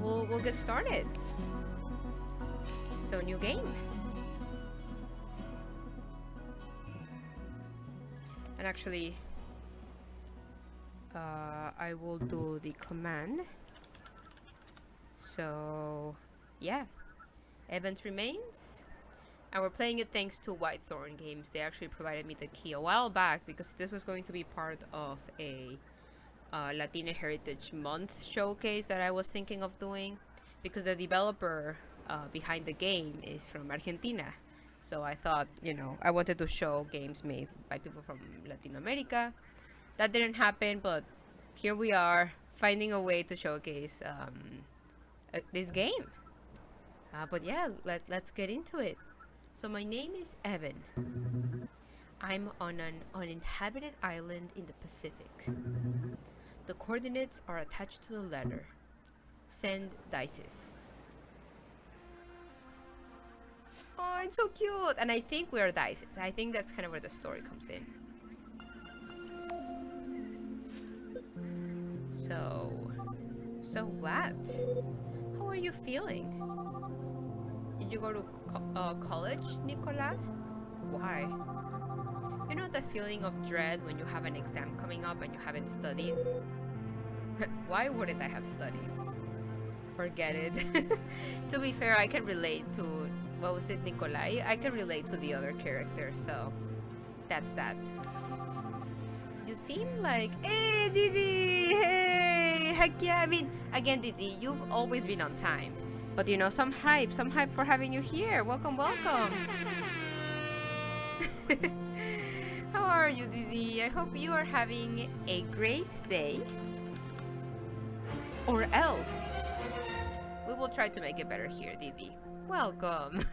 We'll get started. So new game. And actually, I will do the command. So yeah, Evans remains. And we're playing it thanks to Whitethorn Games. They actually provided me the key a while back because this was going to be part of a Latina Heritage Month showcase that I was thinking of doing, because the developer behind the game is from Argentina. So I thought, I wanted to show games made by people from Latin America. That didn't happen, but here we are finding a way to showcase this game. But yeah, let's get into it. So my name is Evan. I'm on an uninhabited island in the Pacific. The coordinates are attached to the letter. Send dices. Oh, it's so cute! And I think we're dices. I think that's kind of where the story comes in. So what? How are you feeling? Did you go to college, Nicola? Why? You know the feeling of dread when you have an exam coming up and you haven't studied? Why wouldn't I have studied? Forget it. To be fair, I can relate to, what was it, Nikolai? I can relate to the other character, so that's that. You seem like, hey Didi, hey, heck yeah. I mean, again, Didi, you've always been on time, but some hype for having you here. Welcome. How are you, Didi? I hope you are having a great day. Or else. We will try to make it better here, Didi. Welcome.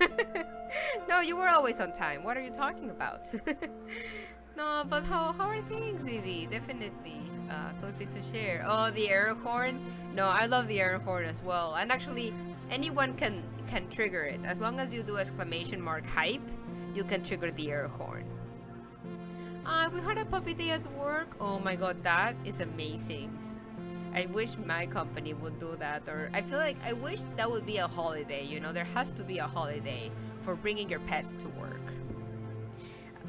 No, you were always on time. What are you talking about? No, but how are things, Didi? Definitely. Feel free to share. Oh, the air horn? No, I love the air horn as well. And actually, anyone can trigger it. As long as you do !hype, you can trigger the air horn. We had a puppy day at work. Oh my god, that is amazing. I wish my company would do that, or I wish that would be a holiday, there has to be a holiday for bringing your pets to work.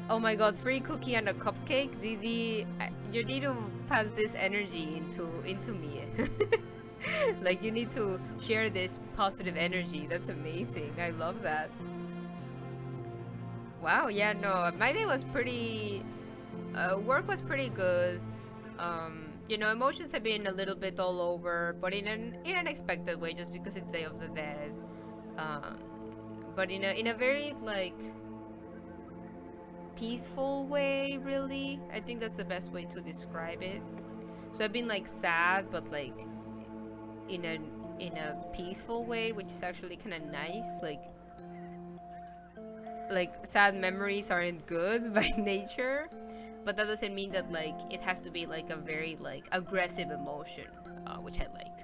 Oh my god, free cookie and a cupcake? Didi, you need to pass this energy into me. Like, you need to share this positive energy. That's amazing. I love that. Wow, yeah, no, my day was pretty... work was pretty good. Emotions have been a little bit all over, but in an unexpected way, just because it's Day of the Dead. But in a very, like, peaceful way, really. I think that's the best way to describe it. So I've been, like, sad, but, like, in a peaceful way, which is actually kind of nice. Like sad memories aren't good by nature, but that doesn't mean that, like, it has to be, like, a very, like, aggressive emotion, which I like.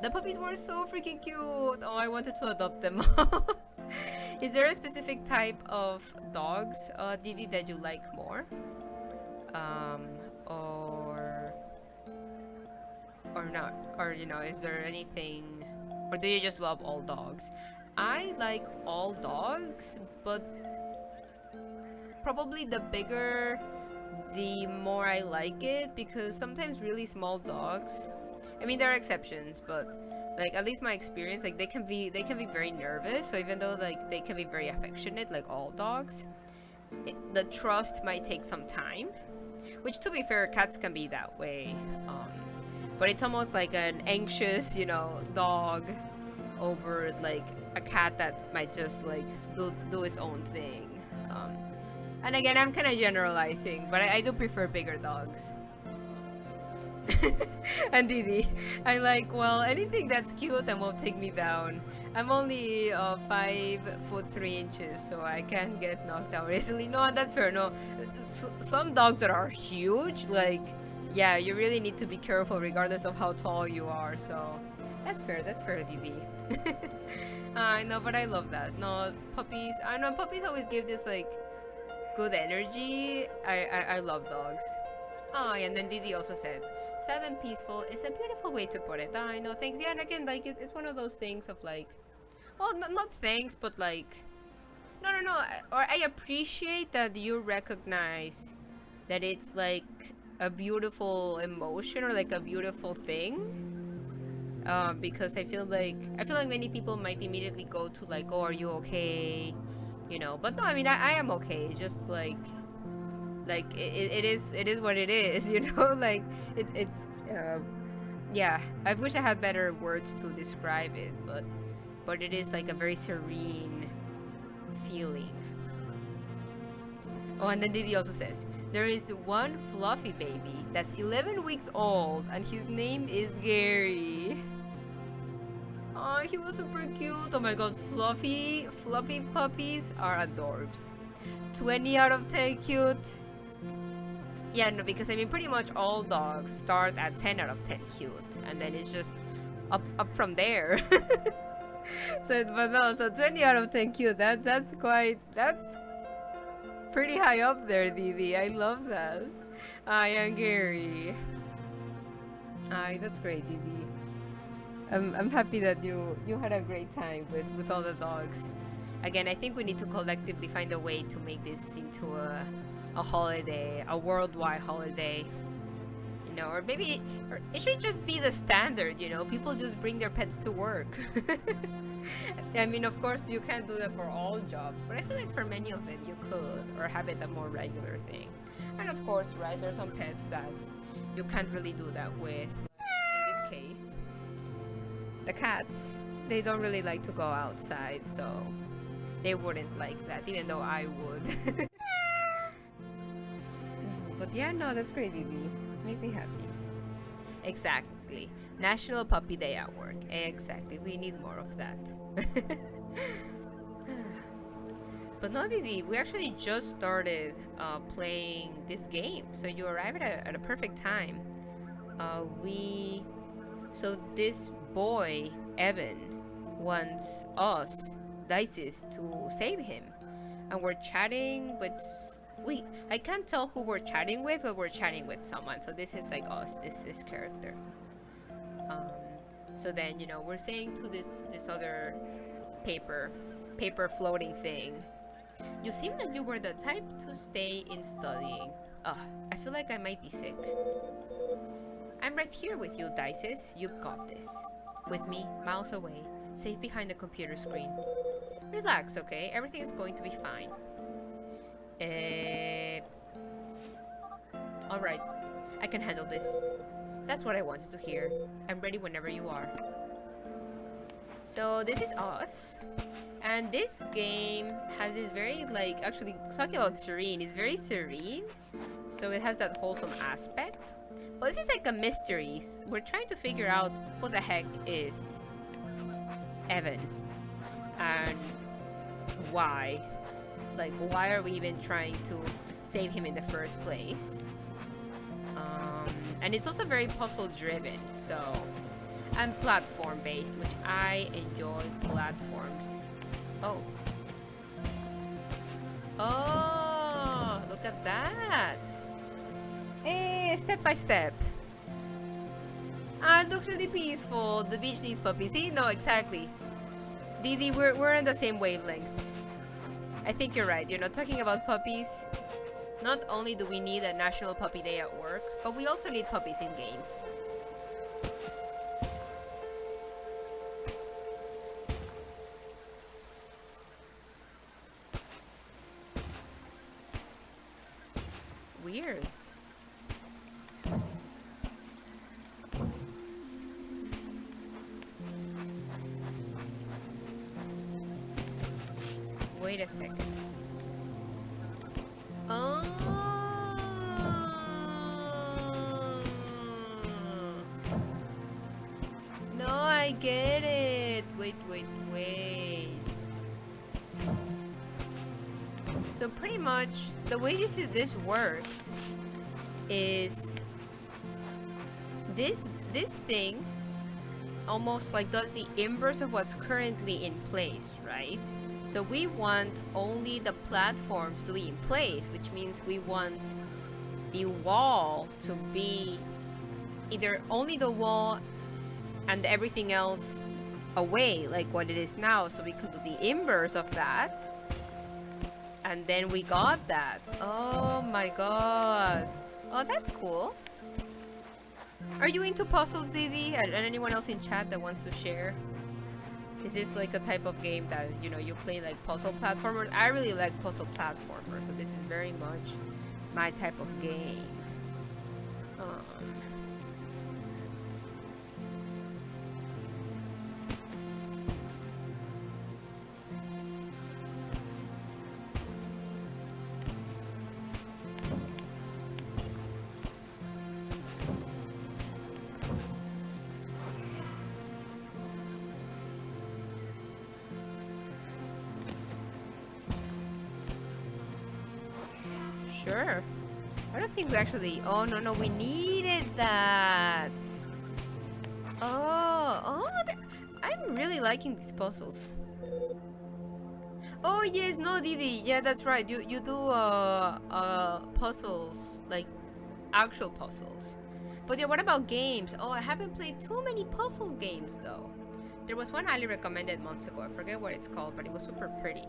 The puppies were so freaking cute. Oh, I wanted to adopt them. Is there a specific type of dogs, Didi, that you like more? Or not? Or, is there anything... Or do you just love all dogs? I like all dogs, but probably the bigger, the more I like it, because sometimes really small dogs, I mean, there are exceptions, but, like, at least my experience, like, they can be very nervous. So even though, like, they can be very affectionate, like all dogs, the trust might take some time, which, to be fair, cats can be that way. But it's almost like an anxious, dog over, like, a cat that might just, like, do its own thing. And again, I'm kind of generalizing, but I do prefer bigger dogs. And Didi, I like, well, anything that's cute and won't take me down. I'm only 5'3", so I can't get knocked down easily. No, that's fair. No, some dogs that are huge, like, yeah, you really need to be careful regardless of how tall you are. So that's fair, Didi. I know, but I love that. No, puppies, I know puppies always give this, like, good energy. I love dogs. Oh, and then Didi also said, sad and peaceful is a beautiful way to put it. Oh, I know, thanks. Yeah, and again, like, it's one of those things of like, well, not thanks, but like, no, no, no. Or I appreciate that you recognize that it's like a beautiful emotion or like a beautiful thing. Because I feel like many people might immediately go to like, oh, are you okay? You know, but no, I mean, I am okay. It's just like it is what it is. You know, like it's yeah. I wish I had better words to describe it, but it is like a very serene feeling. Oh, and then Didi also says, there is one fluffy baby that's 11 weeks old, and his name is Gary. Oh, he was super cute. Oh my god, fluffy puppies are adorbs. 20 out of 10 cute. Yeah, no, because I mean, pretty much all dogs start at 10 out of 10 cute, and then it's just up from there. But no, so 20 out of 10 cute. That's pretty high up there, Didi. I love that. I am Gary. Ay, that's great, Didi. I'm happy that you had a great time with all the dogs. Again, I think we need to collectively find a way to make this into a holiday, a worldwide holiday. You know, or maybe or it should just be the standard, you know. People just bring their pets to work. I mean, of course, you can't do that for all jobs, but I feel like for many of them you could, or have it a more regular thing. And of course, right, there's some pets that you can't really do that with. In this case, the cats, they don't really like to go outside, so they wouldn't like that, even though I would. But yeah, no, that's great, Didi. Makes me happy. Exactly. National Puppy Day at work. Exactly. We need more of that. But no, Didi, we actually just started playing this game, so you arrived at a perfect time. So this boy, Evan, wants us, Dices, to save him. And we're chatting with... Wait, I can't tell who we're chatting with, but we're chatting with someone. So this is like us, this character. So then, you know, we're saying to this other paper floating thing, you seem like you were the type to stay in studying. I feel like I might be sick. I'm right here with you, Dices. You've got this. With me, miles away, safe behind the computer screen. Relax, okay? Everything is going to be fine. Alright, I can handle this. That's what I wanted to hear. I'm ready whenever you are. So this is us. And this game has this very, like, actually, talking about serene, it's very serene. So it has that wholesome aspect. But this is like a mystery. We're trying to figure out who the heck is Evan. And why. Like, why are we even trying to save him in the first place? And it's also very puzzle driven, so, and platform based, which I enjoy platforms. Oh, look at that. Hey, step by step. It looks really peaceful. The beach needs puppies. See, no, exactly. Didi, we're on the same wavelength. I think you're right, you know, talking about puppies. Not only do we need a National Puppy Day at work, but we also need puppies in games. Weird. Wait a second. Oh. No, I get it. Wait. So pretty much the way this works is this thing almost like does the inverse of what's currently in place, right? So we want only the platforms to be in place, which means we want the wall to be either only the wall and everything else away, like what it is now, so we could do the inverse of that. And then we got that. Oh my god. Oh, that's cool. Are you into puzzles, Didi? And anyone else in chat that wants to share? Is this like a type of game that, you know, you play like puzzle platformers? I really like puzzle platformers, so this is very much my type of game. Sure. I don't think we actually... Oh, no, we needed that. I'm really liking these puzzles. Oh, yes, no, Didi. Yeah, that's right. You do, puzzles, like, actual puzzles. But yeah, what about games? Oh, I haven't played too many puzzle games, though. There was one Ali recommended months ago. I forget what it's called, but it was super pretty.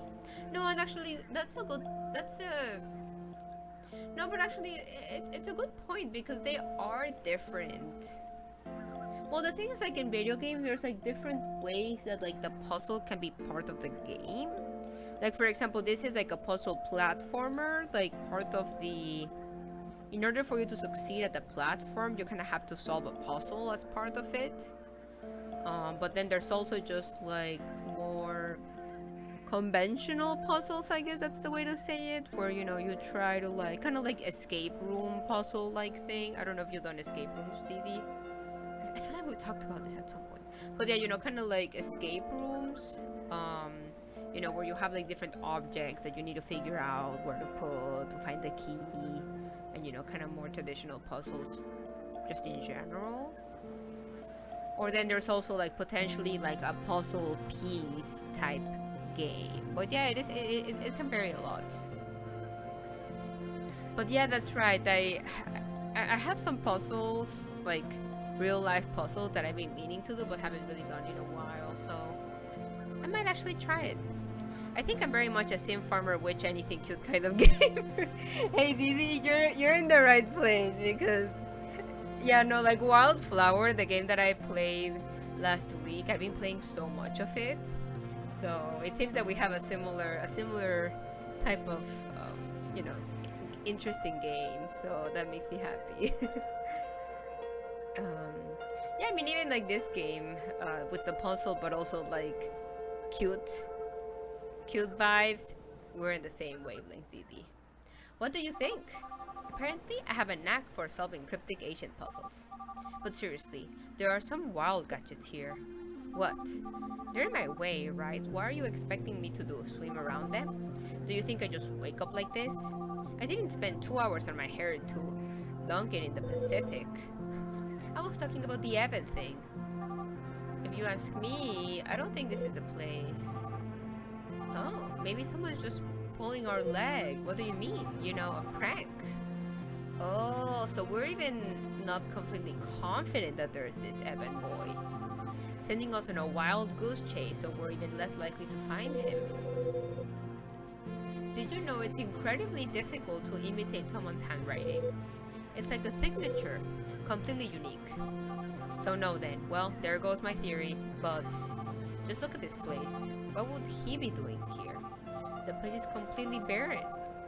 No, and actually, that's a good... No, but actually, it's a good point because they are different. Well, the thing is, like, in video games, there's, like, different ways that, like, the puzzle can be part of the game. Like, for example, this is, like, a puzzle platformer, like, part of the... In order for you to succeed at the platform, you kind of have to solve a puzzle as part of it. But then there's also just, like, more... conventional puzzles, I guess that's the way to say it, where, you know, you try to, like, kind of like escape room puzzle like thing. I don't know if you've done escape rooms, Didi. I feel like we talked about this at some point, but yeah, you know, kind of like escape rooms, you know, where you have like different objects that you need to figure out where to put to find the key, and, you know, kind of more traditional puzzles just in general. Or then there's also like potentially like a puzzle piece type game. But yeah, it can vary a lot. But yeah, that's right. I have some puzzles, like real life puzzles that I've been meaning to do but haven't really done in a while, so I might actually try it. I think I'm very much a sim farmer witch anything cute kind of game. Hey Didi, you're in the right place, because yeah, no, like Wildflower, the game that I played last week, I've been playing so much of it. So it seems that we have a similar type of, you know, interesting game. So that makes me happy. Yeah, I mean, even like this game with the puzzle, but also like cute vibes. We're in the same wavelength, Didi. What do you think? Apparently, I have a knack for solving cryptic ancient puzzles. But seriously, there are some wild gadgets here. What? They're in my way, right? What are you expecting me to do? Swim around them? Do you think I just wake up like this? I didn't spend 2 hours on my hair to long it in the Pacific. I was talking about the Evan thing. If you ask me, I don't think this is the place. Oh, maybe someone's just pulling our leg. What do you mean? You know, a prank. Oh, so we're even not completely confident that there's this Evan boy. Sending us on a wild goose chase, so we're even less likely to find him. Did you know it's incredibly difficult to imitate someone's handwriting? It's like a signature, completely unique. So no then, well, there goes my theory, but just look at this place. What would he be doing here? The place is completely barren,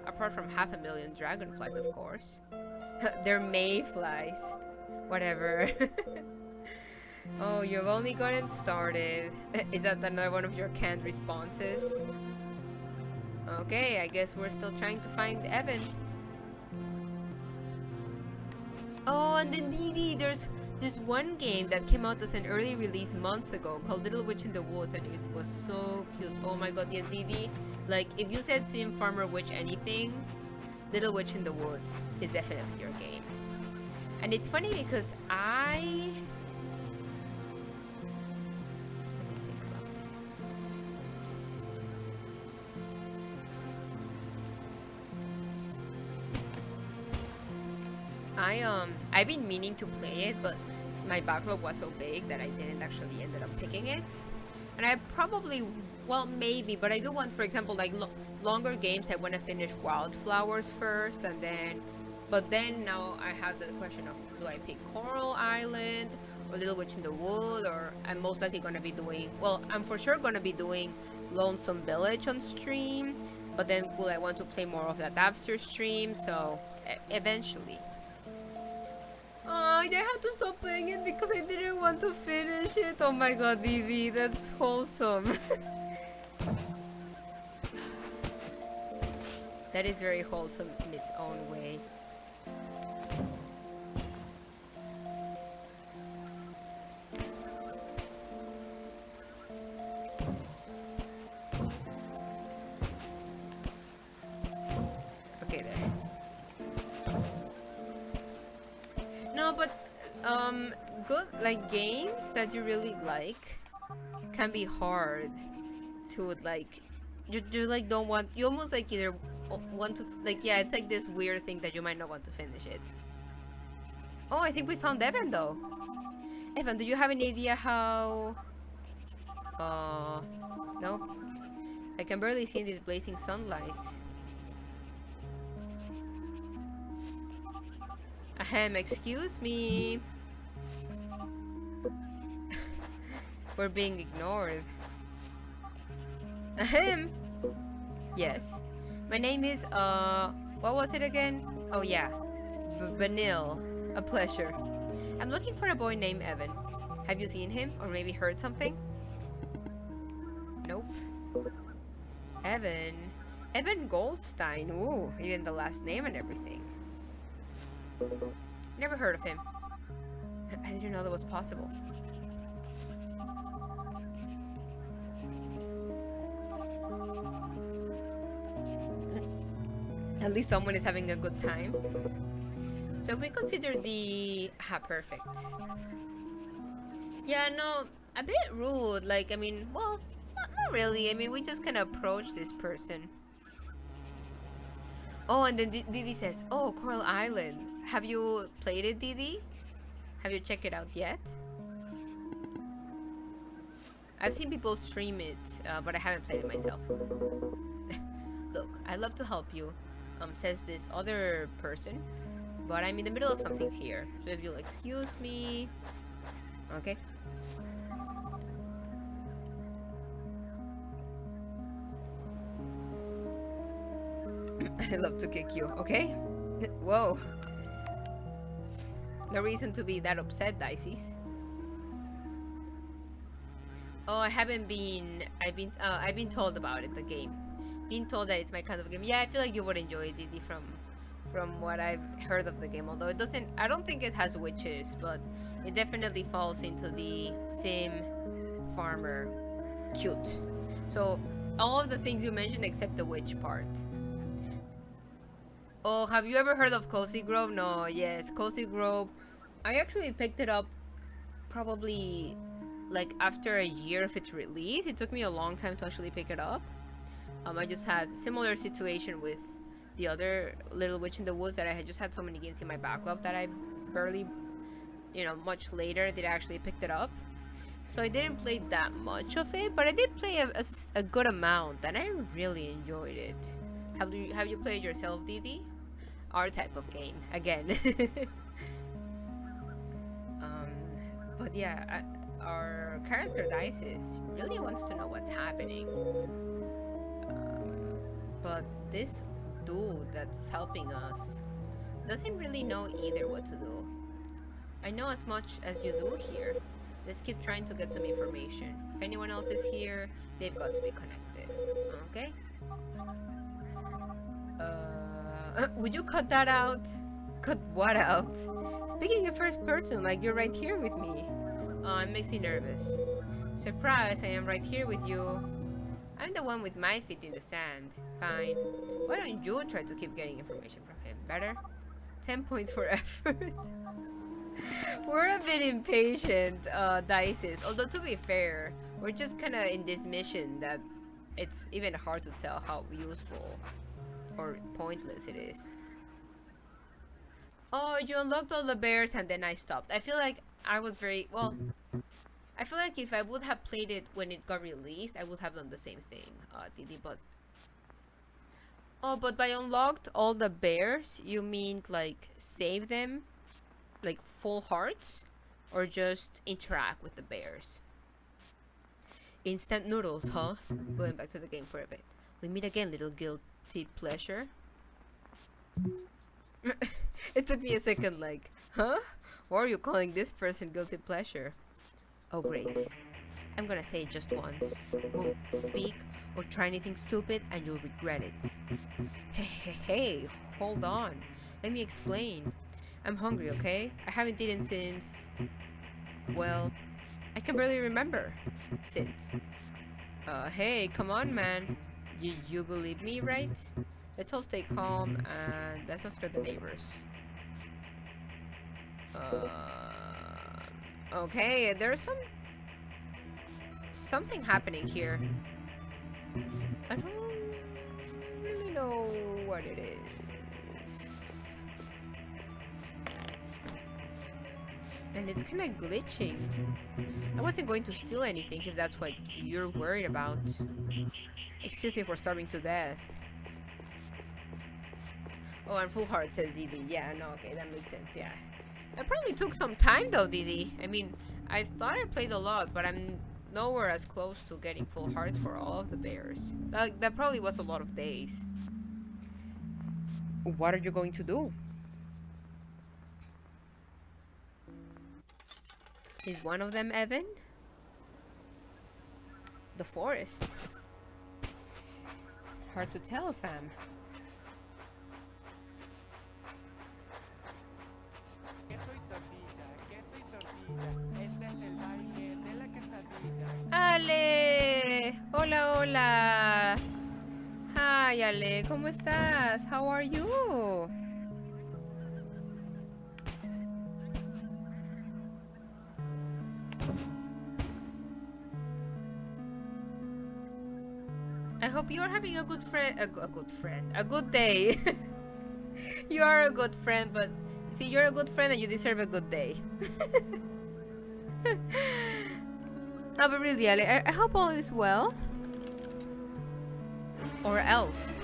apart from 500,000 dragonflies, of course. They're mayflies. Whatever. Oh, you've only gotten started. Is that another one of your canned responses? Okay, I guess we're still trying to find Evan. Oh, and then Didi, there's this one game that came out as an early release months ago called Little Witch in the Woods, and it was so cute. Oh my god, yes, Didi. Like, if you said Sim Farmer Witch anything, Little Witch in the Woods is definitely your game. And it's funny because I... I've been meaning to play it, but my backlog was so big that I didn't actually ended up picking it. And I probably, well, maybe, but I do want, for example, like longer games. I want to finish Wildflowers first, and then, but then now I have the question of, do I pick Coral Island or Little Witch in the Wood, or I'm most likely gonna be doing, well, I'm for sure gonna be doing Lonesome Village on stream, but then will I want to play more of that after stream? So eventually. I had to stop playing it because I didn't want to finish it. Oh my god, Vivi, that's wholesome. That is very wholesome in its own way. Okay, there. No, but good, like, games that you really like can be hard to, like, you like don't want, you almost like either want to, like, yeah, it's like this weird thing that you might not want to finish it. Oh, I think we found Evan though. Evan, do you have any idea how? No, I can barely see in this blazing sunlight. Ahem, excuse me. We're being ignored. Ahem. Yes. My name is, what was it again? Oh yeah. Vanille. A pleasure. I'm looking for a boy named Evan. Have you seen him? Or maybe heard something? Nope. Evan. Evan Goldstein. Ooh, even the last name and everything. Never heard of him. I didn't know that was possible. At least someone is having a good time. So we consider the... perfect. Yeah, no, a bit rude. Like, I mean, well, not really. I mean, we just kind of approach this person. Oh, and then Didi says, oh, Coral Island. Have you played it, Didi? Have you checked it out yet? I've seen people stream it, but I haven't played it myself. Look, I'd love to help you, says this other person, but I'm in the middle of something here, so if you'll excuse me... Okay. I'd love to kick you, okay? Whoa. No reason to be that upset, Dices. Oh, I've been told about it, the game. Been told that it's my kind of game. Yeah, I feel like you would enjoy it, Didi, from what I've heard of the game. Although it doesn't, I don't think it has witches, but it definitely falls into the sim farmer cute. So all of the things you mentioned except the witch part. Oh, have you ever heard of Cozy Grove? No, yes, Cozy Grove. I actually picked it up probably like after a year of its release. It took me a long time to actually pick it up. I just had similar situation with the other Little Witch in the Woods, that I had just had so many games in my backlog that I barely, much later did I actually picked it up. So I didn't play that much of it, but I did play a good amount, and I really enjoyed it. Have you played yourself, Didi? Our type of game, again. But yeah, our character Dices really wants to know what's happening. But this dude that's helping us doesn't really know either what to do. I know as much as you do here. Let's keep trying to get some information. If anyone else is here, they've got to be connected. Okay? Would you cut that out? Cut what out? Speaking in first person, like you're right here with me. It makes me nervous. Surprise, I am right here with you. I'm the one with my feet in the sand. Fine. Why don't you try to keep getting information from him? Better? 10 points for effort. We're a bit impatient, Dices. Although to be fair, we're just kind of in this mission that it's even hard to tell how useful or pointless it is. Oh you unlocked all the bears and then I stopped. I feel like I was very well. I feel like if I would have played it when it got released, I would have done the same thing, Didi. But oh, but by unlocked all the bears, you mean like save them, like full hearts, or just interact with the bears? Instant noodles, huh? Going back to the game for a bit. We meet again, little guilty pleasure. It took me a second, like, huh? Why are you calling this person guilty pleasure? Oh great. I'm gonna say it just once. Move, speak, or try anything stupid and you'll regret it. Hey, hold on. Let me explain. I'm hungry, okay? I haven't eaten since... well, I can barely remember. Sit. Hey, come on, man. You believe me, right? Let's all stay calm and let's not scare the neighbors. Okay, there's something happening here. I don't really know what it is. And it's kind of glitching. I wasn't going to steal anything if that's what you're worried about. Excuse me for starving to death. Oh, and full heart, says Didi. Yeah, no, okay, that makes sense, yeah. It probably took some time though, Didi. I mean, I thought I played a lot, but I'm nowhere as close to getting full hearts for all of the bears. That probably was a lot of days. What are you going to do? Is one of them Evan? The forest. Hard to tell, fam. Ale! Hola, hola! Hi, Ale, ¿cómo estás? How are you? I hope you are having a good a good day. You are a good friend, but see, you're a good friend and you deserve a good day. No, but really, Ale, I hope all is well. Or else.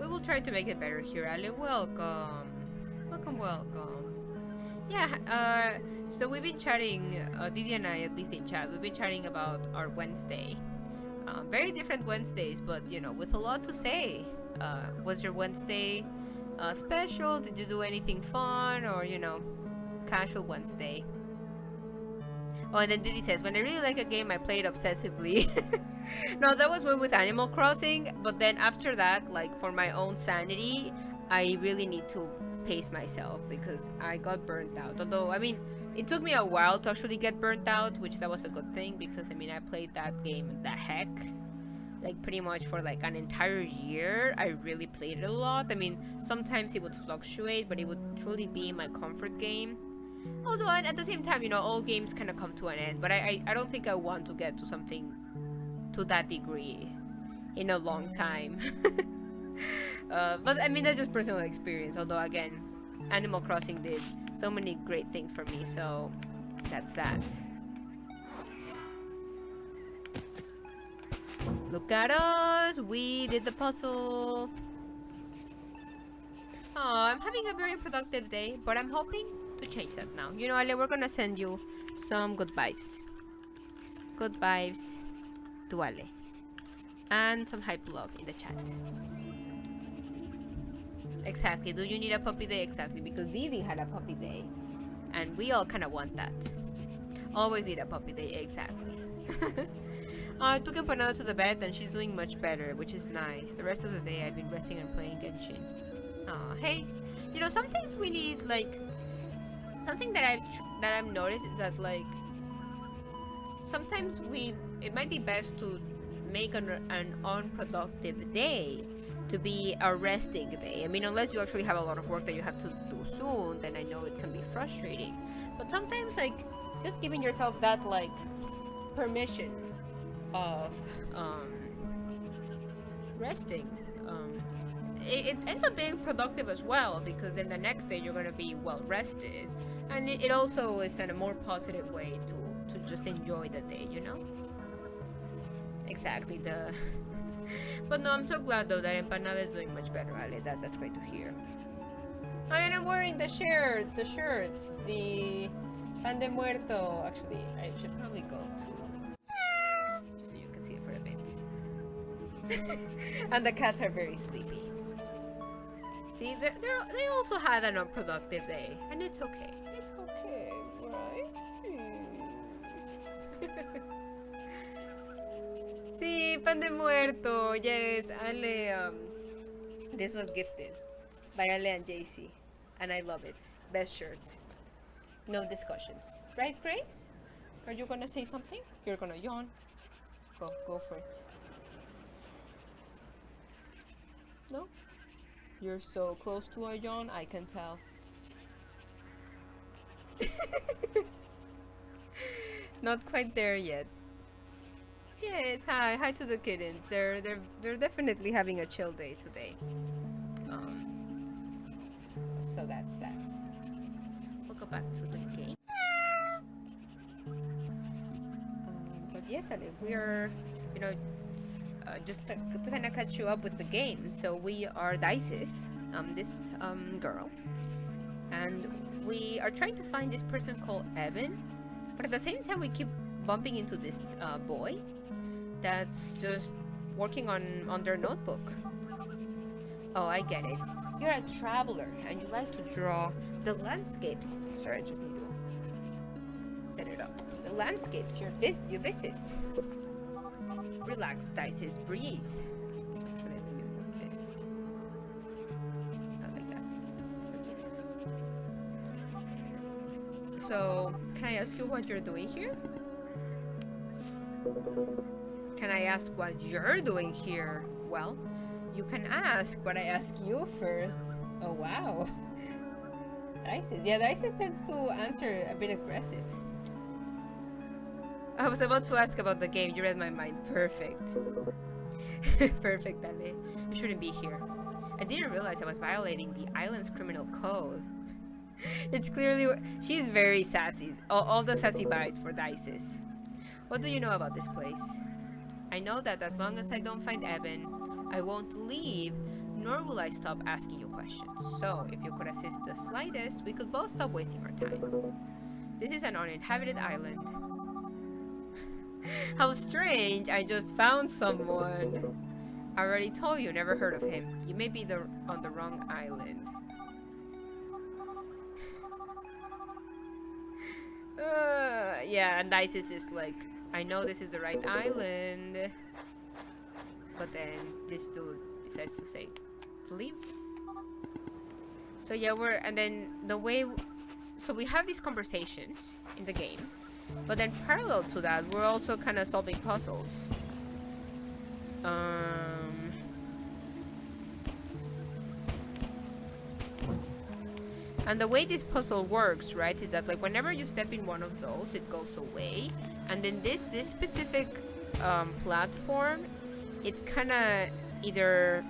We will try to make it better here, Ale. Welcome. Welcome, welcome. Yeah, so we've been chatting, Didi and I, at least in chat, we've been chatting about our Wednesday. Very different Wednesdays, but, you know, with a lot to say. Was your Wednesday special? Did you do anything fun? Or, you know, casual Wednesday? Oh, and then Didi says, when I really like a game, I play it obsessively. No, that was one with Animal Crossing, but then after that, like, for my own sanity, I really need to pace myself because I got burnt out. Although, I mean, it took me a while to actually get burnt out, which that was a good thing because, I mean, I played that game the heck. Like, pretty much for, like, an entire year, I really played it a lot. I mean, sometimes it would fluctuate, but it would truly be my comfort game. Although, at the same time, you know, all games kind of come to an end. But I don't think I want to get to something to that degree in a long time. But, I mean, that's just personal experience. Although, again, Animal Crossing did so many great things for me. So, that's that. Look at us! We did the puzzle! Oh, I'm having a very productive day, but I'm hoping to change that now. You know, Ale, we're gonna send you some good vibes. Good vibes to Ale. And some hype love in the chat. Exactly. Do you need a puppy day? Exactly. Because Didi had a puppy day. And we all kind of want that. Always need a puppy day. Exactly. I took Empanada to the bed and she's doing much better, which is nice. The rest of the day I've been resting and playing Genshin. Aw, hey, you know, sometimes we need, like, something that I've noticed is that, like, sometimes it might be best to make an unproductive day to be a resting day. I mean, unless you actually have a lot of work that you have to do soon, then I know it can be frustrating. But sometimes, like, just giving yourself that, like, permission of resting it ends up being productive as well, because then the next day you're gonna be well rested, and it also is in a more positive way to just enjoy the day, you know. Exactly the. But no, I'm so glad though that Empanada is doing much better, Ale. That's great to hear. And I'm wearing the shirts, the Pan de Muerto. Actually, I should probably go to just so you can see it for a bit. And the cats are very sleepy. See, they also had an unproductive day, and it's okay. It's okay, right? Sí, Pan de Muerto. Yes, Ale. This was gifted by Ale and JC, and I love it. Best shirt. No discussions, right, Grace? Are you gonna say something? You're gonna yawn. Go for it. No? You're so close to a yawn, I can tell. Not quite there yet. Yes, hi to the kittens. They're definitely having a chill day today. So that's that. We'll go back to the game. But yes, Ale, we are, just to kind of catch you up with the game. So we are Dices, this girl, and we are trying to find this person called Evan, but at the same time we keep bumping into this boy that's just working on their notebook. Oh, I get it. You're a traveler and you like to draw the landscapes. Sorry, I just need to set it up. The landscapes you visit. Relax, Dices, breathe. Actually, let me move this. Not like that. So, can I ask you what you're doing here? Can I ask what you're doing here? Well, you can ask, but I ask you first. Oh, wow. Dices. Yeah, Dices tends to answer a bit aggressive. I was about to ask about the game. You read my mind. Perfect. Perfect, Ale. You shouldn't be here. I didn't realize I was violating the island's criminal code. It's clearly... She's very sassy. All the sassy vibes for Dices. What do you know about this place? I know that as long as I don't find Evan, I won't leave, nor will I stop asking you questions. So, if you could assist the slightest, we could both stop wasting our time. This is an uninhabited island. How strange, I just found someone. I already told you, never heard of him. You may be on the wrong island. Yeah, and Dices is like, I know this is the right island, but then this dude decides to say, leave. So yeah, so we have these conversations in the game, but then parallel to that, we're also kind of solving puzzles. And the way this puzzle works, right, is that like whenever you step in one of those, it goes away. And then this specific platform, it kind of either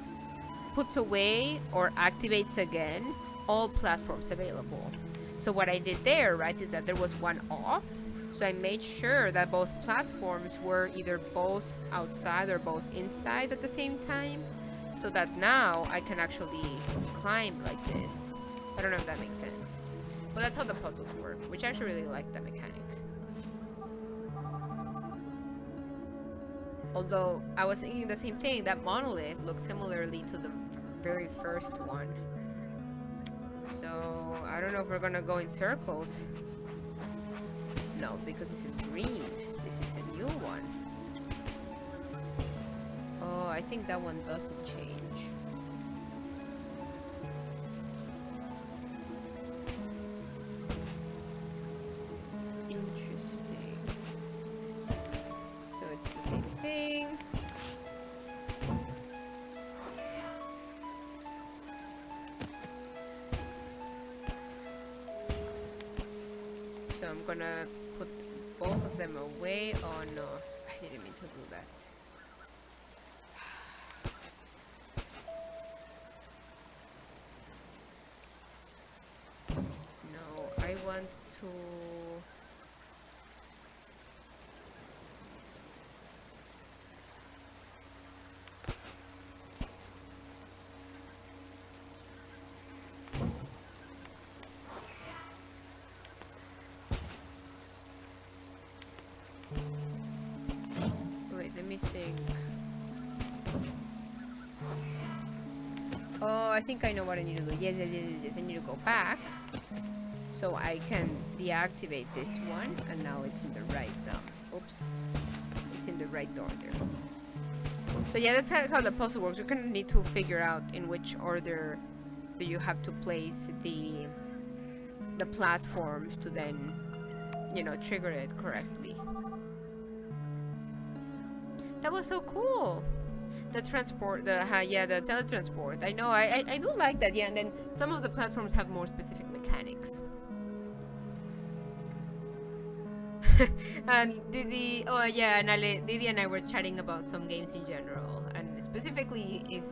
puts away or activates again all platforms available. So what I did there, right, is that there was one off. So I made sure that both platforms were either both outside or both inside at the same time. So that now I can actually climb like this. I don't know if that makes sense. But that's how the puzzles work, which I actually really like that mechanic. Although, I was thinking the same thing, that monolith looks similarly to the very first one. So, I don't know if we're gonna go in circles. No, because this is green. This is a new one. Oh, I think that one doesn't change. So I'm gonna put both of them away. Oh no, I didn't mean to do that. want to... Wait, let me think. Oh, I think I know what I need to do. Yes. I need to go back so I can deactivate this one, and now it's in the right. Oops, it's in the right order. So yeah, that's how the puzzle works. You're gonna need to figure out in which order do you have to place the platforms to then, you know, trigger it correctly. That was so cool. The transport, the teletransport. I know, I do like that. Yeah, and then some of the platforms have more specific mechanics. And Didi, oh yeah, and Didi and I were chatting about some games in general, and specifically if,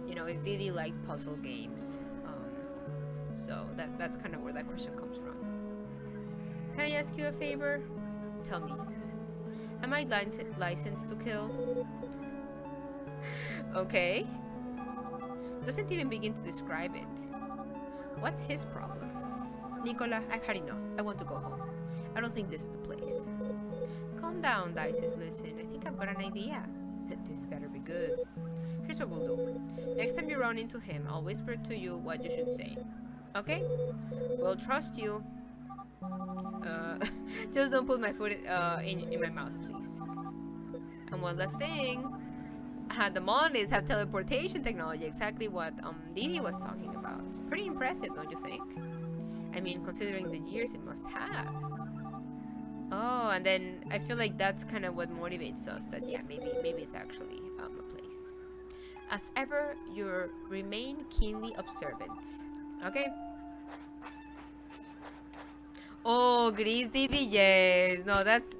you know, if Didi liked puzzle games. So that's kind of where that question comes from. Can I ask you a favor? Tell me. Am I licensed to kill? Okay. Doesn't even begin to describe it. What's his problem? Nicola, I've had enough. I want to go home. I don't think this is the place. Calm down, Dices. Listen, I think I've got an idea. This better be good. Here's what we'll do. Next time you run into him, I'll whisper to you what you should say. Okay? We'll trust you. Just don't put my foot in my mouth, please. And one last thing. The Mondays have teleportation technology, exactly what Didi was talking about. Pretty impressive, don't you think? I mean, considering the years it must have. Oh, and then I feel like that's kind of what motivates us, that yeah, maybe it's actually a place. As ever, you remain keenly observant. Okay? Oh, Gris Didi, yes. No, that's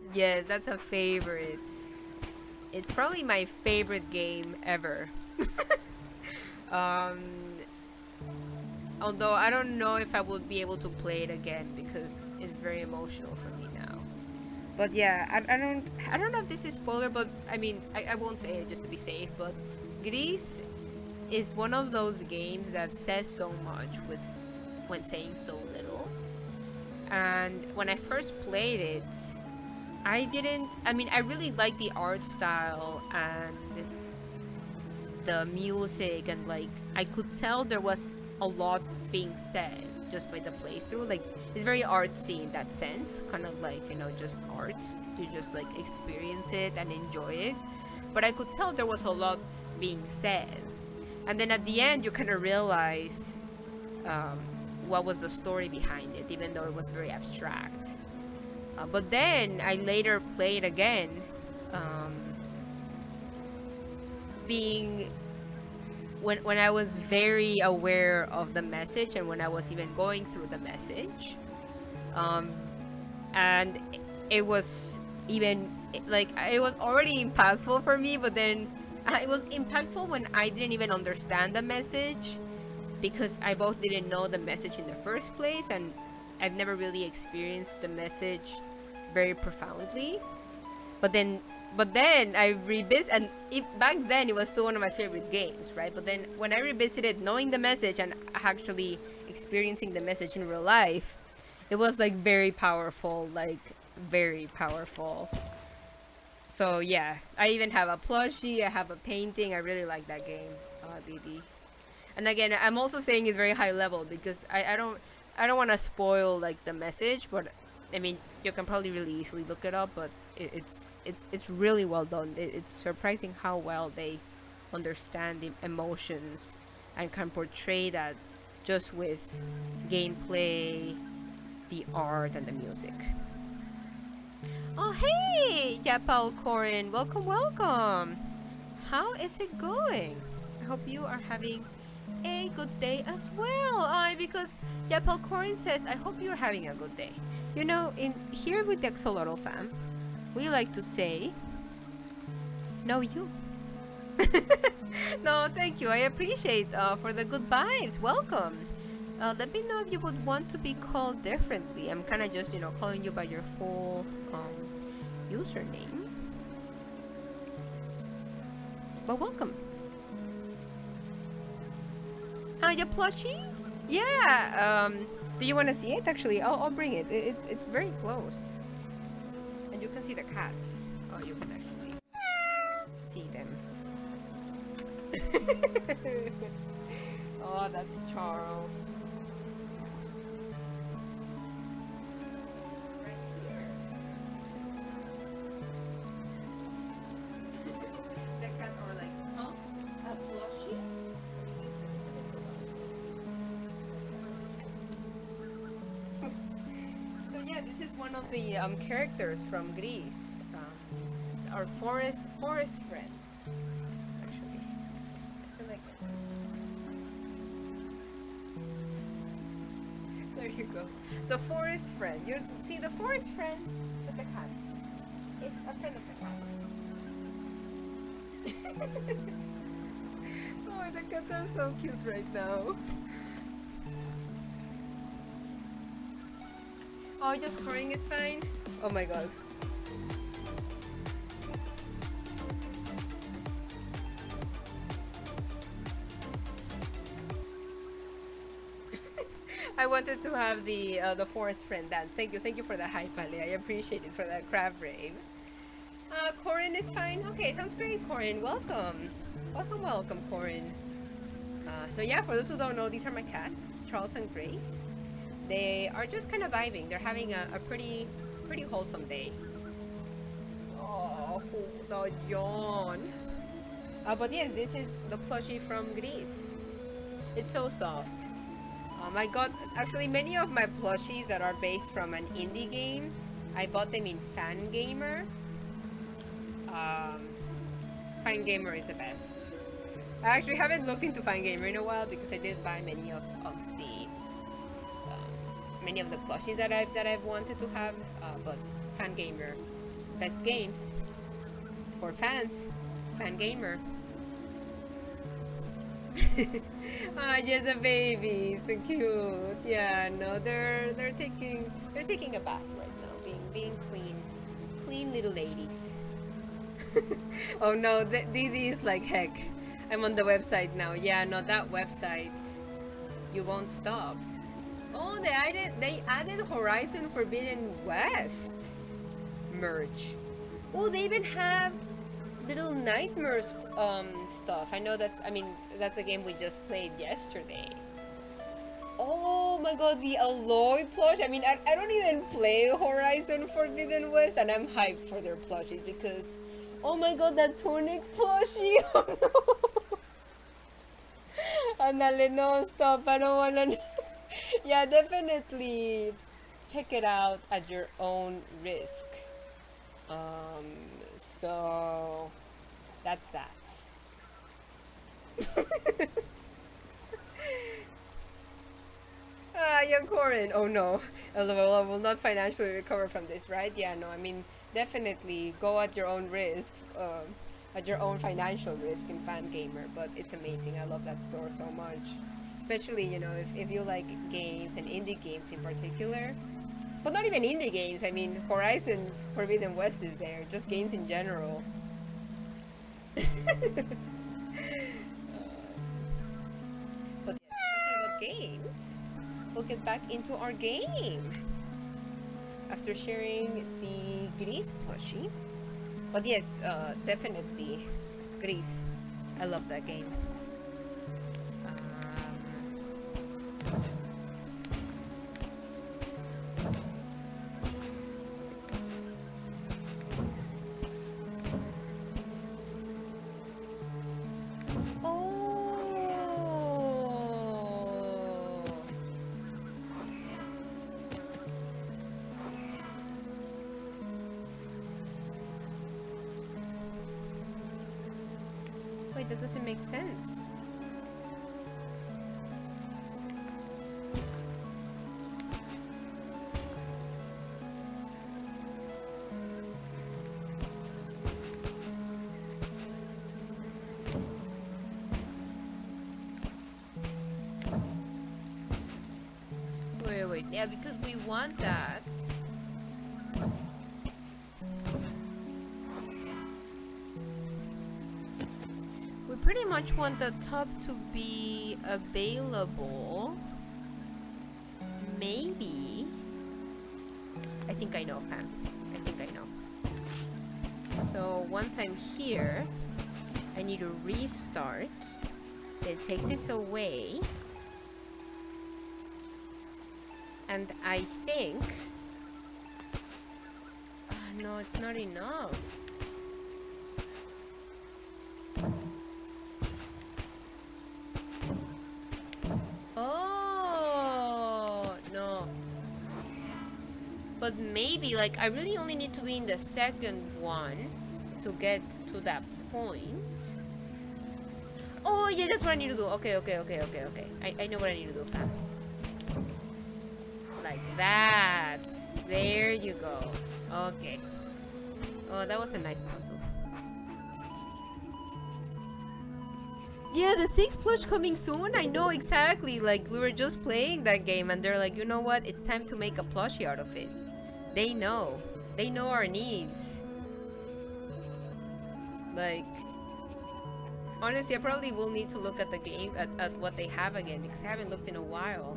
a favorite. It's probably my favorite game ever. Although I don't know if I would be able to play it again because it's very emotional for me now. But yeah, I don't know if this is spoiler, but I mean I won't say it just to be safe. But Gris is one of those games that says so much when saying so little. And when I first played it, I really liked the art style and the music, and like I could tell there was a lot being said just by the playthrough. Like it's very artsy in that sense, kind of like, you know, just art. You just like experience it and enjoy it. But I could tell there was a lot being said, and then at the end you kind of realize what was the story behind it, even though it was very abstract. But then I later played again, when I was very aware of the message and when I was even going through the message, and it was even like it was already impactful for me, but then it was impactful when I didn't even understand the message, because I both didn't know the message in the first place, and I've never really experienced the message very profoundly. But then I revisit, and back then it was still one of my favorite games, right? But then when I revisited knowing the message and actually experiencing the message in real life, it was like very powerful, like very powerful. So yeah, I even have a plushie, I have a painting. I really like that game, BB. And again, I'm also saying it's very high level because I don't want to spoil like the message, but I mean you can probably really easily look it up. But it's really well done. It's surprising how well they understand the emotions and can portray that just with gameplay, the art, and the music. Oh hey, Yapal Corin, welcome. How is it going? I hope you are having a good day as well. Because Yapal Corin says, I hope you're having a good day. You know, in here with the Axolotl fam, we like to say, no you. No, thank you. I appreciate for the good vibes. Welcome. Let me know if you would want to be called differently. I'm kind of just, calling you by your full username. But welcome. Your plushie? Yeah. Do you want to see it? Actually, I'll bring it. It's very close, and you can see the cats. Oh, you can actually see them. Oh, that's Charles. Right here. The cats are like, oh, a plushie? So yeah, this is one of the characters from Greece. Our forest friend. Actually, I feel like there you go. The forest friend. You see the forest friend with the cats. It's a friend of the cats. Oh, the cats are so cute right now. Oh, just crying is fine? Oh my god. I wanted to have the forest friend dance. Thank you for the hype, Ali. I appreciate it for that crab rave. Corin is fine. Okay, sounds great, Corin. Welcome, welcome, Corin. So yeah, for those who don't know, these are my cats, Charles and Grace. They are just kind of vibing. They're having a pretty wholesome day. Oh, the yawn. But yes, this is the plushie from Greece. It's so soft. I got actually many of my plushies that are based from an indie game. I bought them in Fangamer. Fangamer is the best. I actually haven't looked into Fangamer in a while because I did buy many of the plushies that I've wanted to have. But Fangamer, best games for fans. Fangamer. Yes, the baby, so cute. Yeah, no, they're taking a bath right now, being clean little ladies. Oh no, Didi is like, heck, I'm on the website now. Yeah, no, that website, you won't stop. Oh, they added Horizon Forbidden West merch. Oh, they even have Little Nightmares stuff. I know that's a game we just played yesterday. Oh my god, the Aloy plush. I mean, I don't even play Horizon Forbidden West, and I'm hyped for their plushies because, oh my god, that Tunic plushie. Oh no. Andale, no, stop. I don't wanna. Yeah, definitely check it out at your own risk. So that's that. Young Corin. Oh no, LOL, I will not financially recover from this, right? Yeah, no, I mean, definitely go at your own risk, at your own financial risk in Fangamer, but it's amazing. I love that store so much. Especially, if you like games and indie games in particular. But not even indie games. I mean, Horizon Forbidden West is there. Just games in general. But yeah, talking about games, we'll get back into our game after sharing the Grease plushie. But yes, definitely Grease. I love that game. Wait, that doesn't make sense. Wait. Yeah, because we want that. We pretty much want the top to be available. Maybe. I think I know, fam. I think I know. So once I'm here, I need to restart. Then take this away. And I think... no, it's not enough. Oh, no. But maybe, like, I really only need to be in the second one to get to that point. Oh, yeah, that's what I need to do. Okay. I know what I need to do, fam. Like that. There you go. Okay. Oh, that was a nice puzzle. Yeah, the 6 plush coming soon. I know exactly. Like, we were just playing that game and they're like, you know what? It's time to make a plushie out of it. They know. They know our needs. Like, honestly, I probably will need to look at the game, at what they have again, because I haven't looked in a while.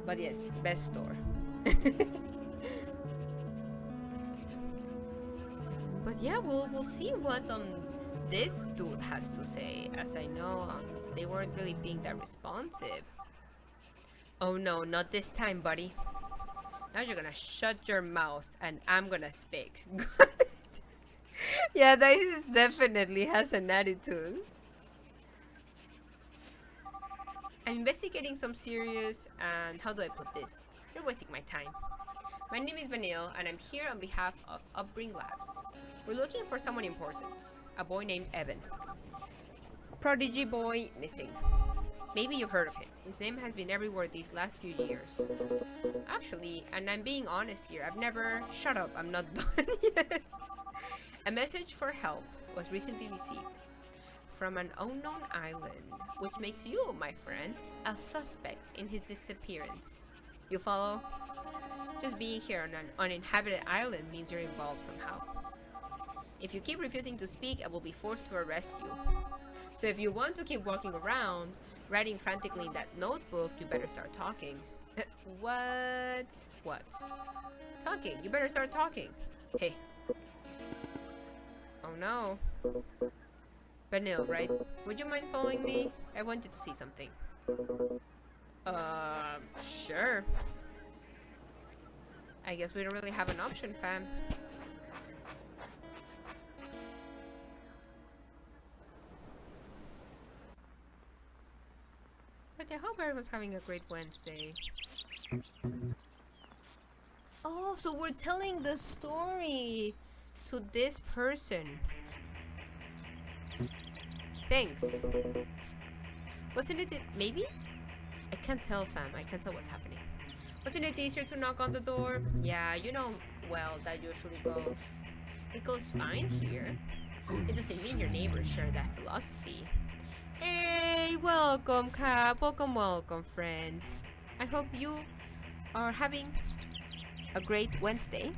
But yes, best store. But yeah, we'll see what this dude has to say. As I know, they weren't really being that responsive. Oh no, not this time, buddy. Now you're gonna shut your mouth and I'm gonna speak. Yeah, Dice definitely has an attitude. I'm investigating some serious, and how do I put this? You're wasting my time. My name is Vanille, and I'm here on behalf of Upbring Labs. We're looking for someone important. A boy named Evan. Prodigy boy missing. Maybe you've heard of him. His name has been everywhere these last few years. Actually, and I'm being honest here, I've never... Shut up, I'm not done yet. A message for help was recently received from an unknown island, which makes you, my friend, a suspect in his disappearance. You follow? Just being here on an uninhabited island means you're involved somehow. If you keep refusing to speak, I will be forced to arrest you. So if you want to keep walking around, writing frantically in that notebook, you better start talking. What? What? Talking. You better start talking. Hey. Oh no. Vanille, right? Would you mind following me? I want you to see something. Sure. I guess we don't really have an option, fam. But I hope everyone's having a great Wednesday. Oh, so we're telling the story to this person. Thanks. Wasn't it maybe? I can't tell, fam. I can't tell what's happening. Wasn't it easier to knock on the door? Yeah, you know, well, that usually goes. It goes fine here. It doesn't mean your neighbors share that philosophy. Hey, welcome, Cap. Welcome, friend. I hope you are having a great Wednesday.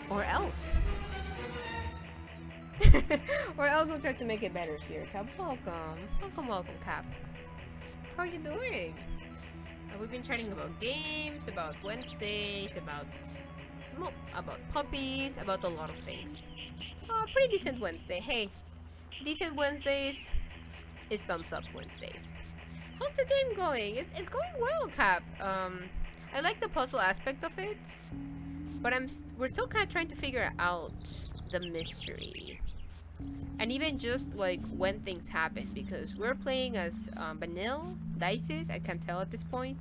Or else. Or else we'll try to make it better here, Cap. Welcome, Cap. How are you doing? We've been chatting about games, about Wednesdays, about puppies, about a lot of things. Pretty decent Wednesday. Hey, decent Wednesdays is thumbs up Wednesdays. How's the game going? It's going well, Cap. I like the puzzle aspect of it, but we're still kind of trying to figure out the mystery. And even just like when things happen, because we're playing as Vanille, Dices, I can tell at this point,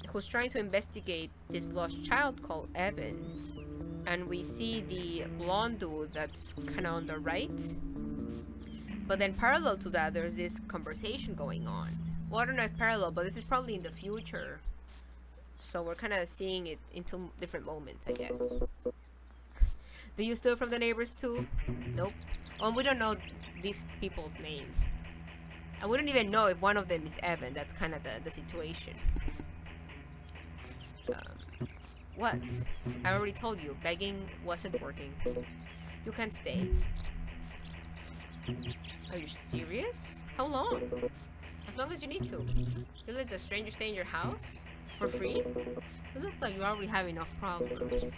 who's trying to investigate this lost child called Evan. And we see the blonde dude that's kind of on the right. But then parallel to that, there's this conversation going on. Well, I don't know if parallel, but this is probably in the future. So we're kind of seeing it in two different moments, I guess. Do you steal from the neighbors too? Nope. We don't know these people's name. I wouldn't even know if one of them is Evan. That's kind of the situation. What? I already told you, begging wasn't working. You can't stay. Are you serious? How long? As long as you need to. You let the stranger stay in your house? For free? You look like you already have enough problems.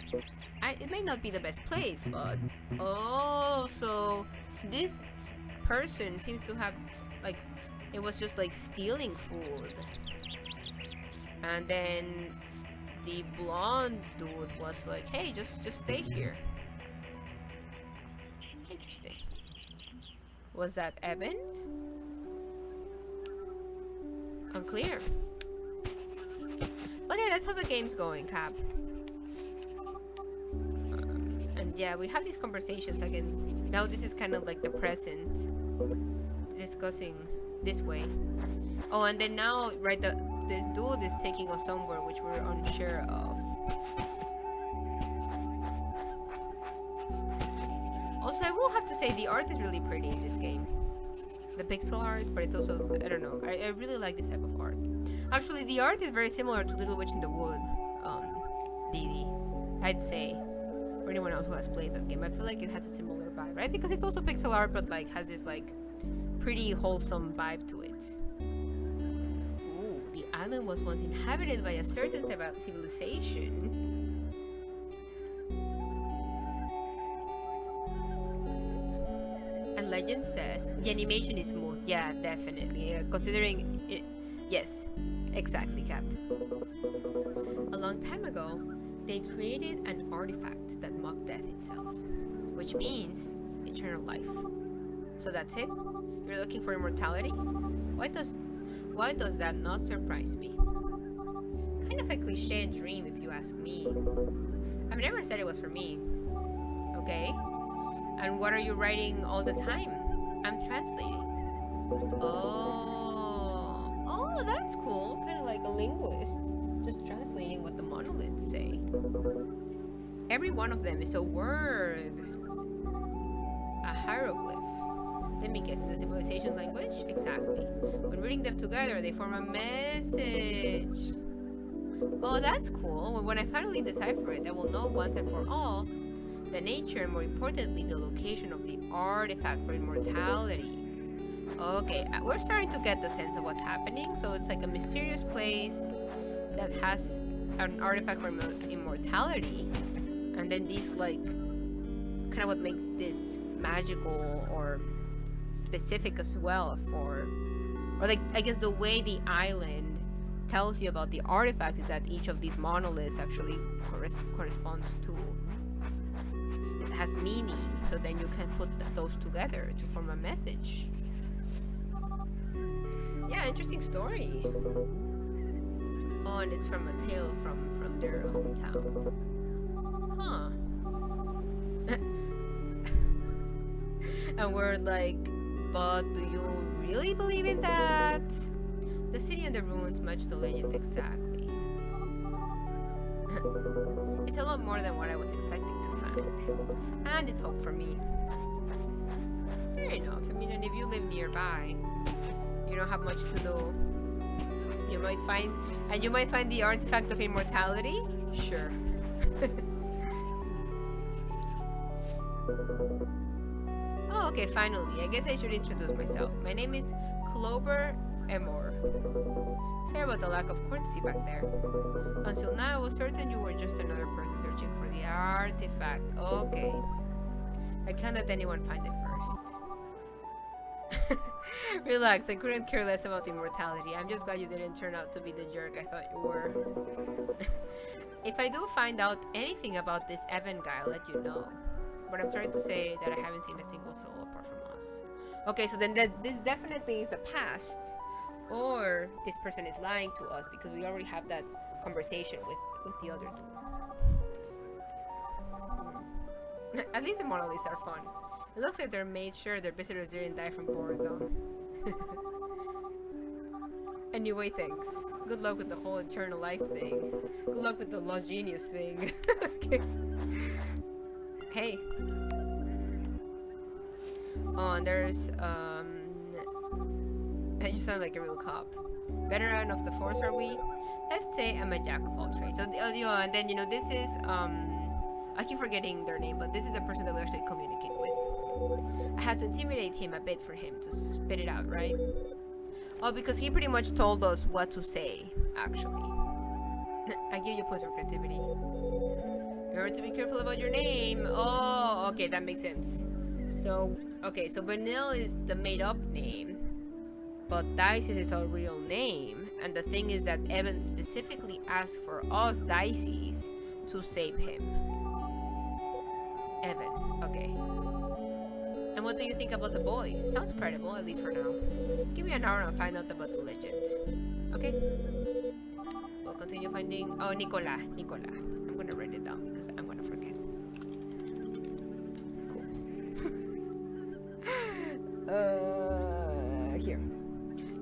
It may not be the best place, but... Oh, so this person seems to have, like, it was just like stealing food. And then the blonde dude was like, hey, just stay here. Interesting. Was that Evan? Unclear. But yeah, that's how the game's going, Cap. And yeah, we have these conversations again. Now this is kind of like the present, discussing this way. Oh, and then now, right, this dude is taking us somewhere which we're unsure of. Also, I will have to say the art is really pretty in this game. The pixel art, but it's also, I don't know, I really like this type of art. Actually, the art is very similar to Little Witch in the Wood, Didi, I'd say. For anyone else who has played that game, I feel like it has a similar vibe, right? Because it's also pixel art, but like has this like pretty wholesome vibe to it. Ooh, the island was once inhabited by a certain civilization. And legend says the animation is smooth. Yeah, definitely. Considering it, yes, exactly, Cap. A long time ago, they created an artifact that mocked death itself, which means eternal life. So that's it? You're looking for immortality? Why does that not surprise me? Kind of a cliche dream, if you ask me. I've never said it was for me. Okay? And what are you writing all the time? I'm translating. Oh, that's cool. Kind of like a linguist, just translating what the monoliths say. Every one of them is a word, a hieroglyph. Let me guess, in the civilization language? Exactly. When reading them together, they form a message. Oh, that's cool. When I finally decipher it, I will know once and for all the nature and, more importantly, the location of the artifact for immortality. Okay, we're starting to get the sense of what's happening. So it's like a mysterious place that has an artifact for immortality, and then these like kind of what makes this magical or specific as well for, or like I guess the way the island tells you about the artifact is that each of these monoliths actually corresponds to, it has meaning, so then you can put those together to form a message. Yeah, interesting story. Oh, and it's from a tale from their hometown. Huh. And we're like, but do you really believe in that? The city and the ruins match the legend exactly. It's a lot more than what I was expecting to find. And it's hope for me. Fair enough. I mean, and if you live nearby, you don't have much to do. You might find the artifact of immortality? Sure. Oh, okay, finally. I guess I should introduce myself. My name is Clover Emor. Sorry about the lack of courtesy back there. Until now, I was certain you were just another person searching for the artifact. Okay. I can't let anyone find it first. Relax, I couldn't care less about immortality. I'm just glad you didn't turn out to be the jerk I thought you were. If I do find out anything about this Evan guy, I'll let you know. But I'm trying to say that I haven't seen a single soul apart from us. Okay, so then this definitely is the past. Or this person is lying to us because we already have that conversation with the other two. At least the monoliths are fun. It looks like they're made sure their visitors didn't die from boredom. Anyway, thanks. Good luck with the whole eternal life thing. Good luck with the Lost Genius thing. Okay. Hey. Oh, and there's You sound like a real cop. Veteran of the force, are we? Let's say I'm a jack of all trades. So, and then this is I keep forgetting their name, but this is the person that we actually communicate with. I had to intimidate him a bit for him to spit it out, right? Oh, because he pretty much told us what to say, actually. I give you points for creativity. Remember to be careful about your name. Oh, okay, that makes sense. So, okay, so Vanille is the made-up name, but Dices is our real name. And the thing is that Evan specifically asked for us, Dices, to save him. Evan, okay. And what do you think about the boy? Sounds credible, at least for now. Give me an hour and I'll find out about the legend. Okay? We'll continue finding... Oh, Nicola. I'm gonna write it down because I'm gonna forget. Cool. Here.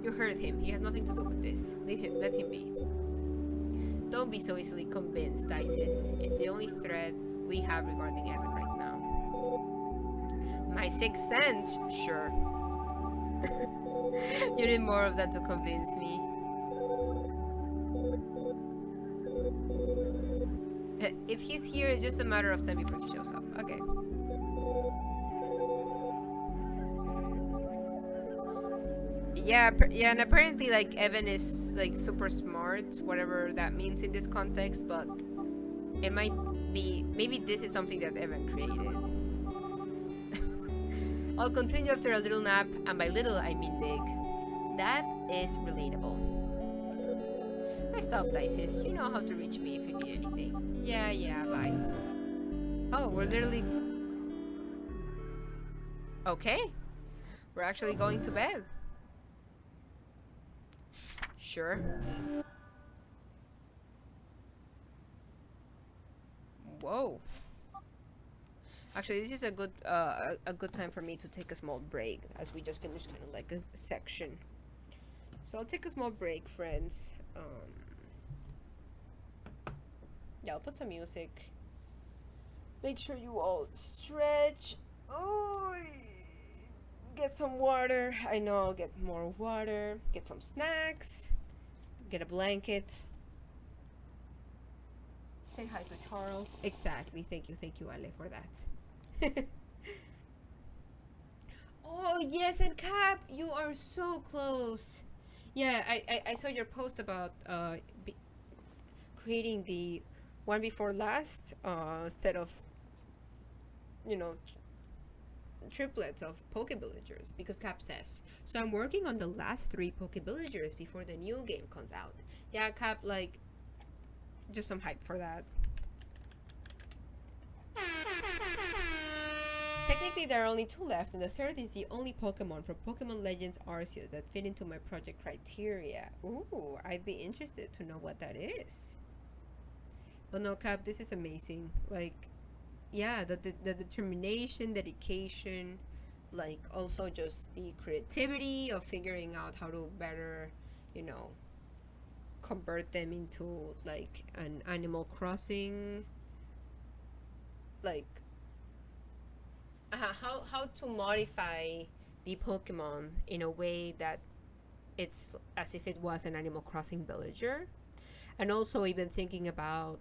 You heard him. He has nothing to do with this. Let him be. Don't be so easily convinced, Dices. It's the only thread we have regarding Evan right now. My sixth sense? Sure. You need more of that to convince me. If he's here, it's just a matter of time before he shows up. Okay. Yeah, and apparently, like, Evan is, like, super smart, whatever that means in this context, but it might be... Maybe this is something that Evan created. I'll continue after a little nap, and by little, I mean big. That is relatable. Rest up, Dices. You know how to reach me if you need anything. Yeah, bye. Oh, we're literally... Okay. We're actually going to bed. Sure. Whoa. Actually, this is a good time for me to take a small break, as we just finished kind of like a section. So I'll take a small break, friends. Yeah, I'll put some music. Make sure you all stretch. Oh, get some water. I know I'll get more water. Get some snacks. Get a blanket. Say hi to Charles. Exactly. Thank you, Ale, for that. Oh, yes, and Cap, you are so close. Yeah, I saw your post about creating the one before last instead of, triplets of Pokevillagers, because Cap says. So I'm working on the last 3 Pokevillagers before the new game comes out. Yeah, Cap, like, just some hype for that. Technically, there are only 2 left, and the third is the only Pokemon from Pokemon Legends Arceus that fit into my project criteria. Ooh, I'd be interested to know what that is. But no, Cap, this is amazing. Like, yeah, the determination, dedication, like, also just the creativity of figuring out how to better, convert them into, like, an Animal Crossing, like, how to modify the Pokemon in a way that it's as if it was an Animal Crossing villager. And also even thinking about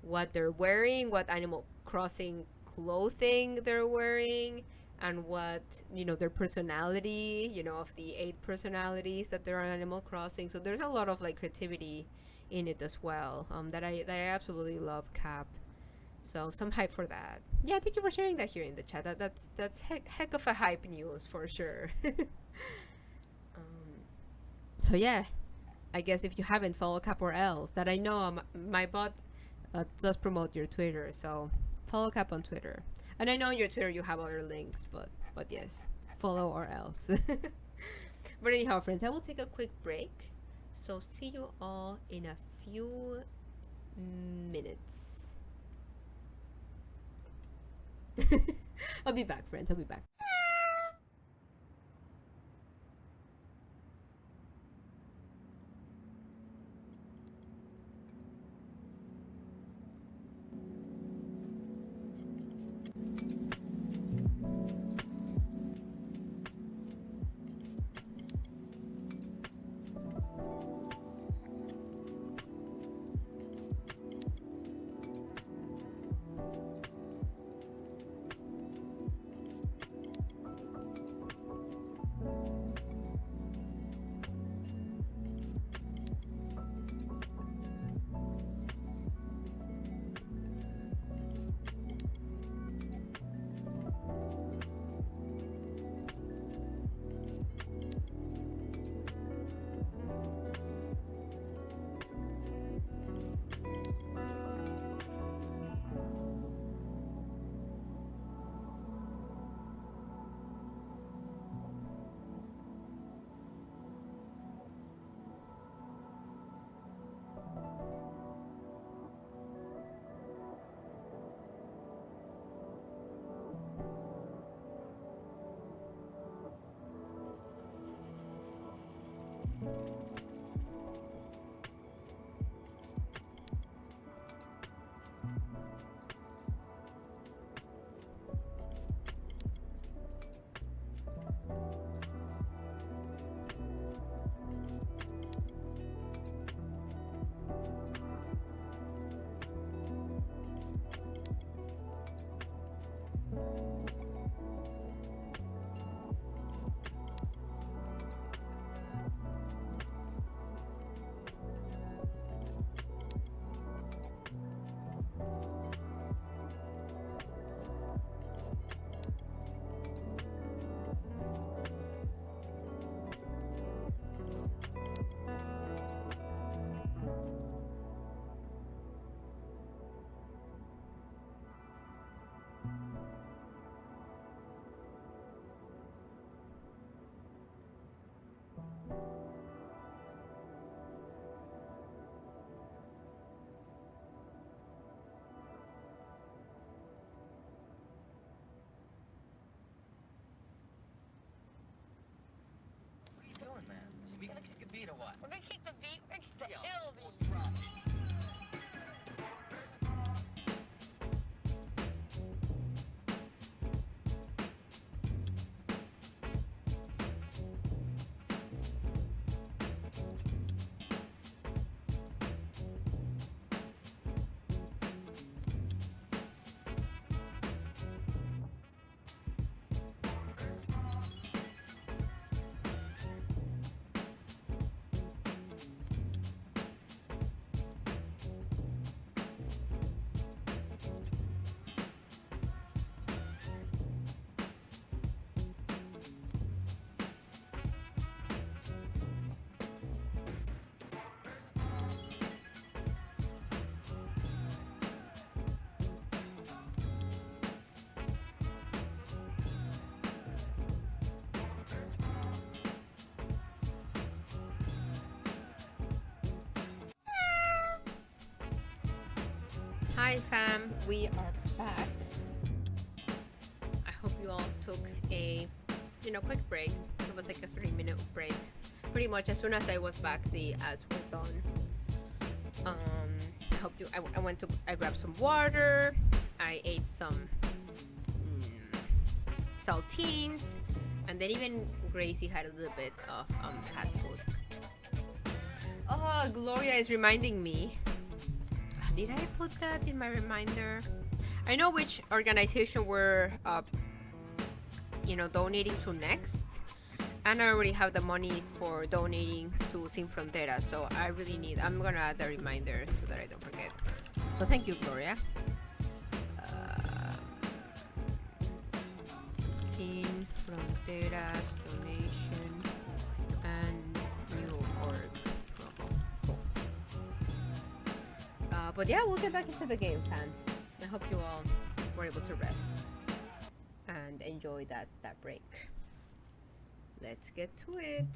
what they're wearing, what Animal Crossing clothing they're wearing, and what, their personality, of the 8 personalities that there are on Animal Crossing. So there's a lot of, like, creativity in it as well, that I absolutely love, Cap. So some hype for that. Yeah, thank you for sharing that here in the chat. That's heck of a hype news for sure. So yeah, I guess if you haven't, follow Cap or else. That I know my bot does promote your Twitter, so follow Cap on Twitter. And I know on your Twitter you have other links, but yes, follow or else. But anyhow, friends, I will take a quick break. So see you all in a few minutes. I'll be back, friends. I'll be back. What are you doing, man? We gonna kick a beat or what? We're gonna kick the beat. We're gonna kick the Yo, ill we'll beat. drop it. Hi fam, we are back. I hope you all took a quick break. It was like a 3-minute break. Pretty much as soon as I was back, the ads were done. I hope you. I grabbed some water. I ate some saltines, and then even Gracie had a little bit of cat food. Oh, Gloria is reminding me. Did I put that in my reminder? I know which organization we're donating to next, and I already have the money for donating to Sin Frontera, so I'm gonna add a reminder so that I don't forget. So thank you, Gloria. Sin Fronteras donation and new org promo. Cool. But yeah, we'll get back into the game, fam. I hope you all were able to rest and enjoy that break. Let's get to it.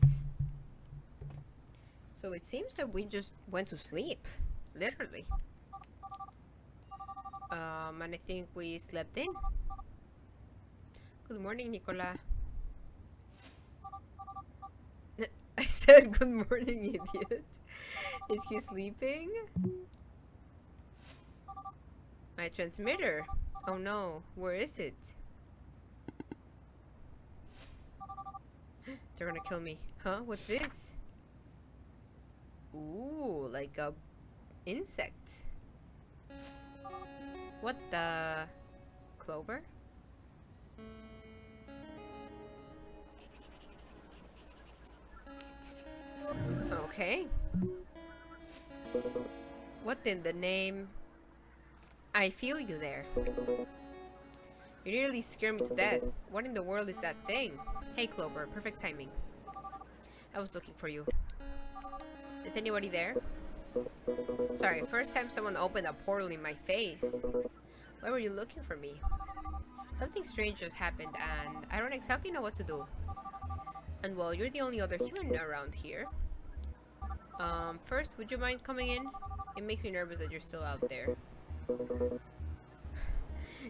So it seems that we just went to sleep, literally. And I think we slept in. Good morning, Nicola. I said good morning, idiot. Is he sleeping? My transmitter. Oh no, where is it? They're gonna kill me. Huh? What's this? Ooh, like a insect. What the? Clover? Okay. What in the name? I feel you there. You nearly scared me to death. What in the world is that thing? Hey Clover, perfect timing. I was looking for you. Is anybody there? Sorry, first time someone opened a portal in my face. Why were you looking for me? Something strange just happened and I don't exactly know what to do. And well, you're the only other human around here. First, would you mind coming in? It makes me nervous that you're still out there.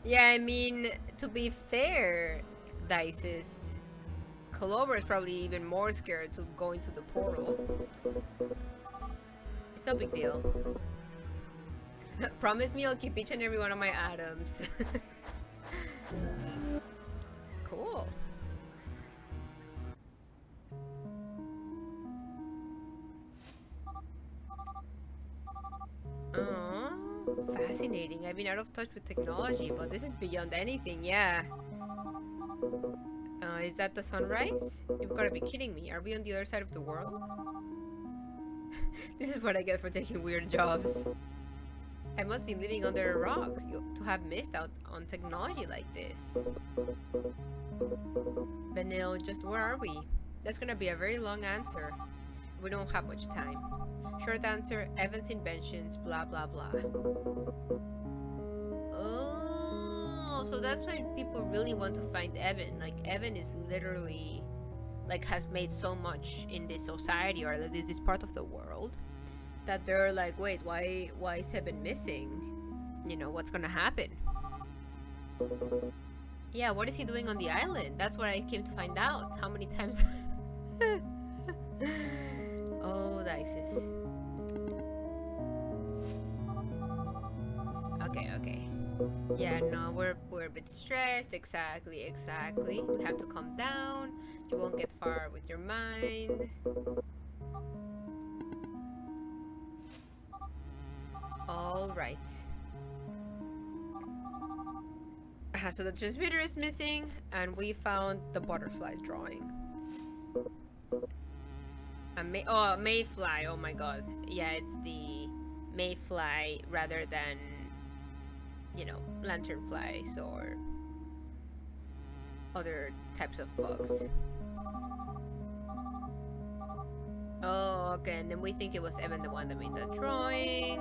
Yeah, I mean, to be fair, Dices, Clover is probably even more scared to go into the portal. It's no big deal. Promise me I'll keep each and every one of my atoms. Cool. Fascinating. I've been out of touch with technology, but this is beyond anything, yeah. Is that the sunrise? You've got to be kidding me. Are we on the other side of the world? This is what I get for taking weird jobs. I must be living under a rock to have missed out on technology like this. Benil, just where are we? That's gonna be a very long answer. We don't have much time. Short answer, Evan's inventions, blah blah blah. Oh, so that's why people really want to find Evan. Like, Evan is literally like has made so much in this society, or at least this part of the world, that they're like, wait, why is Eben missing? You know, what's gonna happen? Yeah, what is he doing on the island? That's what I came to find out. How many times? Oh, Dices. Okay. Yeah, no, we're a bit stressed. Exactly. We have to calm down. You won't get far with your mind. All right. So the transmitter is missing, and we found the butterfly drawing. A mayfly. Oh my god. Yeah, it's the mayfly rather than, you know, lanternflies or other types of bugs. Oh, okay. And then we think it was Evan the one that made the drawing.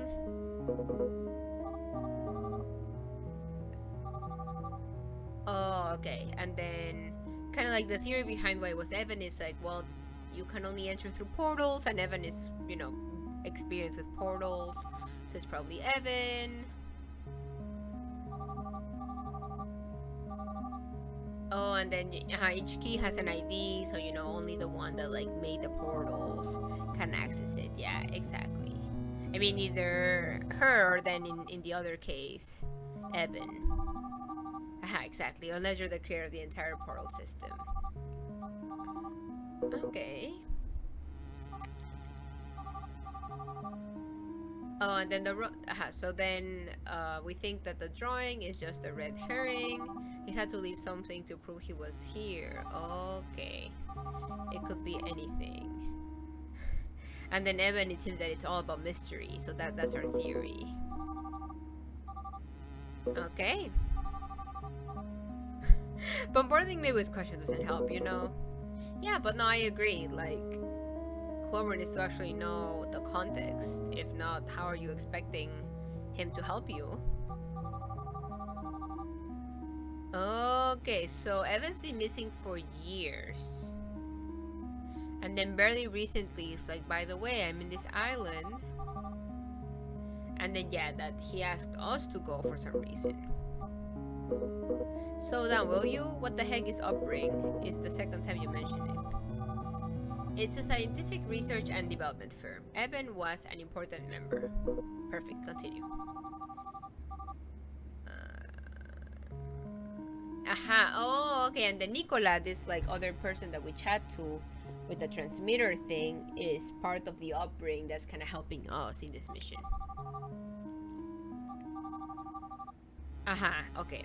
Oh, okay. And then kind of like the theory behind why it was Evan is like, well, you can only enter through portals, and Evan is, you know, experienced with portals, so it's probably Evan. Oh, and then each key has an ID, so you know only the one that like made the portals can access it. Yeah, exactly. I mean, either her or then in the other case, Evan. Exactly. Unless you're the creator of the entire portal system. Okay. Oh, and then so then we think that the drawing is just a red herring. He had to leave something to prove he was here. Okay. It could be anything. And then Evan, it seems that it's all about mystery, so that's our theory. Okay. Bombarding me with questions doesn't help, you know? Yeah, but no, I agree. Like, Clover needs to actually know the context. If not, how are you expecting him to help you? Okay, so Evan's been missing for years. And then barely recently, it's like, by the way, I'm in this island. And then, yeah, that he asked us to go for some reason. Slow down, will you? What the heck is Upbring? It's the second time you mentioned it. It's a scientific research and development firm. Evan was an important member. Perfect, continue. Oh, okay, and then Nicola, this like other person that we chat to with the transmitter thing, is part of the Upbring that's kind of helping us in this mission. Okay.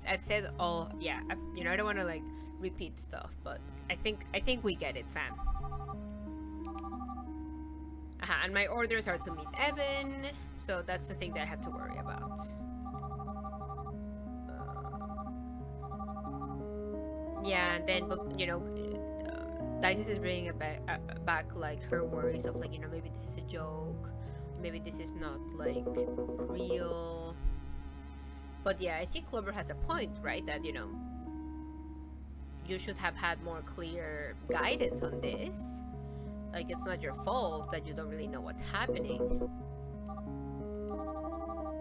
I've said all, yeah, you know, I don't want to like repeat stuff, but I think we get it, fam. And my orders are to meet Evan, so that's the thing that I have to worry about. Yeah, and then, but you know, Dices is bringing back like her worries of like, you know, maybe this is a joke, maybe this is not like real. But yeah, I think Clover has a point, right? That, you know, you should have had more clear guidance on this. Like, it's not your fault that you don't really know what's happening.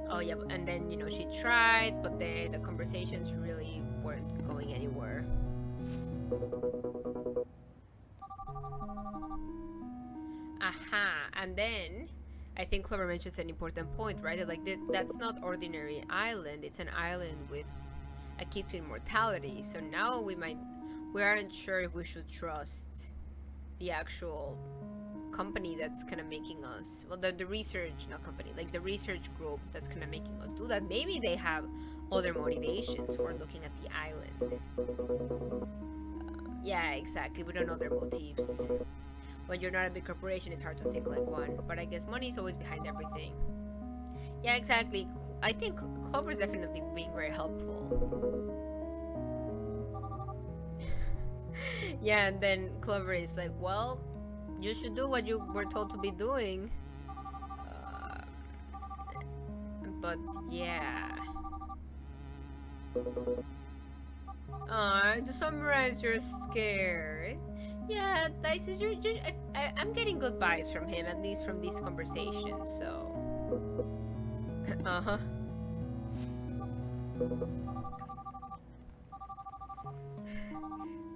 Oh yeah, and then, you know, she tried, but then the conversations really weren't going anywhere. And then I think Clover mentions an important point, right? Like, that's not ordinary island. It's an island with a key to immortality. So now we aren't sure if we should trust the actual company that's kind of making us, well, the research, not company, like the research group that's kind of making us do that. Maybe they have other motivations for looking at the island. Yeah, exactly. We don't know their motives. When you're not a big corporation, it's hard to think like one. But I guess money is always behind everything. Yeah, exactly. I think Clover's definitely being very helpful. Yeah, and then Clover is like, well, you should do what you were told to be doing. But yeah. To summarize, you're scared. Yeah, Dice, I'm getting good vibes from him, at least from these conversations, so. Uh-huh.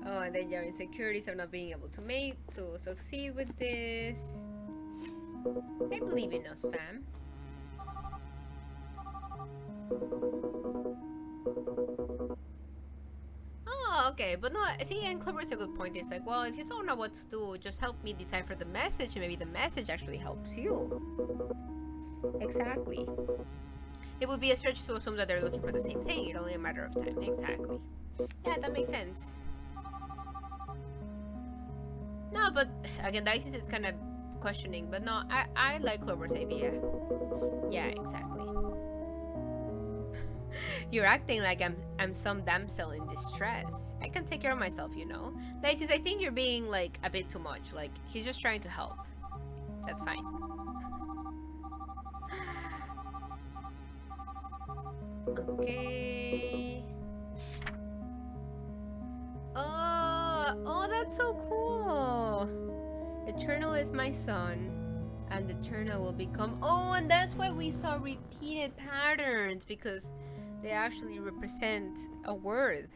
Oh, and then your insecurities of not being able to succeed with this. I believe in us, fam. Oh, okay, but no, see, and Clover's a good point. It's like, well, if you don't know what to do, just help me decipher the message, and maybe the message actually helps you. Exactly. It would be a stretch to assume that they're looking for the same thing. It's only a matter of time. Exactly. Yeah, that makes sense. No, but again, Dices is kind of questioning, but no, I like Clover's idea. Yeah, exactly. You're acting like I'm some damsel in distress. I can take care of myself, you know. Dices, I think you're being like a bit too much. Like he's just trying to help. That's fine. Okay. Oh, that's so cool. Eternal is my son, and Eternal will become. Oh, and that's why we saw repeated patterns, because they actually represent a word.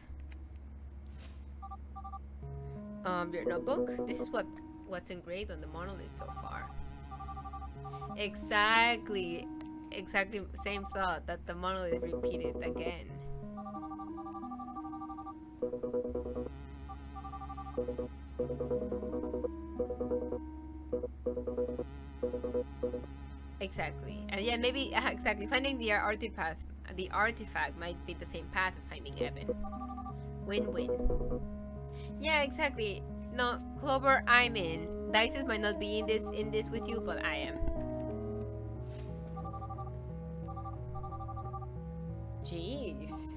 Your notebook. This is what's engraved on the monolith so far. Exactly. Exactly same thought, that the monolith repeated again. Exactly, and yeah, maybe exactly finding the artifact might be the same path as finding Evan. Win-win. Yeah, exactly. No, Clover, I'm in. Dices might not be in this with you, but I am. Jeez.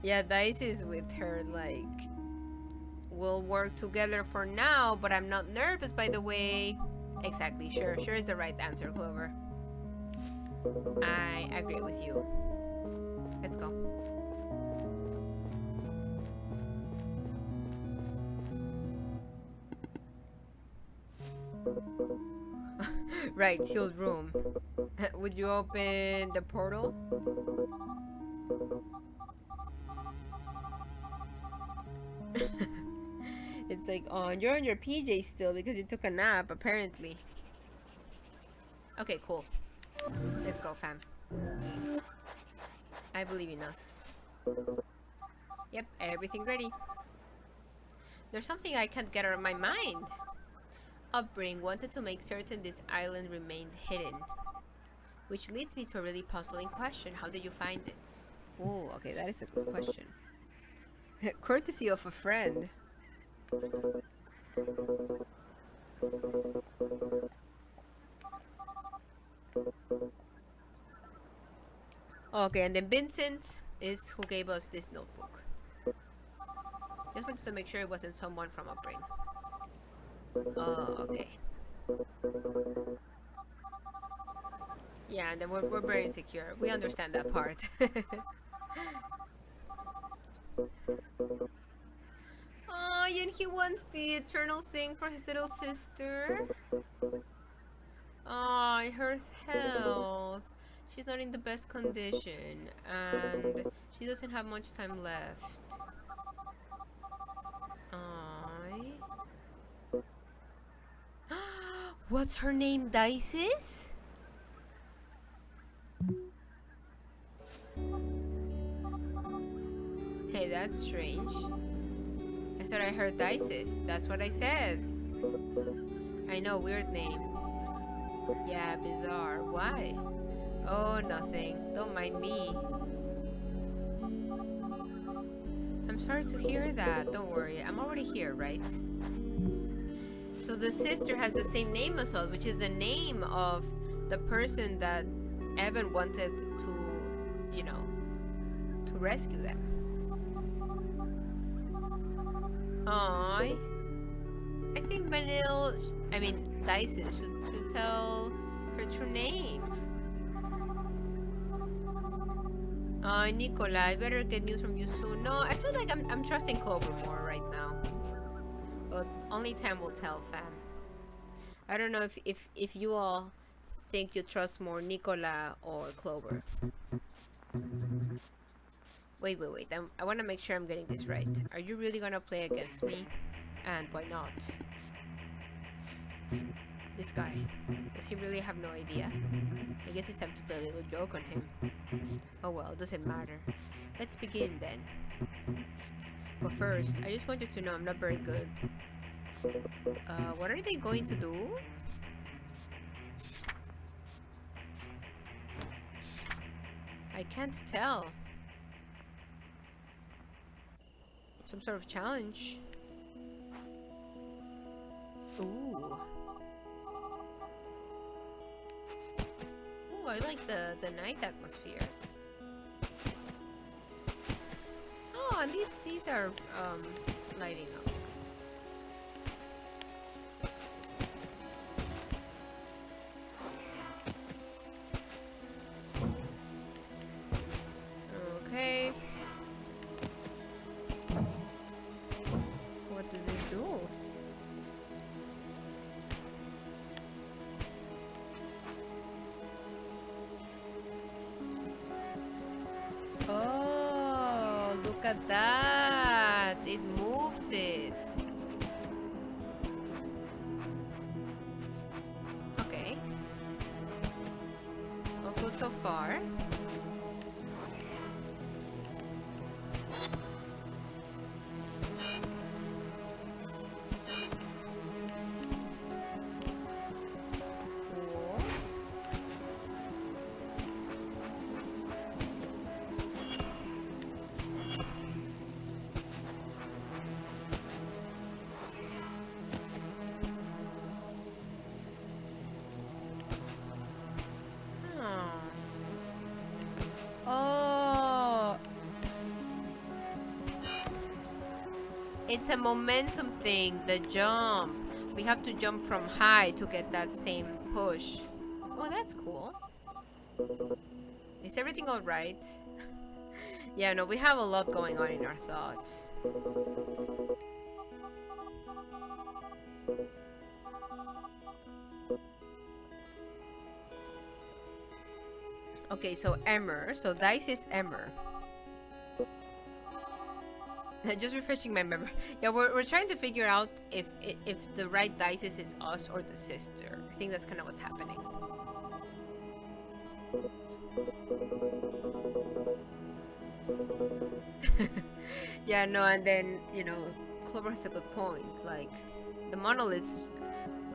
Yeah, Dice is with her, like, we'll work together for now, but I'm not nervous, by the way. Exactly, sure is the right answer, Clover. I agree with you. Let's go. Right, sealed room. Would you open the portal? It's like, oh, you're on your PJ still because you took a nap, apparently. Okay, cool. Let's go, fam. I believe in us. Yep, everything ready. There's something I can't get out of my mind. Upbring wanted to make certain this island remained hidden. Which leads me to a really puzzling question. How did you find it? Oh, okay, that is a good question. Courtesy of a friend. Okay, and then Vincent is who gave us this notebook. Just wanted to make sure it wasn't someone from Upbring. Oh, okay. Yeah, and then we're very insecure. We understand that part. Oh, and he wants the eternal thing for his little sister. Oh, her health. She's not in the best condition, and she doesn't have much time left. What's her name, Dices? Hey, that's strange. I thought I heard Dices. That's what I said. I know, weird name. Yeah, bizarre. Why? Oh, nothing. Don't mind me. I'm sorry to hear that. Don't worry. I'm already here, right? So the sister has the same name as us, which is the name of the person that Evan wanted to, you know, to rescue them. Aww. I think Dices should tell her true name. Nicola, I better get news from you soon. No, I feel like I'm trusting Clover more right now. But only time will tell, fam. I don't know if you all think you trust more Nicola or Clover. Wait. I want to make sure I'm getting this right. Are you really gonna play against me? And why not? This guy. Does he really have no idea? I guess it's time to play a little joke on him. Oh well, it doesn't matter. Let's begin then. But first, I just want you to know I'm not very good. What are they going to do? I can't tell. Some sort of challenge. Ooh. Ooh, I like the night atmosphere. Oh, and these are lighting up. Okay. What does it do? Oh, look at that! It moves it. Okay. All good so far. Oh, it's a momentum thing, the jump. We have to jump from high to get that same push. Oh, that's cool. Is everything all right? Yeah, no, we have a lot going on in our thoughts. Okay, so Emmer. So Dice is Emmer. Just refreshing my memory. Yeah, we're trying to figure out if the right Dice is us or the sister. I think that's kind of what's happening. Yeah, no, and then, you know, Clover has a good point. Like, the monoliths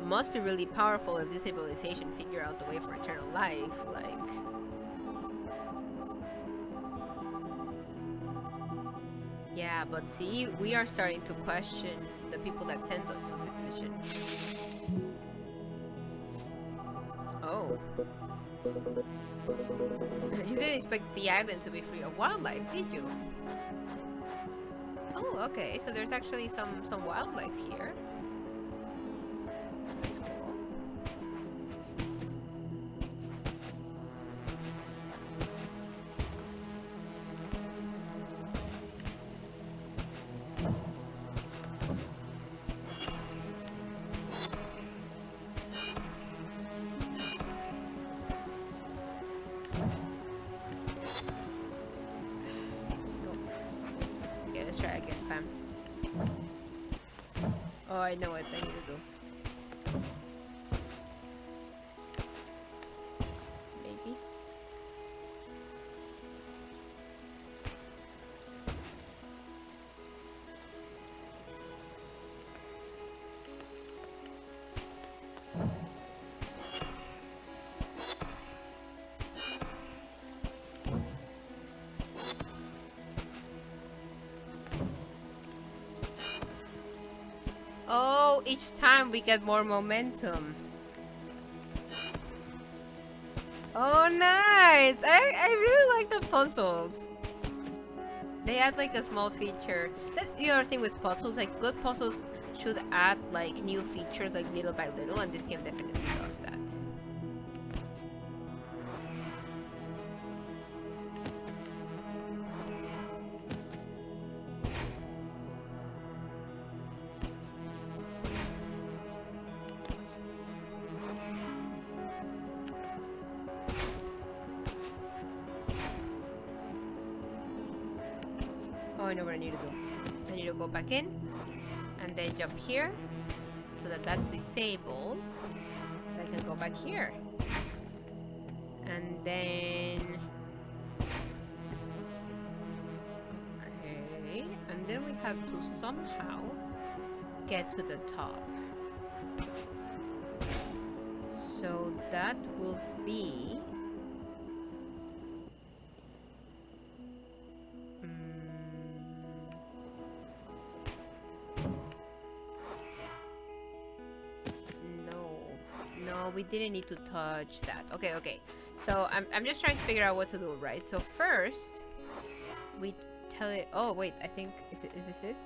must be really powerful if this civilization figure out the way for eternal life. Like, yeah, but see, we are starting to question the people that sent us to this mission. Oh. You didn't expect the island to be free of wildlife, did you? Oh, okay, so there's actually some wildlife here. That's cool. Okay, let's try again, fam. Oh, I know what I need to do. Maybe. Oh, each time we get more momentum. Oh, nice! I really like the puzzles. They add like a small feature. That's the other thing with puzzles. Like, good puzzles should add like new features like little by little, and this game definitely does that. I know what I need to do. I need to go back in and then jump here so that that's disabled. So I can go back here. And then... Okay. And then we have to somehow get to the top. So that will be... No, we didn't need to touch that. Okay, okay. So I'm just trying to figure out what to do, right? So first, we tell it... Oh, wait, I think... Is this it?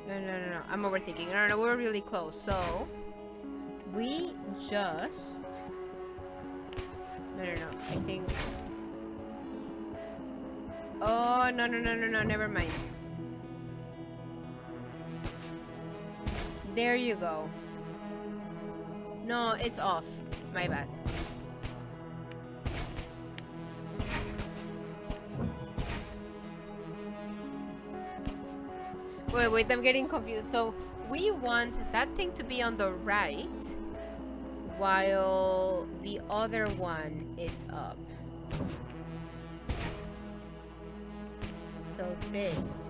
No. I'm overthinking. No, we're really close. So, we just... No. I think... Oh, no. Never mind. There you go. No, it's off. My bad. Wait, I'm getting confused. So we want that thing to be on the right while the other one is up. So this.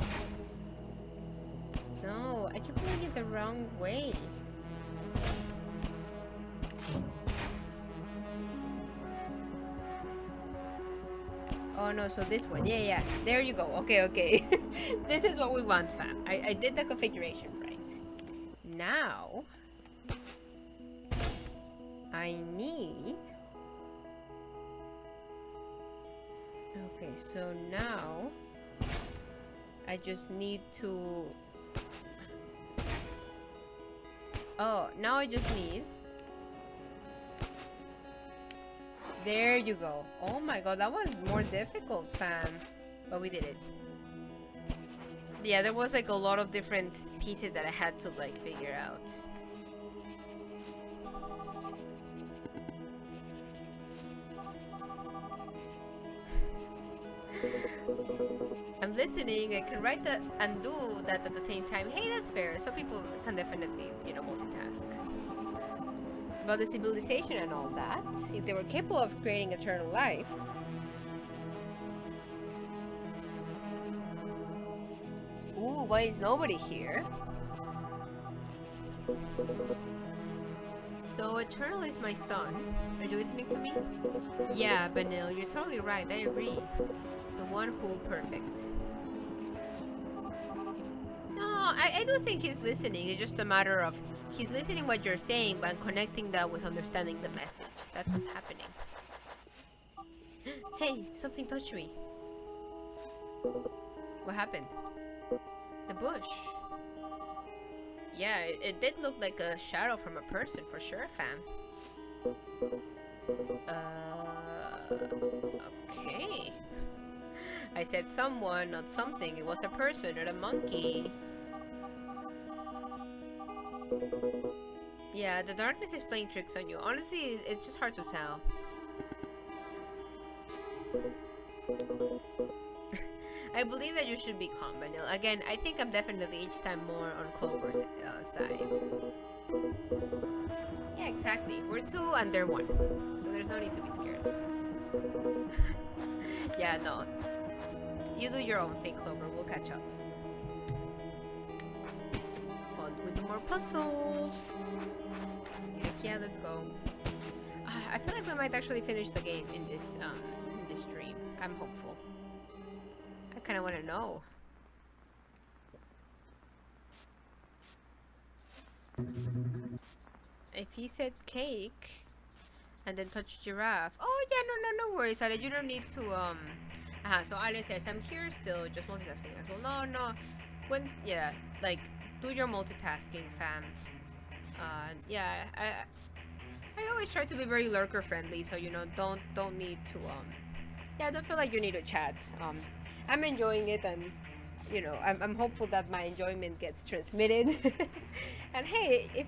No, I keep putting it the wrong way. Oh no, so this one. Yeah. There you go. Okay. This is what we want, fam. I did the configuration right. Now, I need... Okay, so now, I just need to... Oh, now I just need... There you go. Oh my god, that was more difficult, fam. But we did it. Yeah, there was like a lot of different pieces that I had to like figure out. I'm listening. I can write that and do that at the same time. Hey, that's fair. Some people can definitely, multitask. About the civilization and all that, if they were capable of creating eternal life. Ooh, why is nobody here? So Eternal is my son. Are you listening to me? Yeah, Benil, you're totally right. I agree. The one who perfect. No, I do think he's listening. It's just a matter of he's listening what you're saying, but connecting that with understanding the message. That's what's happening. Hey, something touched me. What happened? The bush. Yeah, it did look like a shadow from a person, for sure, fam. Okay. I said someone, not something. It was a person, not a monkey. Yeah, the darkness is playing tricks on you. Honestly, it's just hard to tell. I believe that you should be calm, Vanille. Again, I think I'm definitely each time more on Clover's side. Yeah, exactly. We're 2 and they're 1. So there's no need to be scared. Yeah, no. You do your own thing, Clover. We'll catch up. On with more puzzles. Heck yeah, let's go. I feel like we might actually finish the game in this stream. I'm hopeful. I kind of want to know. If he said cake and then touched giraffe. Oh yeah, no worries, Ale. You don't need to so Ale says I'm here still, just multitasking as well. No. When like do your multitasking, fam. Yeah, I always try to be very lurker friendly, so don't need to yeah, don't feel like you need to chat. I'm enjoying it, and you know, I'm hopeful that my enjoyment gets transmitted. And hey, if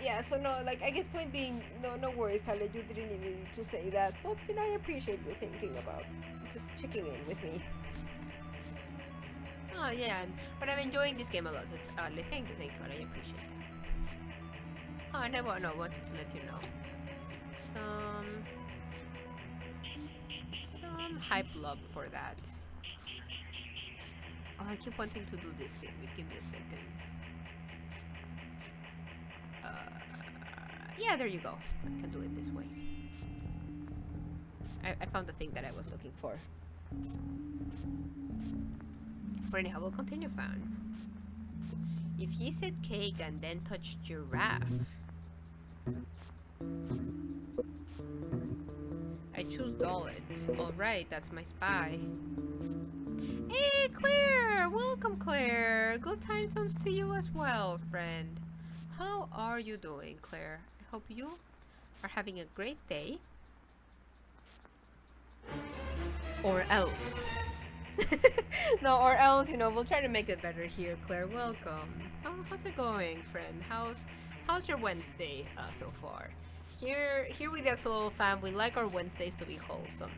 yeah, so no, like I guess point being, no worries, Ale, you didn't even need to say that, but you know, I appreciate you thinking about just checking in with me. Oh yeah, but I'm enjoying this game a lot. Ale, thank you, Ale, I appreciate that. Oh, and I wanted to let you know some hype love for that. Oh, I keep wanting to do this thing. Wait, give me a second. Yeah, there you go. I can do it this way. I found the thing that I was looking for. But anyhow, we'll continue fun. If he said cake and then touched giraffe, I choose Dollet. Alright, that's my spy. Hey, Claire! Welcome, Claire! Good time zones to you as well, friend. How are you doing, Claire? I hope you are having a great day. Or else. No, or else, you know, we'll try to make it better here, Claire. Welcome. How's it going, friend? How's your Wednesday so far? Here with the Axolotl fam, we like our Wednesdays to be wholesome.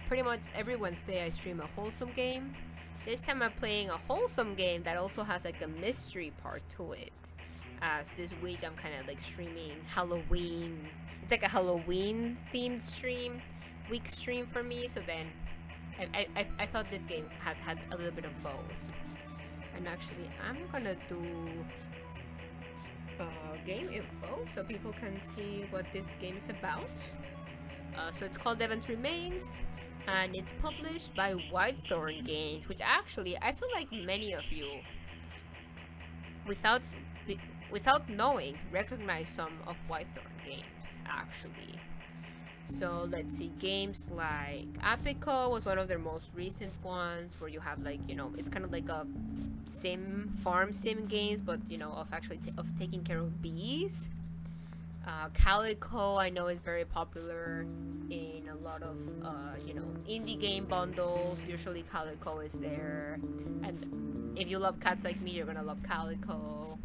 Pretty much every Wednesday I stream a wholesome game. This time I'm playing a wholesome game that also has like a mystery part to it. As this week I'm kind of like streaming Halloween. It's like a Halloween themed week stream for me. So then I thought this game had a little bit of both. And actually I'm gonna do game info so people can see what this game is about. So it's called Event Remains, and it's published by Whitethorn Games, which actually I feel like many of you, without knowing, recognize some of Whitethorn Games actually. So let's see, games like Apico was one of their most recent ones, where you have like, you know, it's kind of like a farm sim games, but you know, of actually of taking care of bees. Calico I know is very popular in a lot of you know, indie game bundles. Usually Calico is there, and if you love cats like me, you're gonna love Calico.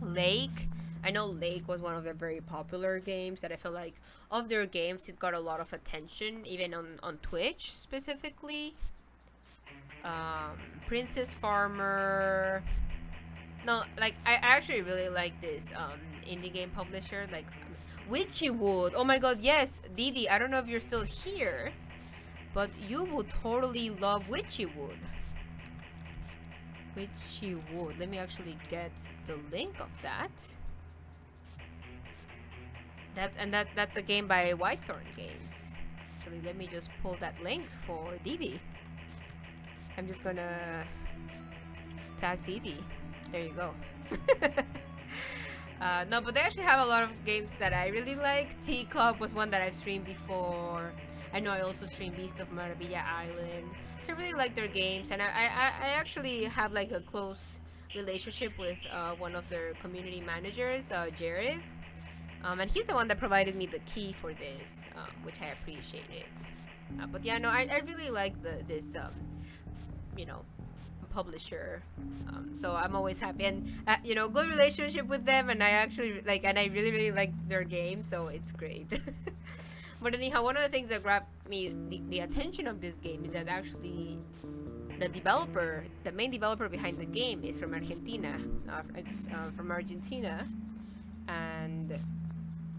Lake, I know Lake was one of the very popular games that I feel like of their games it got a lot of attention, even on Twitch specifically. Princess Farmer. No, like I actually really like this indie game publisher, like Witchywood. Oh my god, yes, Didi, I don't know if you're still here, but you would totally love Witchywood. Witchywood. Let me actually get the link of that. That's a game by Whitethorn Games. Actually, let me just pull that link for Didi. I'm just gonna tag Didi. There you go. No, but they actually have a lot of games that I really like. Teacup was one that I've streamed before. I know I also streamed Beast of Maravilla Island. So I really like their games, and I actually have like a close relationship with one of their community managers, Jared. And he's the one that provided me the key for this, which I appreciated. But yeah, no, I really like this you know, publisher. So I'm always happy, and you know, good relationship with them, and I actually like, and I really like their game, so it's great. But anyhow, one of the things that grabbed me the attention of this game is that actually the main developer behind the game is from Argentina. It's from Argentina, and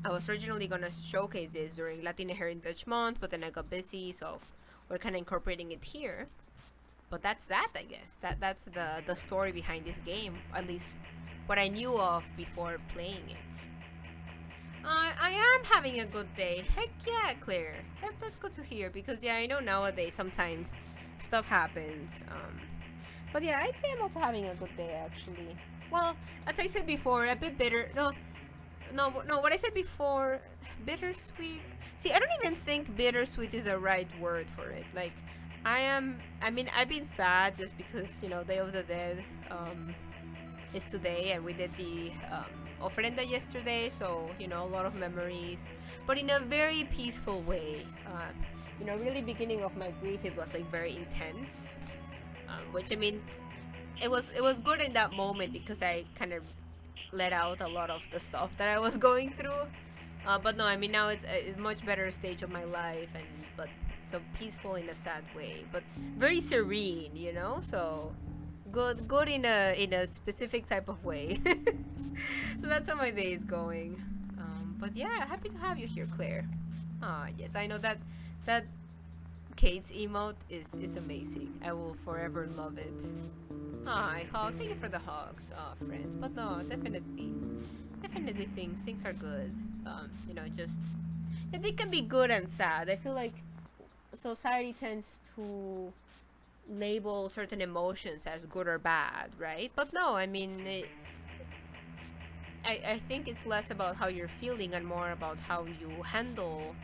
I was originally gonna showcase this during Latin Heritage Month, but then I got busy, so we're kind of incorporating it here. But that's that, I guess. That's the story behind this game, at least what I knew of before playing it. I am having a good day. Heck yeah, Claire. That's good to hear, because yeah, I know nowadays sometimes stuff happens. But yeah, I'd say I'm also having a good day actually. Well, as I said before, a bit bitter. No, what I said before, bittersweet. See, I don't even think bittersweet is a right word for it. Like, I mean, I've been sad just because, you know, Day of the Dead is today, and we did the ofrenda yesterday, so, you know, a lot of memories, but in a very peaceful way. you know, really beginning of my grief, it was like very intense. Which I mean, it was good in that moment because I kind of let out a lot of the stuff that I was going through. But no, I mean now it's a much better stage of my life, and but so peaceful in a sad way, but very serene, you know. So good in a specific type of way. So that's how my day is going. But yeah, happy to have you here, Claire. Ah, yes, I know that that Kate's emote is amazing. I will forever love it. Hi, hugs. Thank you for the hugs, friends. But no, definitely things are good. You know, just yeah, they can be good and sad. I feel like society tends to label certain emotions as good or bad, right? But no, I mean, I think it's less about how you're feeling and more about how you handle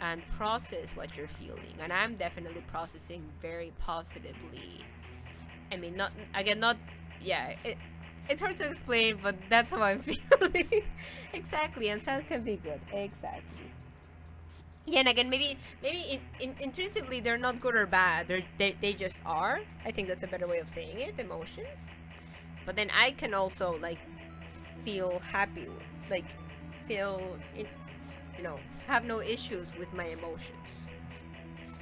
and process what you're feeling. And I'm definitely processing very positively. I mean, not again, not yeah. It's hard to explain, but that's how I'm feeling. Exactly, and sad can be good. Exactly. Yeah, and again, maybe intrinsically they're not good or bad. They just are. I think that's a better way of saying it. Emotions. But then I can also like feel happy, like feel in, you know, have no issues with my emotions.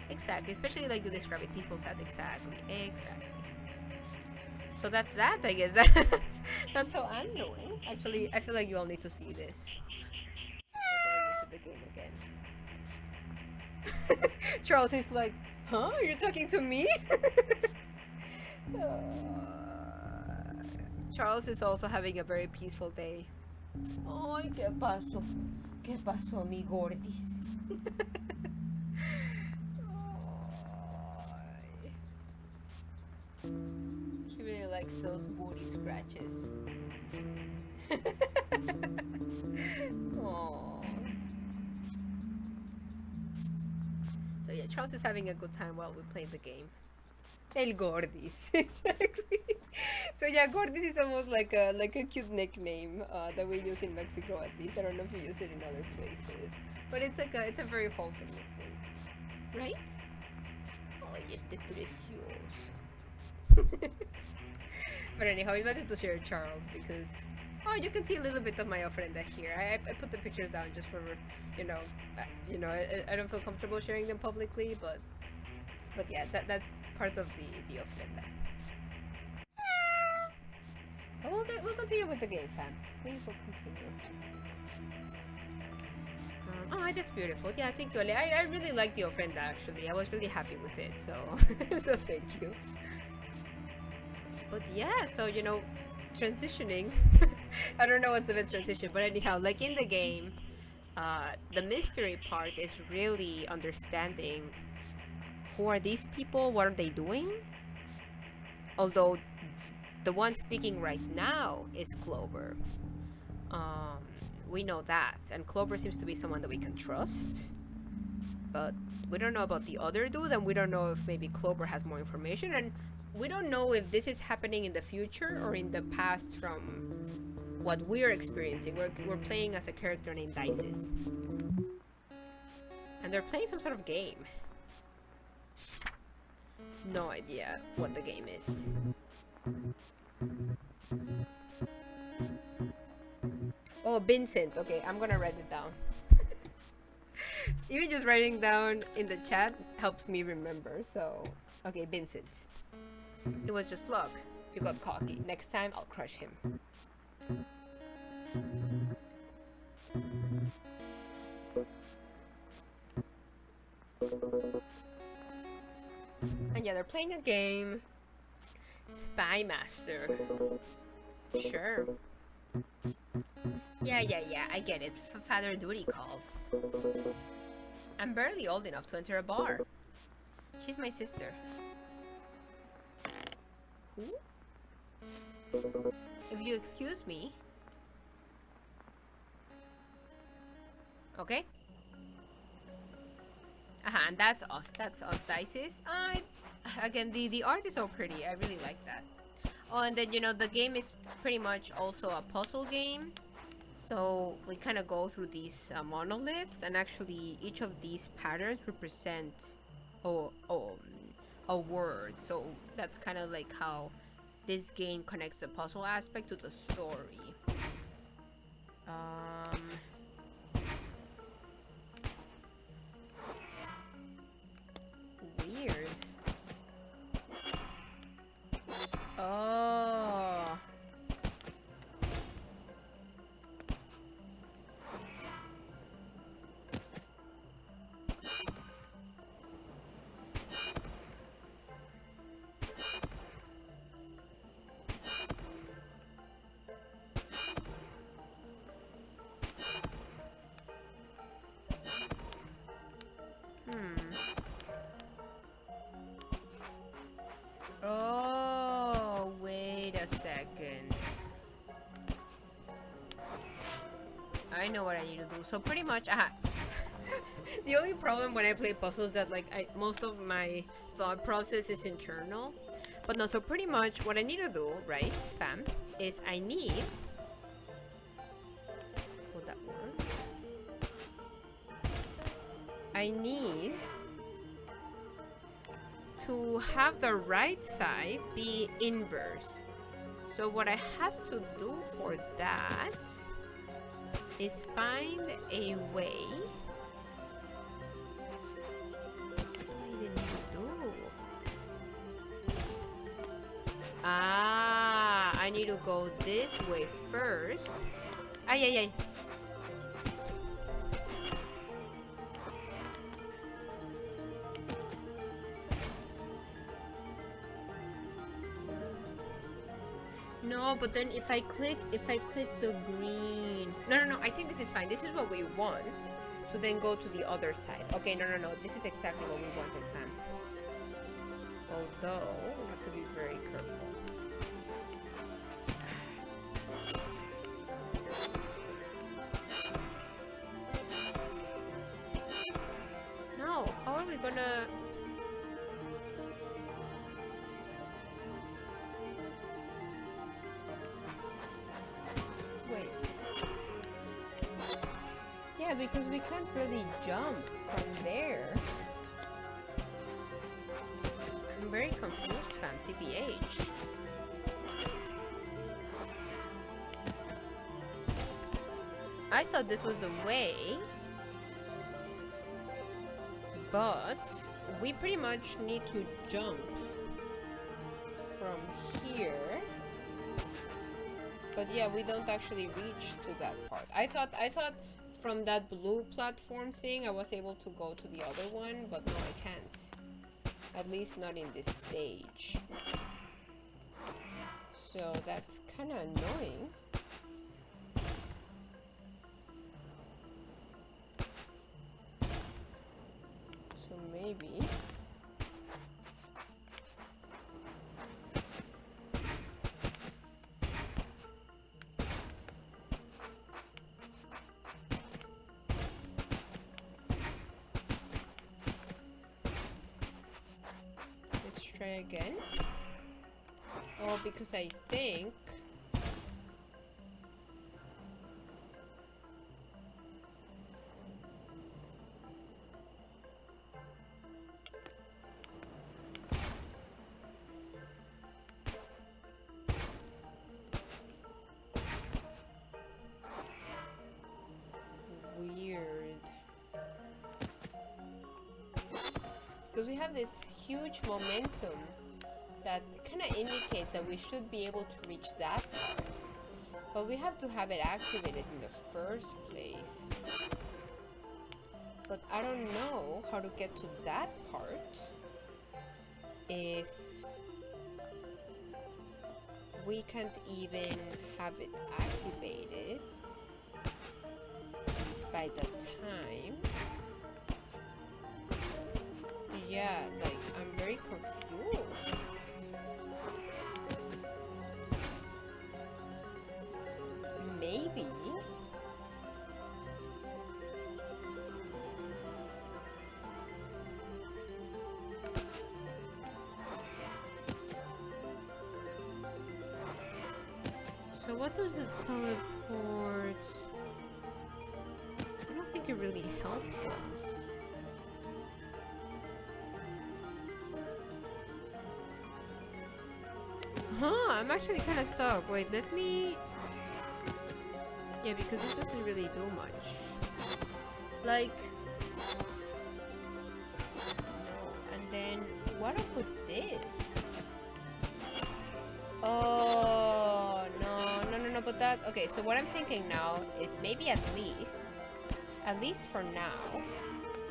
Exactly, especially like you describe it, peaceful sad. Exactly. So that's that, I guess. That's how I'm doing. Actually, I feel like you all need to see this. We're going into the game again. Charles is like, huh? You're talking to me? Charles is also having a very peaceful day. Ay, ¿qué pasó? ¿Qué pasó, mi gordis? Ay. He really likes those booty scratches. Aww. So yeah, Charles is having a good time while we play the game. El Gordis, exactly. So yeah, Gordis is almost like a cute nickname that we use in Mexico at least. I don't know if we use it in other places, but it's a very wholesome nickname, right? Oh, este precioso. But anyhow, I wanted to share Charles because you can see a little bit of my ofrenda here. I put the pictures down just for I don't feel comfortable sharing them publicly, but yeah, that's part of the ofrenda. But we'll continue with the game, fam. We will continue. Oh, that's beautiful. Yeah, thank you, Ale. I really like the ofrenda actually. I was really happy with it, so so thank you. But yeah, so you know, transitioning. I don't know what's the best transition, but anyhow, like in the game, the mystery part is really understanding who are these people, what are they doing. Although the one speaking right now is Clover. We know that, and Clover seems to be someone that we can trust. But we don't know about the other dude, and we don't know if maybe Clover has more information, and we don't know if this is happening in the future or in the past from what we're experiencing. We're playing as a character named Isis. And they're playing some sort of game. No idea what the game is. Oh, Vincent. Okay, I'm gonna write it down. Even just writing down in the chat helps me remember. So, okay, Vincent. It was just luck. You got cocky. Next time, I'll crush him. And yeah, they're playing a game. Spy Master. Sure. Yeah, I get it. Father duty calls. I'm barely old enough to enter a bar. She's my sister. Who? If you excuse me. Okay. And that's us. That's us, Isis. Again, the art is so pretty. I really like that. Oh, and then, you know, the game is pretty much also a puzzle game. So we kind of go through these monoliths, and actually each of these patterns represent a word. So that's kind of like how this game connects the puzzle aspect to the story. Weird. Oh. Oh, wait a second. I know what I need to do. So pretty much, the only problem when I play puzzles that like most of my thought process is internal. But no, so pretty much what I need to do, right, fam, is I need... Would that work? I need to have the right side be inverse. So what I have to do for that is find a way. What do I even need to do? Ah, I need to go this way first. Ay, ay, ay. No, but then if I click the green... No, I think this is fine. This is what we want to then go to the other side. Okay, no. This is exactly what we wanted, fam. Although, we have to be very careful. No, how are we gonna... Yeah, because we can't really jump from there. I'm very confused, fam, TBH. I thought this was the way, but we pretty much need to jump from here. But yeah, we don't actually reach to that part. I thought from that blue platform thing I was able to go to the other one, but no, I can't. At least not in this stage. So that's kind of annoying. So maybe... again. Oh, because I think weird, because we have this huge momentum that kind of indicates that we should be able to reach that part, but we have to have it activated in the first place. But I don't know how to get to that part if we can't even have it activated by the time. Yeah, like, I'm very confused. Maybe. So what does the teleport... think it really helps us. Huh, I'm actually kind of stuck. Wait, let me... Yeah, because this doesn't really do much. Like... No, and then what up with this? Oh, no, but that... Okay, so what I'm thinking now is maybe at least for now,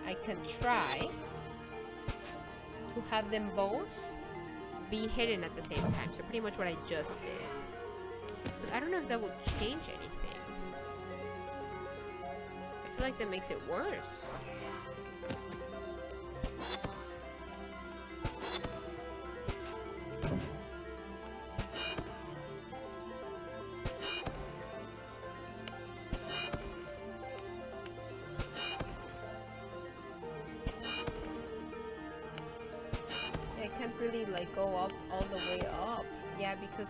I can try to have them both be hidden at the same time. So pretty much what I just did. But I don't know if that will change anything. I feel like that makes it worse. I can't really like go up all the way up. Yeah, because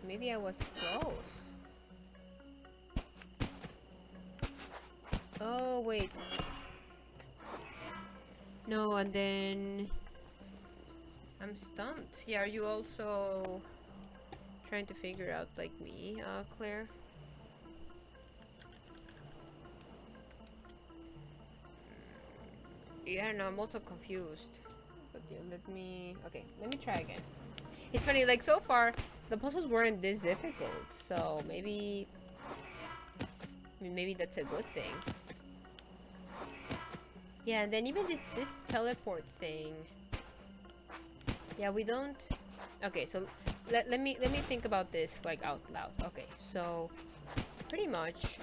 maybe I was close. Oh wait. No, and then I'm stumped. Yeah, are you also trying to figure out like me, Claire? Yeah, no, I'm also confused. But yeah, let me try again. It's funny, like so far, the puzzles weren't this difficult, so maybe that's a good thing. Yeah, and then even this teleport thing. Yeah, we don't. Okay, so let me think about this like out loud. Okay, so pretty much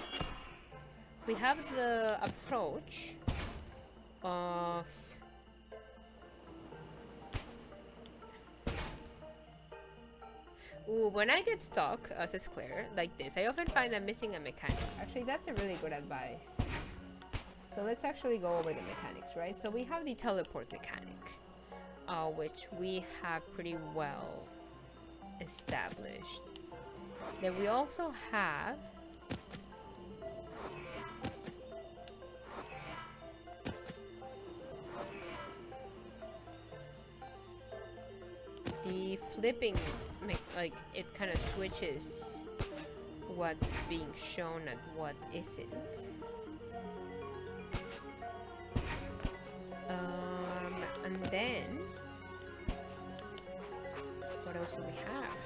we have the approach of when I get stuck, says Claire, like this, I often find I'm missing a mechanic. Actually, that's a really good advice. So let's actually go over the mechanics, right? So we have the teleport mechanic, which we have pretty well established. Then we also have the flipping, like it kind of switches what's being shown and what isn't. And then what else do we have?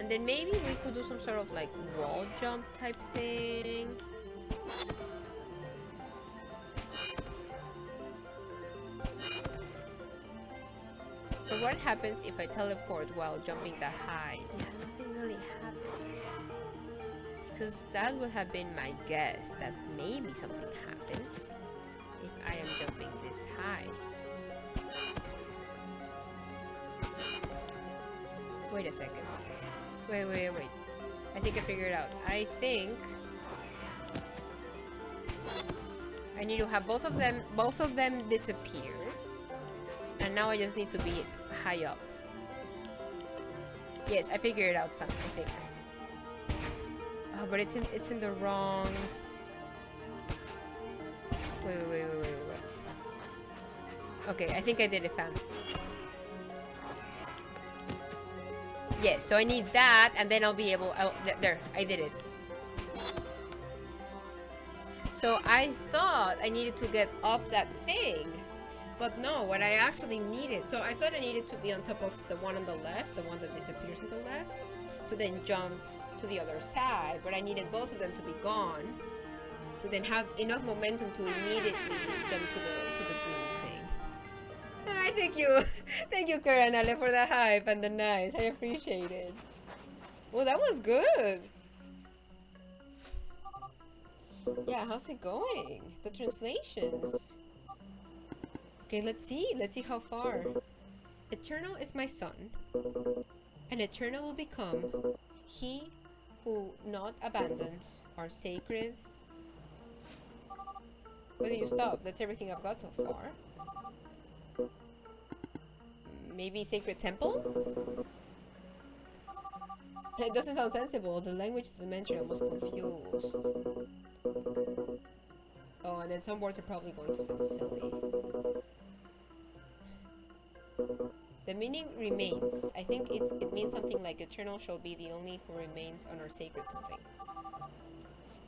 And then maybe we could do some sort of like wall jump type thing. So what happens if I teleport while jumping that high? Yeah, nothing really happens. Because that would have been my guess, that maybe something happens if I am jumping this high. Wait a second. Wait. I think I figured it out. I think I need to have both of them disappear. And now I just need to be high up. Yes, I figured it out, fam, I think. Oh, but it's in the wrong... Wait. Okay, I think I did it, fam. Yes, so I need that, and then I'll be able... there, I did it. So I thought I needed to get up that thing. But no, what I actually needed... So I thought I needed to be on top of the one on the left, the one that disappears on the left, to then jump to the other side. But I needed both of them to be gone, to then have enough momentum to immediately jump to the green thing. I thank you, Karanale, for the hype and the nice. I appreciate it. Well, that was good. Yeah, how's it going? The translations. Okay, let's see how far. Eternal is my son, and eternal will become he who not abandons our sacred... Where do you stop? That's everything I've got so far. Maybe sacred temple? It doesn't sound sensible. The language is elementary. I'm almost confused. Oh, and then some words are probably going to sound silly. The meaning remains. I think it means something like eternal shall be the only who remains on our sacred something.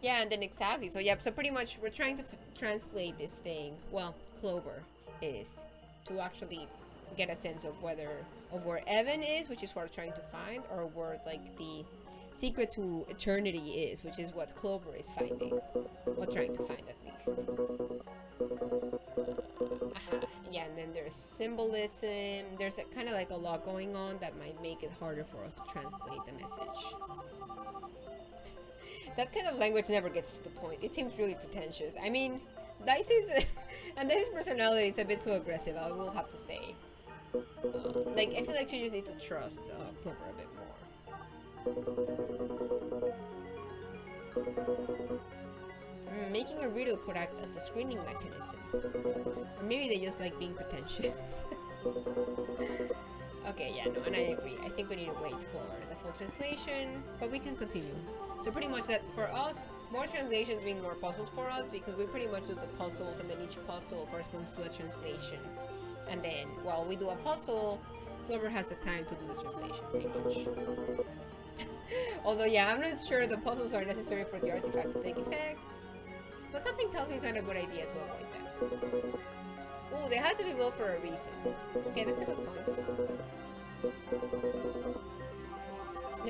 Yeah, and then exactly. So yeah, so pretty much we're trying to translate this thing. Well, Clover is to actually get a sense of where Evan is, which is what we're trying to find, or where like the secret to eternity is, which is what Clover is finding, or trying to find at least. Yeah, and then there's symbolism. There's kind of like a lot going on that might make it harder for us to translate the message. That kind of language never gets to the point. It seems really pretentious. I mean, Dicey's and Dicey's personality is a bit too aggressive, I will have to say. Like, I feel like she just needs to trust Clover a bit more. Making a riddle could act as a screening mechanism. Or maybe they just like being pretentious. Okay, yeah, no, and I agree. I think we need to wait for the full translation, but we can continue. So pretty much that for us, more translations mean more puzzles for us, because we pretty much do the puzzles, and then each puzzle corresponds to a translation. And then while we do a puzzle, Clover has the time to do the translation, pretty much. Although, yeah, I'm not sure the puzzles are necessary for the artifact to take effect. But something tells me it's not a good idea to avoid them. Oh, they had to be built for a reason. Okay, that's a good point.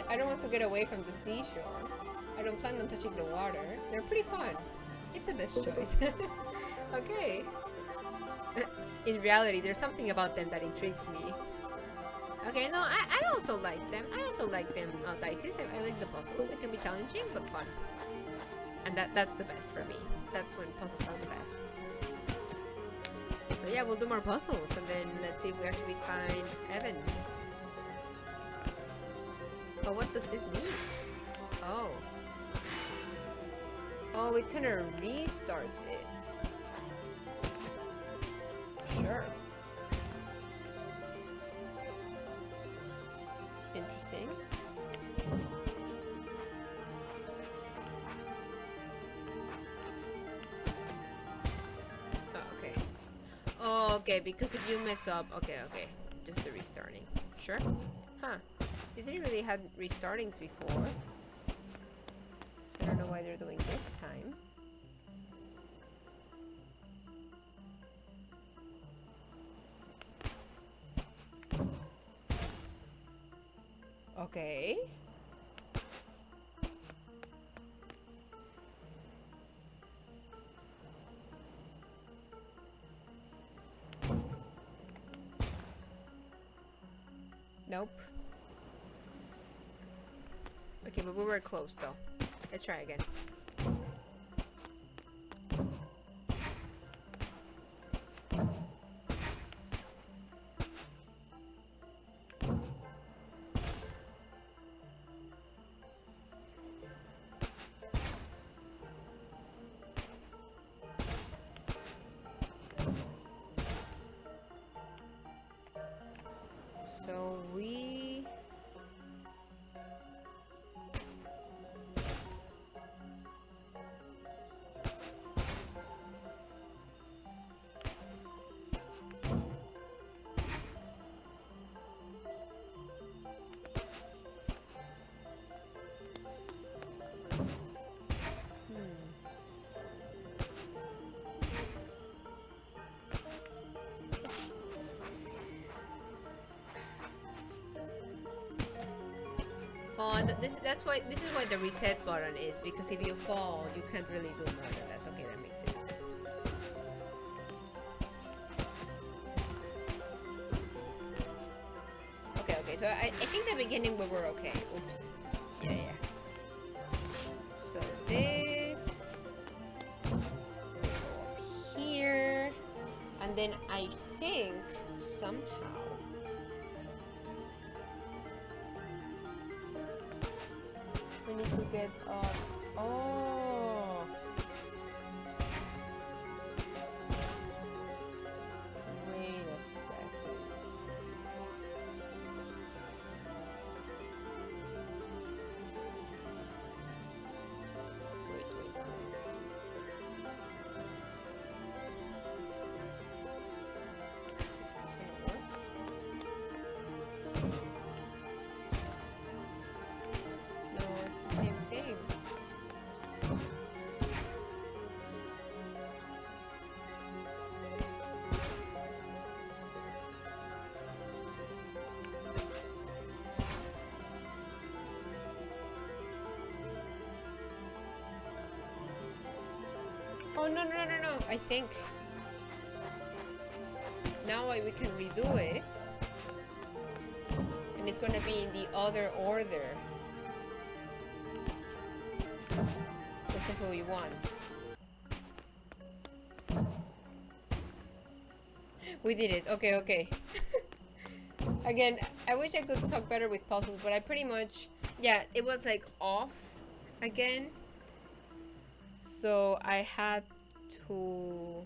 I don't want to get away from the seashore. I don't plan on touching the water. They're pretty fun. It's the best choice. Okay. In reality, there's something about them that intrigues me. Okay, no, I also like them. I also like them, Dices. I like the puzzles. It can be challenging, but fun. And that's the best for me. That's when puzzles are the best. So yeah, we'll do more puzzles, and then let's see if we actually find Evan. Oh, what does this mean? Oh. Oh, it kind of restarts it. Sure. Interesting. Oh, okay. Oh, okay, because if you mess up... Okay, okay. Just the restarting. Sure. Huh. They didn't really have restartings before. I don't know why they're doing this time. Okay. Nope. Okay, but we were close though. Let's try again. So we... Oh, and this is why the reset button is, because if you fall, you can't really do more than that. Okay, that makes sense. Okay, okay. So I think the beginning we were okay. Oops. Yeah, yeah. So this go up here, and then I think somehow. We need to get up. Oh. Wait a second. Oh, no, no, no, no, no. I think now we can redo it. And it's gonna be in the other order. This is what we want. We did it. Okay, okay. Again, I wish I could talk better with puzzles, but I pretty much... Yeah, it was like off again. So I had to...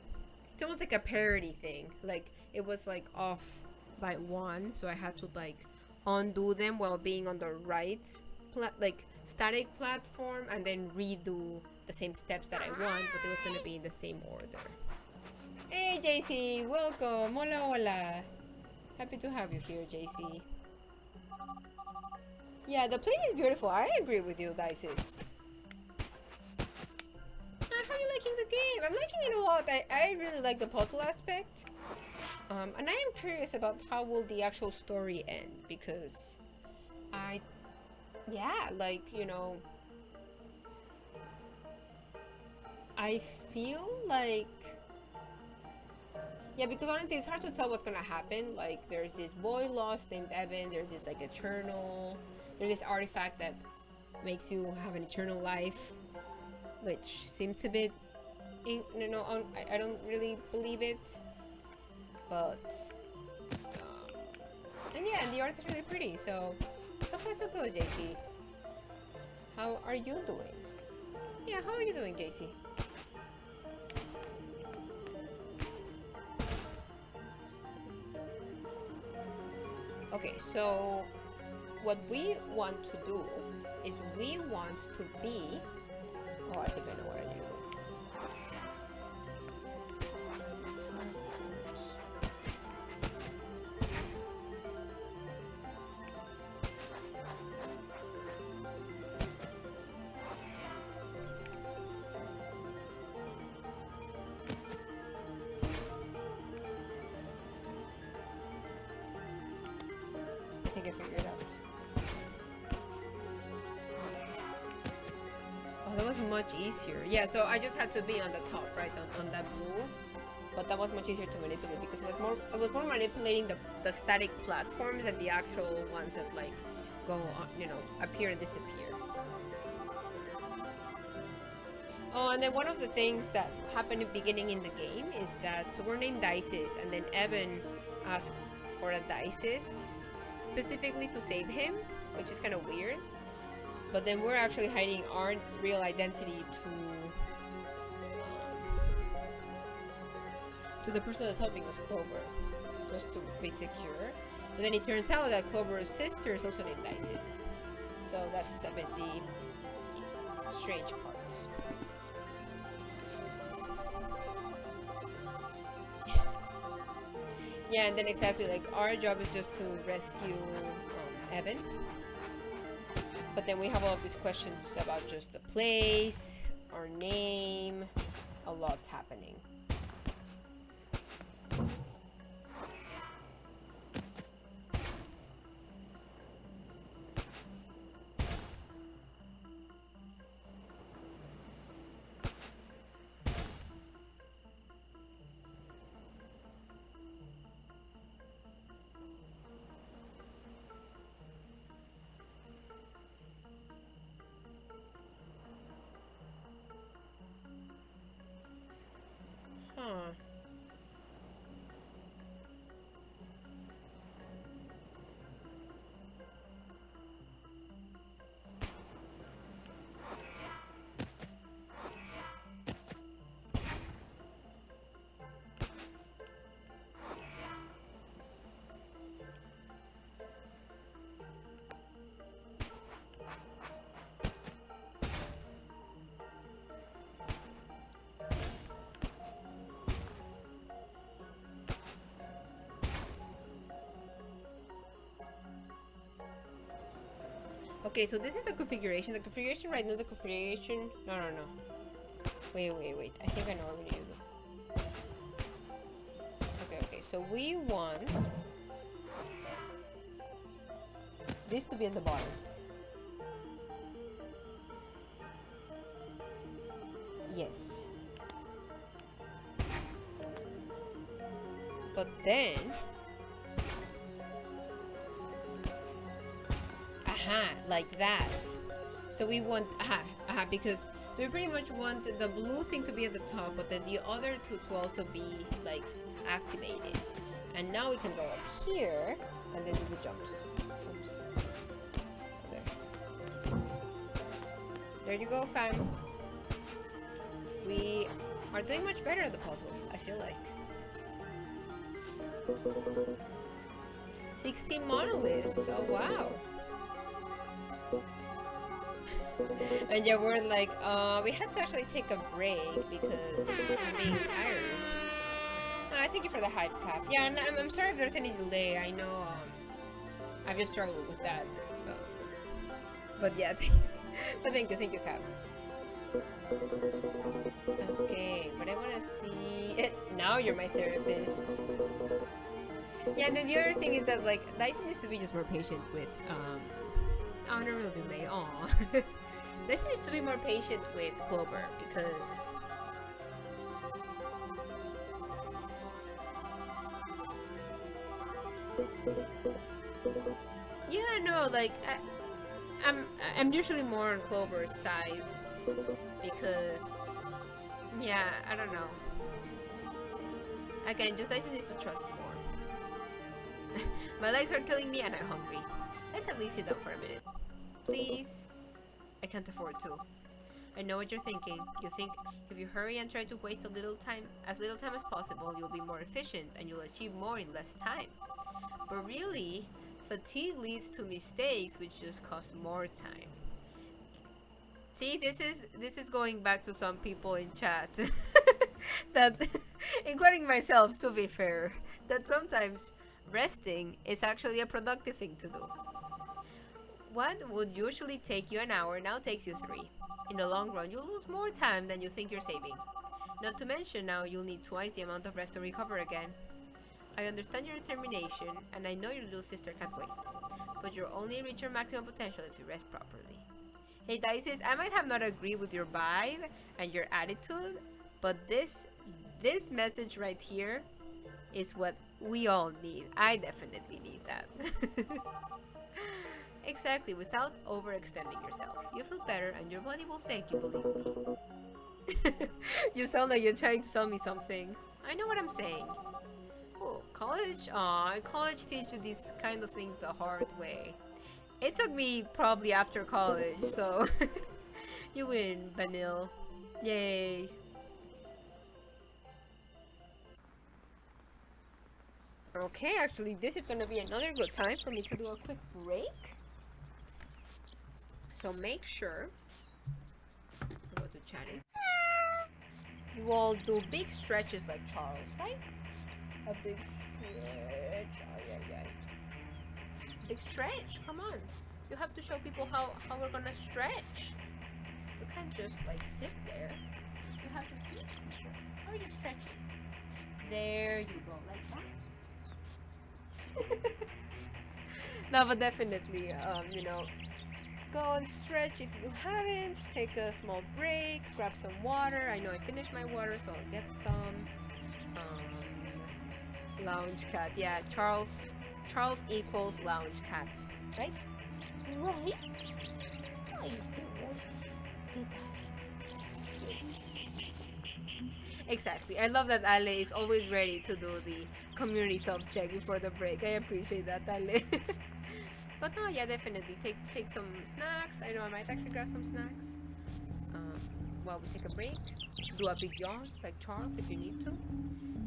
It's almost like a parody thing. Like, it was like off by one. So I had to like undo them while being on the right like static platform, and then redo the same steps that I want, but it was gonna be in the same order. Hey JC, welcome. Hola, hola. Happy to have you here, JC. Yeah, the place is beautiful. I agree with you, Dices. How are you liking the game? I'm liking it a lot. I really like the puzzle aspect. And I am curious about how will the actual story end, because like, you know, I feel like, yeah, because honestly it's hard to tell what's gonna happen. Like, there's this boy lost named Evan, there's this like eternal, there's this artifact that makes you have an eternal life, which seems a bit, I don't really believe it, but and yeah, and the art is really pretty, so far so good, JC. How are you doing? Yeah, how are you doing, JC? Okay, so what we want to do is we want to be... Oh, I think I know what I need to do. I think I figured it out. Oh, that was much easier. Yeah, so I just had to be on the top, right, on that blue. But that was much easier to manipulate because it was more manipulating the static platforms than the actual ones that like go on, you know, appear and disappear. Oh, and then one of the things that happened in the beginning in the game is that, so we're named Dices, and then Evan asked for a Dices specifically to save him, which is kind of weird. But then we're actually hiding our real identity to the person that's helping us, Clover, just to be secure. But then it turns out that Clover's sister is also named Dices, so that's a bit the strange part. Yeah, and then exactly, like, our job is just to rescue Evan. But then we have all of these questions about just the place, our name, a lot's happening. Huh. Okay, so this is the configuration. The configuration right now, the configuration... No. Wait. I think I know what we need to do. Okay, so we want this to be at the bottom. Yes. But then, like that. So we want, because, so we pretty much want the blue thing to be at the top, but then the other two to also be like activated. And now we can go up here and then do the jumps. Oops. There you go, fam. We are doing much better at the puzzles, I feel like. 16 monoliths, oh wow. And yeah, we're like, we had to actually take a break because I'm being tired. Thank you for the hype, Cap. Yeah, and I'm sorry if there's any delay. I know, I've just struggled with that. But yeah, but thank you, Cap. Okay, but I want to see... Now you're my therapist. Yeah, and then the other thing is that, like, Dyson needs to be just more patient with, oh, no real delay, aw. Dyson needs to be more patient with Clover, because... Yeah, no, like, I'm usually more on Clover's side, because, yeah, I don't know. Again, just Dyson needs to trust more. My legs are killing me and I'm hungry. Let's at least sit down for a minute. Please? I can't afford to. I know what you're thinking. You think if you hurry and try to waste as little time as possible, you'll be more efficient and you'll achieve more in less time. But really, fatigue leads to mistakes which just cost more time. See, this is going back to some people in chat that, including myself, to be fair, that sometimes resting is actually a productive thing to do. What would usually take you an hour now takes you 3. In the long run, you'll lose more time than you think you're saving. Not to mention now you'll need twice the amount of rest to recover again. I understand your determination, and I know your little sister can't wait. But you'll only reach your maximum potential if you rest properly. Hey Dices, I might have not agreed with your vibe and your attitude, but this message right here is what we all need. I definitely need that. Exactly, without overextending yourself. You feel better and your body will thank you, believe me. You sound like you're trying to sell me something. I know what I'm saying. Oh, college? Aw, college teaches you these kind of things the hard way. It took me probably after college, so... You win, Vanille. Yay. Okay, actually, this is gonna be another good time for me to do a quick break. So make sure... Go to chatting. You all do big stretches like Charles, right? A big stretch. Big stretch, come on. You have to show people how we're gonna stretch. You can't just like sit there. You have to teach people. How are you stretching? There you go, like that. No, but definitely, you know, go and stretch if you haven't. Take a small break, grab some water. I know I finished my water, so I'll get some. Lounge cat, yeah, Charles equals lounge cat, right? Right. Exactly. I love that Ale is always ready to do the community self-check before the break. I appreciate that, Ale. But no, yeah, definitely take some snacks. I know I might actually grab some snacks while we take a break. Do a big yawn like Charles if you need to.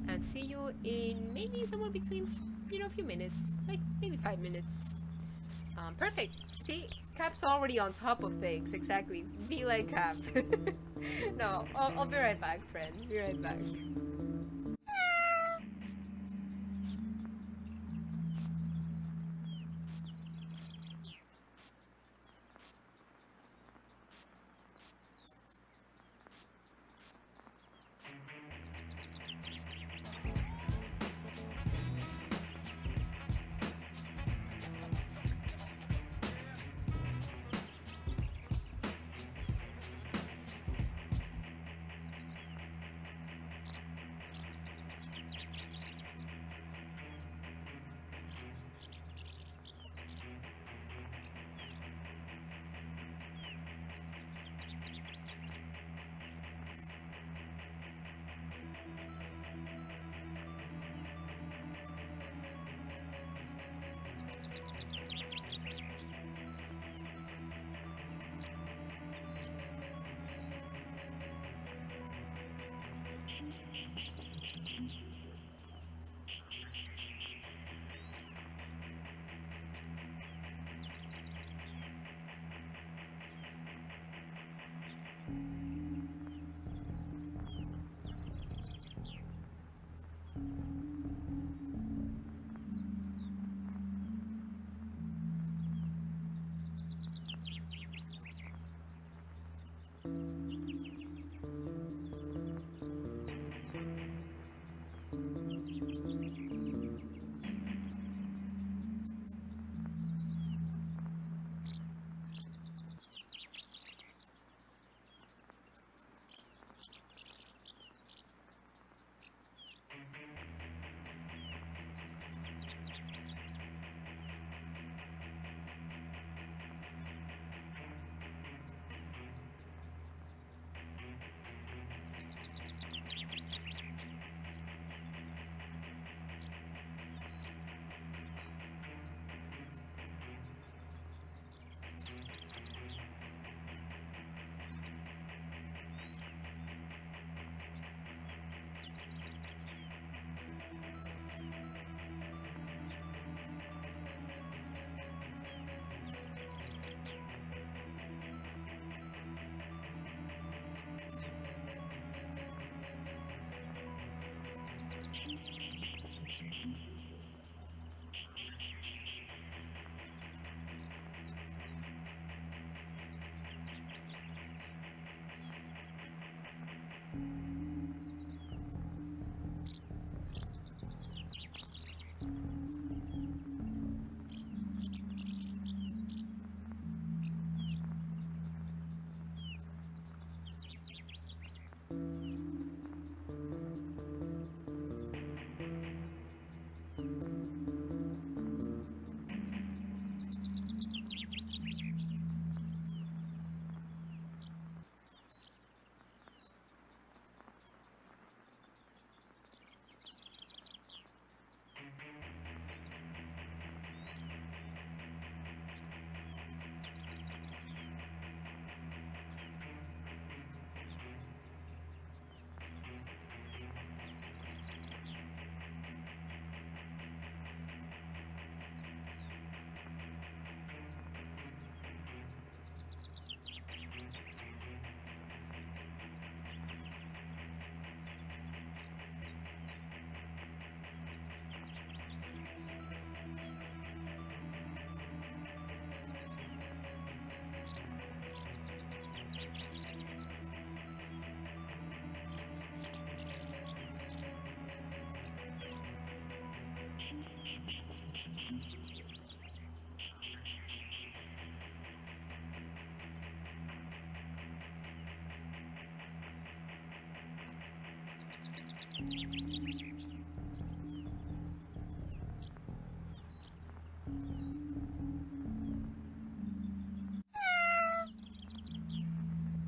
And see you in maybe somewhere between, you know, a few minutes, like maybe 5 minutes. Perfect. See, Cap's already on top of things. Exactly. Be like Cap. No, I'll be right back, friends. Be right back.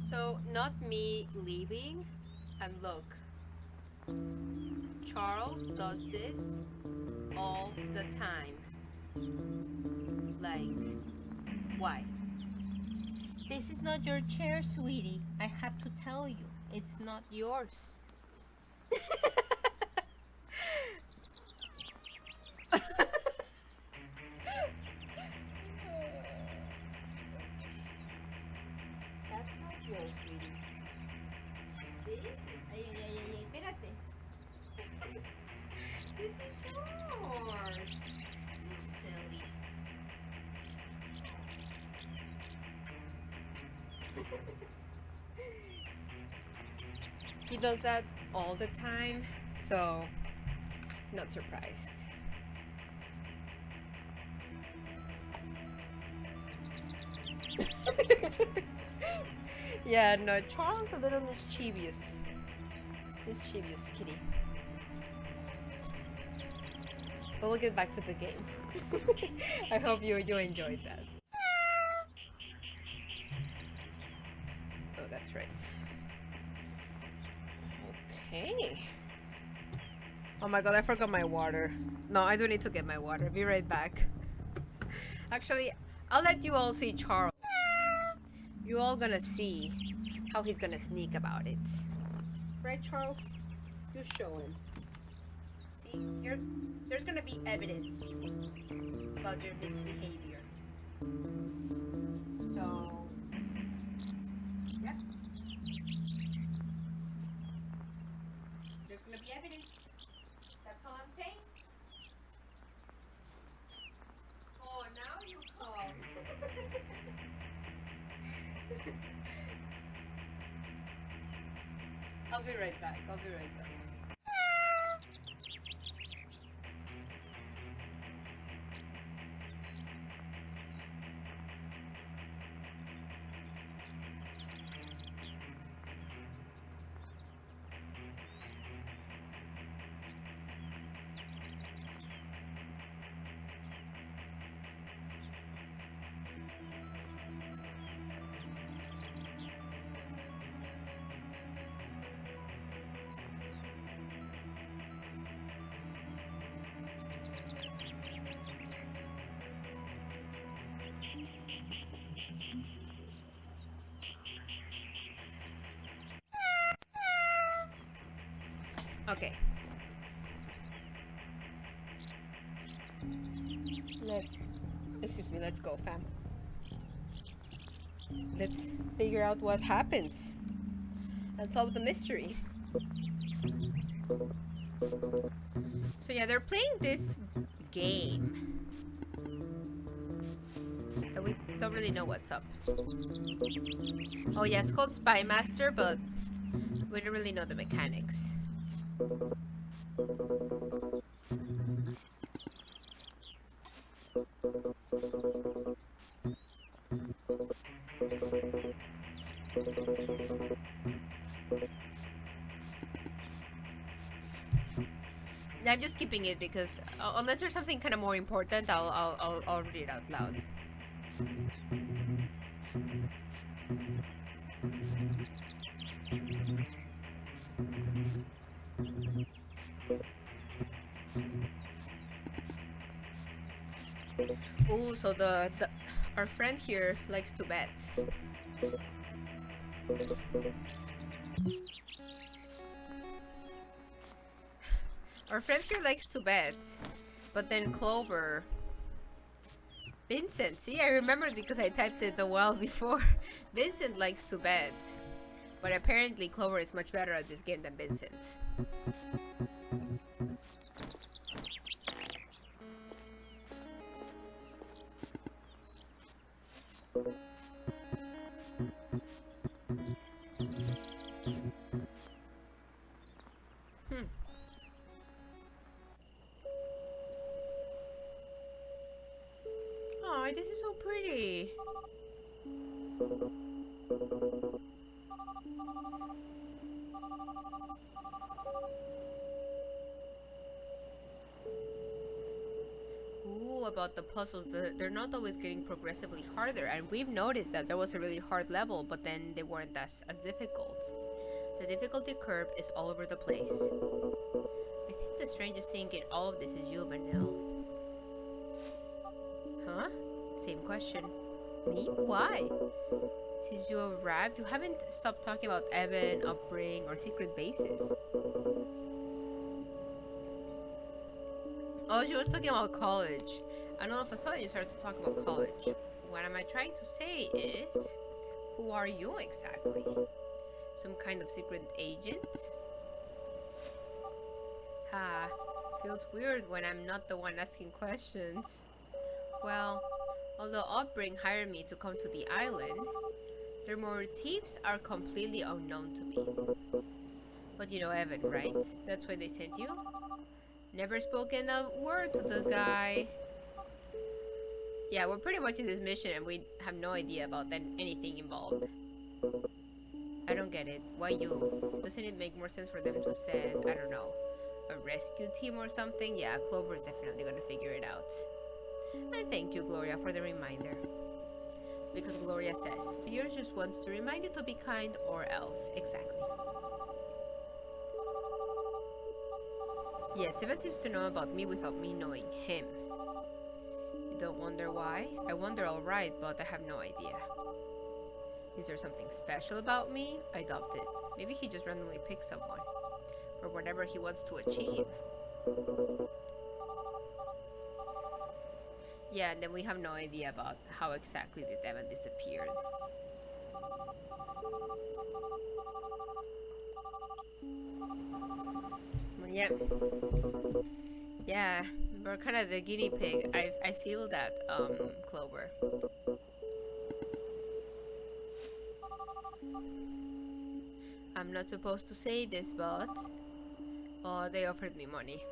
So, not me leaving, and look, Charles does this all the time. Like, why? This is not your chair, sweetie. I have to tell you, it's not yours. That's not yours, sweetie. This is... Ay, ay, ay, ay, espérate. This is yours. You silly. He does that all the time, so not surprised. Yeah, no, Charles a little mischievous. Mischievous kitty. But we'll get back to the game. I hope you enjoyed that. Oh, that's right. Okay. Oh my god, I forgot my water. No, I do need to get my water. Be right back. Actually, I'll let you all see Charles. You all gonna see how he's gonna sneak about it. Right, Charles? You show him. See, there's gonna be evidence about your misbehavior. So, yeah. There's gonna be evidence. That's all I'm saying. Oh, now you come. I'll be right back. I'll be right back. Okay. Let's, excuse me, let's go, fam. Let's figure out what happens and solve the mystery. So yeah, they're playing this game. And we don't really know what's up. Oh yeah, it's called Spy Master, but we don't really know the mechanics. I'm just skipping it because unless there's something kind of more important, I'll read it out loud. Ooh, so our friend here likes to bet. Our friend here likes to bet, but then Clover... Vincent, see, I remember because I typed it a while before. Vincent likes to bet, but apparently Clover is much better at this game than Vincent. Oh, this is so pretty. Ooh, about the puzzles, they're not always getting progressively harder, and we've noticed that there was a really hard level, but then they weren't as difficult. The difficulty curve is all over the place. I think the strangest thing in all of this is you, Vanille. Huh? Same question. Me? Why? Since you arrived, you haven't stopped talking about Evan, upbringing, or secret bases. Oh, she was talking about college. And all of a sudden you started to talk about college. What am I trying to say is, who are you exactly? Some kind of secret agent? Ha, feels weird when I'm not the one asking questions. Well, although Upbring hired me to come to the island, their motives are completely unknown to me. But you know Evan, right? That's why they sent you? Never spoken a word to the guy. Yeah, we're pretty much in this mission and we have no idea about anything involved. I don't get it. Why you? Doesn't it make more sense for them to send, I don't know, a rescue team or something? Yeah, Clover is definitely gonna figure it out. And thank you, Gloria, for the reminder. Because Gloria says, Fear just wants to remind you to be kind or else. Exactly. Yes, Evan seems to know about me without me knowing him. You don't wonder why? I wonder alright, but I have no idea. Is there something special about me? I doubt it. Maybe he just randomly picked someone. For whatever he wants to achieve. Yeah, and then we have no idea about how exactly did Evan disappeared. Yep. Yeah, we're kind of the guinea pig. I feel that, Clover. I'm not supposed to say this, but they offered me money.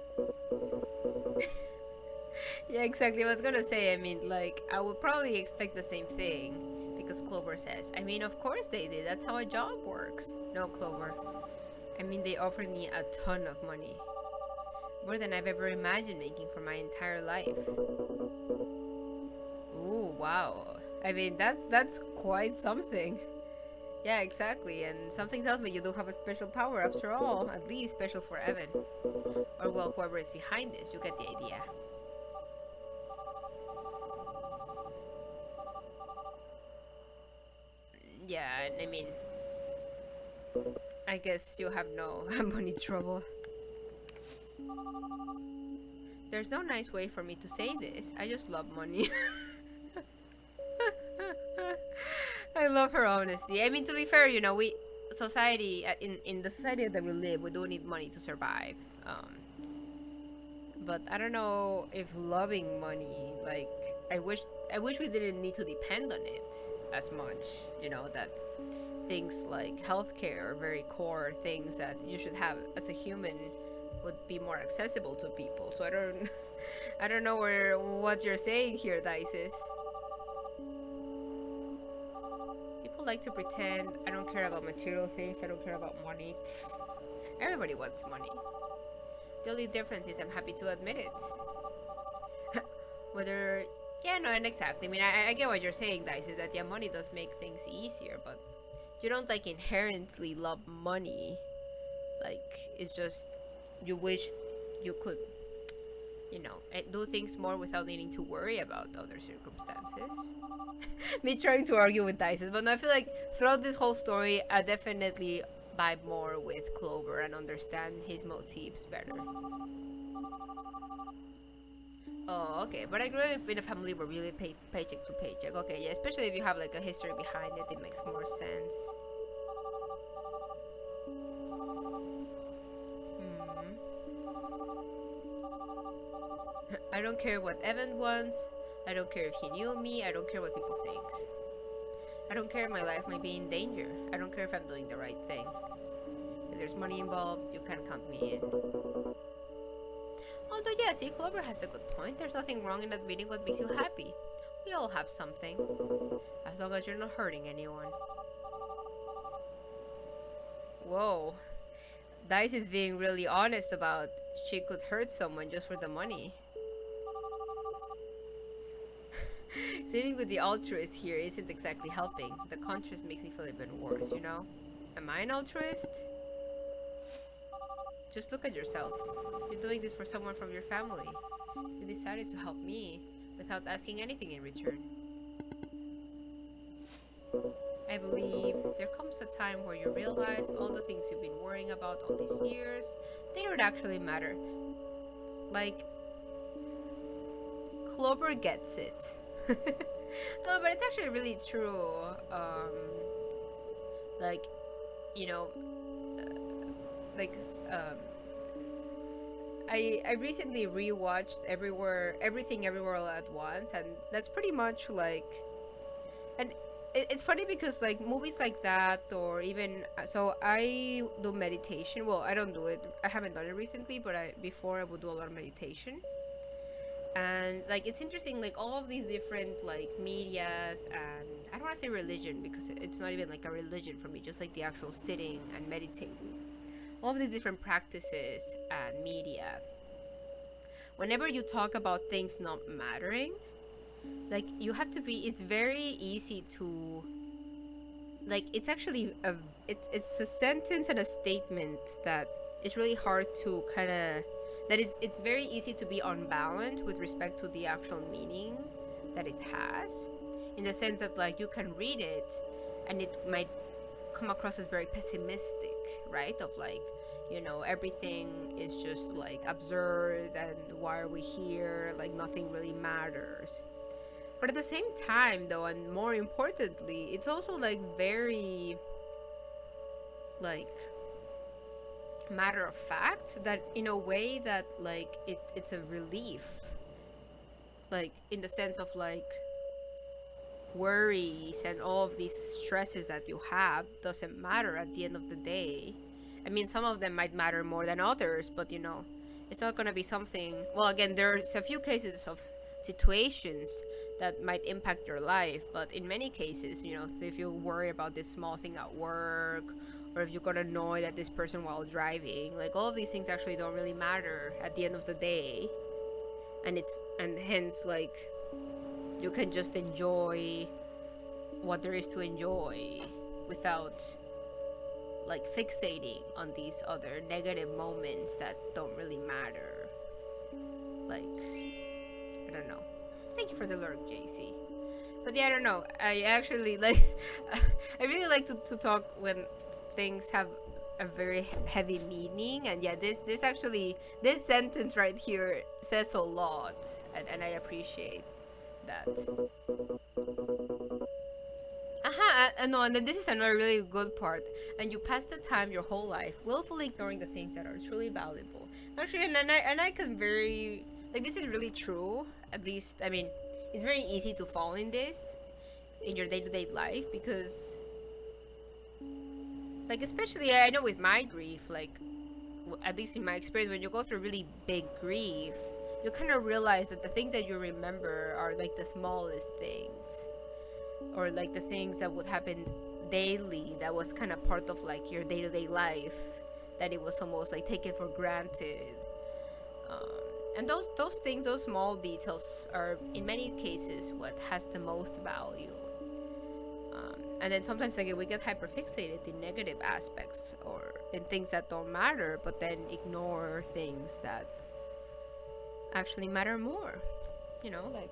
Yeah, exactly. I was gonna say, I mean, like, I would probably expect the same thing because Clover says. I mean, of course they did. That's how a job works. No, Clover. I mean, they offered me a ton of money. More than I've ever imagined making for my entire life. Ooh, wow. I mean, that's quite something. Yeah, exactly. And something tells me you do have a special power after all. At least special for Evan. Or, well, whoever is behind this. You get the idea. Yeah, I mean, I guess you have no money trouble. There's no nice way for me to say this. I just love money. I love her honesty. I mean, to be fair, you know, society in the society that we live, we do need money to survive. But I don't know if loving money, like, I wish we didn't need to depend on it as much. You know, that things like healthcare are very core things that you should have as a human would be more accessible to people. So I don't know what you're saying here, Dices. People like to pretend I don't care about material things, I don't care about money. Everybody wants money. The only difference is I'm happy to admit it. Whether, yeah, no, and exactly. I mean, I get what you're saying, Dice, is that, yeah, money does make things easier, but you don't, like, inherently love money. Like, it's just, you wish you could, you know, do things more without needing to worry about other circumstances. Me trying to argue with Dices, but no, I feel like throughout this whole story, I definitely vibe more with Clover and understand his motives better. Oh, okay, but I grew up in a family where we really paid paycheck to paycheck. Okay, yeah, especially if you have like a history behind it, it makes more sense. I don't care what Evan wants. I don't care if he knew me. I don't care what people think. I don't care if my life might be in danger. I don't care if I'm doing the right thing. If there's money involved, you can count me in. Although, yeah, see, Clover has a good point. There's nothing wrong in admitting what makes you happy. We all have something. As long as you're not hurting anyone. Whoa. Dice is being really honest about she could hurt someone just for the money. Sitting with the altruist here isn't exactly helping. The contrast makes me feel even worse, you know? Am I an altruist? Just look at yourself. You're doing this for someone from your family. You decided to help me without asking anything in return. I believe there comes a time where you realize all the things you've been worrying about all these years, they don't actually matter. Like, Clover gets it. No, but it's actually really true. Like, you know, I recently rewatched Everything Everywhere All at Once, and that's pretty much like, and it's funny because like movies like that, or even so I do meditation. Well, I don't do it. I haven't done it recently, but before I would do a lot of meditation. And like it's interesting, like all of these different like medias, and I don't want to say religion because it's not even like a religion for me, just like the actual sitting and meditating, all of these different practices and media, whenever you talk about things not mattering, like you have to be, it's very easy to, like it's actually it's a sentence and a statement that it's really hard to kind of, that it's very easy to be unbalanced with respect to the actual meaning that it has, in the sense that like you can read it and it might come across as very pessimistic, right? Of like, you know, everything is just like absurd and why are we here, like nothing really matters. But at the same time though, and more importantly, it's also like very like matter of fact, that in a way that like it's a relief, like in the sense of like worries and all of these stresses that you have doesn't matter at the end of the day. I mean, some of them might matter more than others, but you know, it's not gonna be something. Well, again, there's a few cases of situations that might impact your life, but in many cases, you know, if you worry about this small thing at work, or if you got annoyed at this person while driving, like all of these things actually don't really matter at the end of the day, and hence like you can just enjoy what there is to enjoy without like fixating on these other negative moments that don't really matter. Like, I don't know. Thank you for the lurk, JC. But yeah, I don't know. I actually like I really like to talk when things have a very heavy meaning, and yeah, this sentence right here says a lot, and I appreciate that. No, and then this is another really good part. And you pass the time your whole life willfully ignoring the things that are truly valuable. Actually, and I can very like this is really true. At least, I mean, it's very easy to fall in this in your day-to-day life because, like, especially I know with my grief, like, at least in my experience, when you go through really big grief, you kind of realize that the things that you remember are like the smallest things, or like the things that would happen daily that was kind of part of like your day-to-day life, that it was almost like taken for granted. And those things, those small details, are in many cases what has the most value. And then sometimes like we get hyperfixated in negative aspects or in things that don't matter, but then ignore things that actually matter more. You know, like,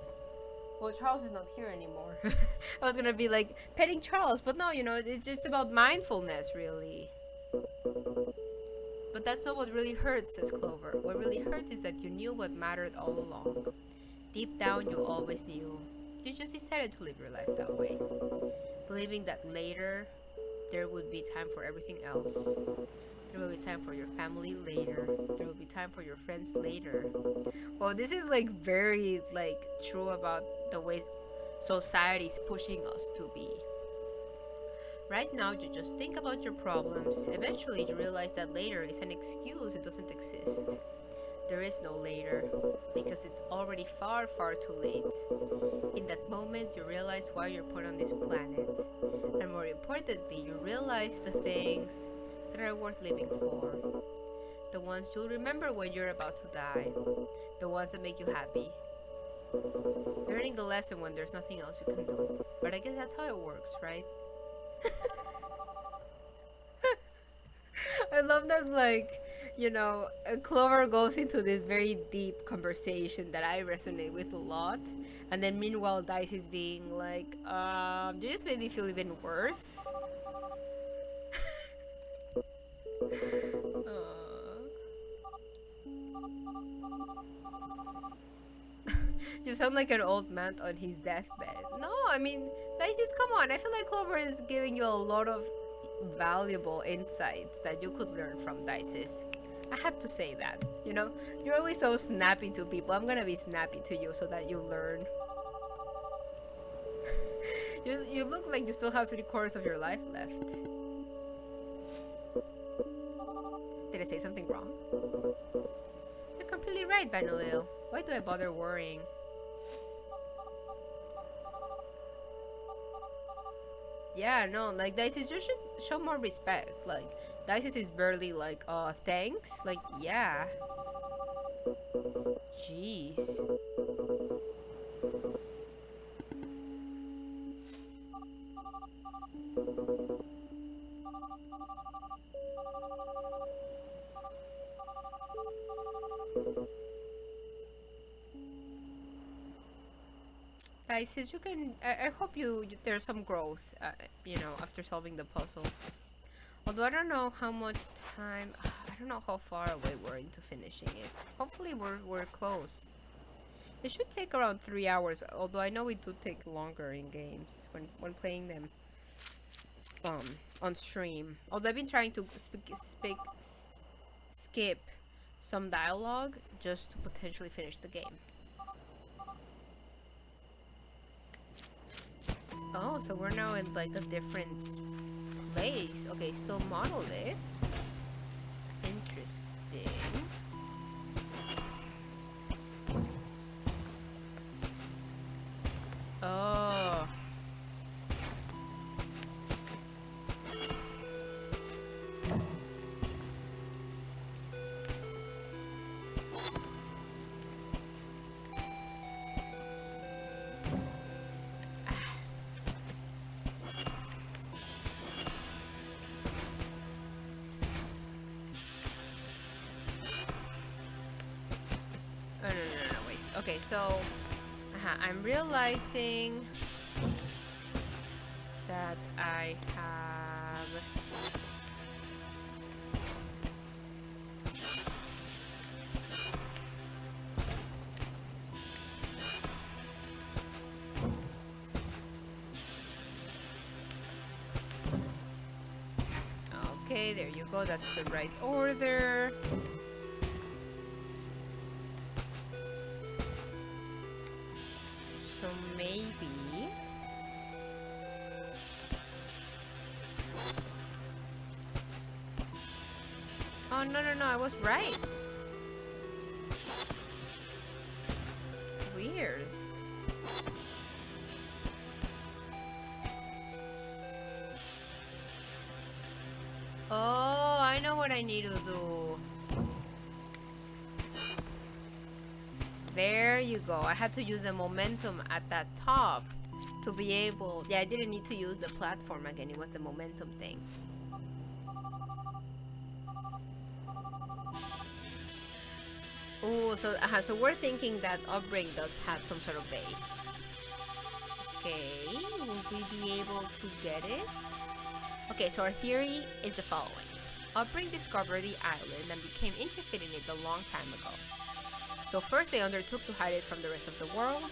well, Charles is not here anymore. I was gonna be like petting Charles, but no, you know, it's just about mindfulness, really. But that's not what really hurts, says Clover. What really hurts is that you knew what mattered all along. Deep down, you always knew. You just decided to live your life that way, believing that later there would be time for everything else. There will be time for your family later. There will be time for your friends later. Well, this is like very like true about the way society is pushing us to be. Right now, you just think about your problems. Eventually, you realize that later is an excuse. It doesn't exist. There is no later, because it's already far, far too late. In that moment, you realize why you're put on this planet. And more importantly, you realize the things that are worth living for. The ones you'll remember when you're about to die. The ones that make you happy. Learning the lesson when there's nothing else you can do. But I guess that's how it works, right? I love that, like, you know, Clover goes into this very deep conversation that I resonate with a lot, and then meanwhile Dice is being like, you just made me feel even worse. You sound like an old man on his deathbed. No, I mean, Dices, come on. I feel like Clover is giving you a lot of valuable insights that you could learn from Dices. I have to say that. You know, you're always so snappy to people. I'm gonna be snappy to you so that you learn. You look like you still have 3/4 of your life left. Did I say something wrong? You're completely right, Banalil. Why do I bother worrying? Yeah, no, like Dices, you should show more respect. Like, Dices is barely like, thanks? Like, yeah. Jeez. Dices, you can. I hope there's some growth. You know, after solving the puzzle. Although I don't know how much time. I don't know how far away we're into finishing it. Hopefully we're close. It should take around 3 hours. Although I know it do take longer in games when playing them. On stream. Although I've been trying to skip some dialogue just to potentially finish the game. Oh, so we're now in like a different place. Okay, still monoliths. Interesting. Oh. Oh, no, wait. Okay, so I'm realizing that I have okay, there you go. That's the right order. So maybe oh no, I was right. Weird. Oh, I know what I need to do. There you go. I had to use the momentum at that top to be able... Yeah, I didn't need to use the platform again. It was the momentum thing. Oh, so we're thinking that Upbring does have some sort of base. Okay, will we be able to get it? Okay, so our theory is the following. Upbring discovered the island and became interested in it a long time ago. So first they undertook to hide it from the rest of the world.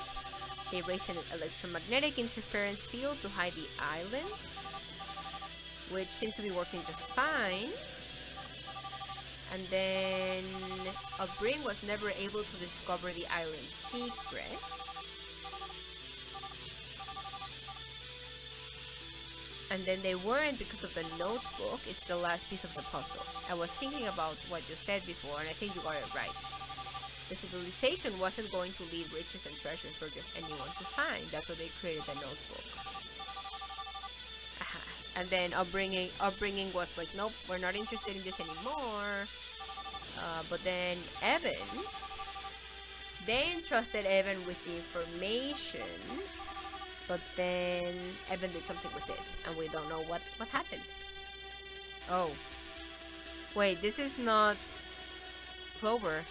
They raised an electromagnetic interference field to hide the island, which seemed to be working just fine. And then Upbring was never able to discover the island's secrets. And then they weren't because of the notebook. It's the last piece of the puzzle. I was thinking about what you said before, and I think you got it right. The civilization wasn't going to leave riches and treasures for just anyone to find. That's why they created the notebook. And then upbringing was like, nope, we're not interested in this anymore. But then Evan, they entrusted Evan with the information. But then Evan did something with it, and we don't know what happened. Oh. Wait, this is not Clover.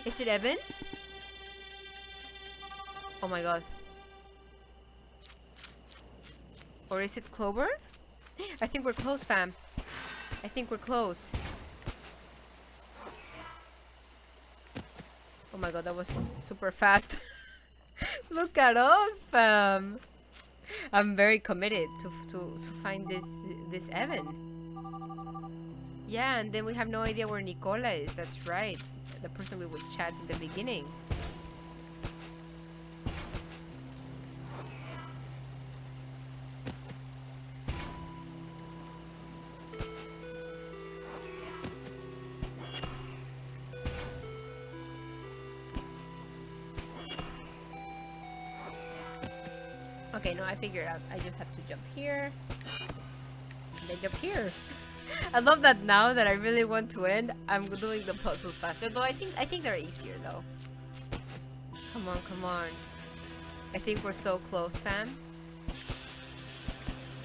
Is it Evan? Oh my god. Or is it Clover? I think we're close, fam. I think we're close. Oh my god, that was super fast. Look at us, fam. I'm very committed to find this Evan. Yeah, and then we have no idea where Nicola is. That's right. The person we would chat in the beginning. Okay, no, I figured out. I just have to jump here. And then jump here. I love that now that I really want to end, I'm doing the puzzles faster. Though I think they're easier though. Come on, come on. I think we're so close, fam.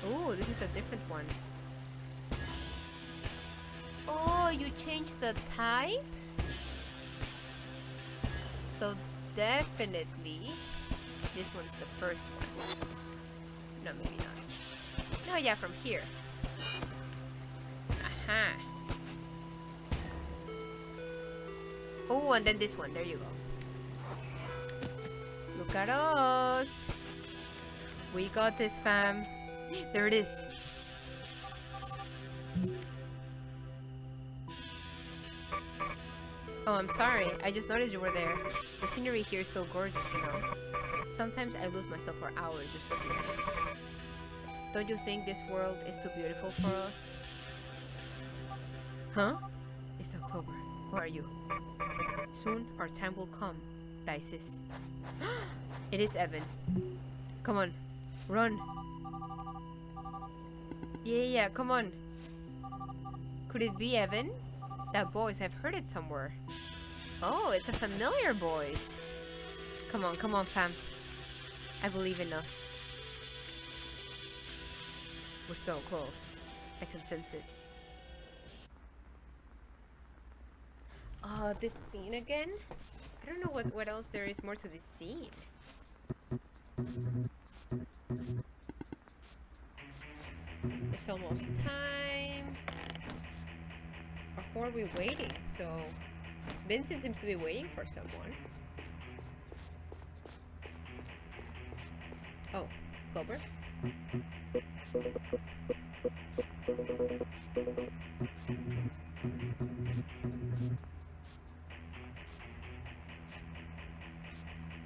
Ooh, this is a different one. Oh, you changed the type? So definitely this one's the first one. No, maybe not. No, yeah, from here. Aha. Oh, and then this one. There you go. Look at us. We got this, fam. There it is. Oh, I'm sorry. I just noticed you were there. The scenery here is so gorgeous, you know. Sometimes I lose myself for hours just looking at it. Don't you think this world is too beautiful for us? Huh? It's not Clover. Who are you? Soon our time will come, Dices. It is Evan. Come on. Run. Yeah, come on. Could it be Evan? That voice, I've heard it somewhere. Oh, it's a familiar voice. Come on, fam. I believe in us. We're so close. I can sense it. Oh, this scene again? I don't know what else there is more to this scene. It's almost time. Or who are we waiting? So, Vincent seems to be waiting for someone. Oh, Clover?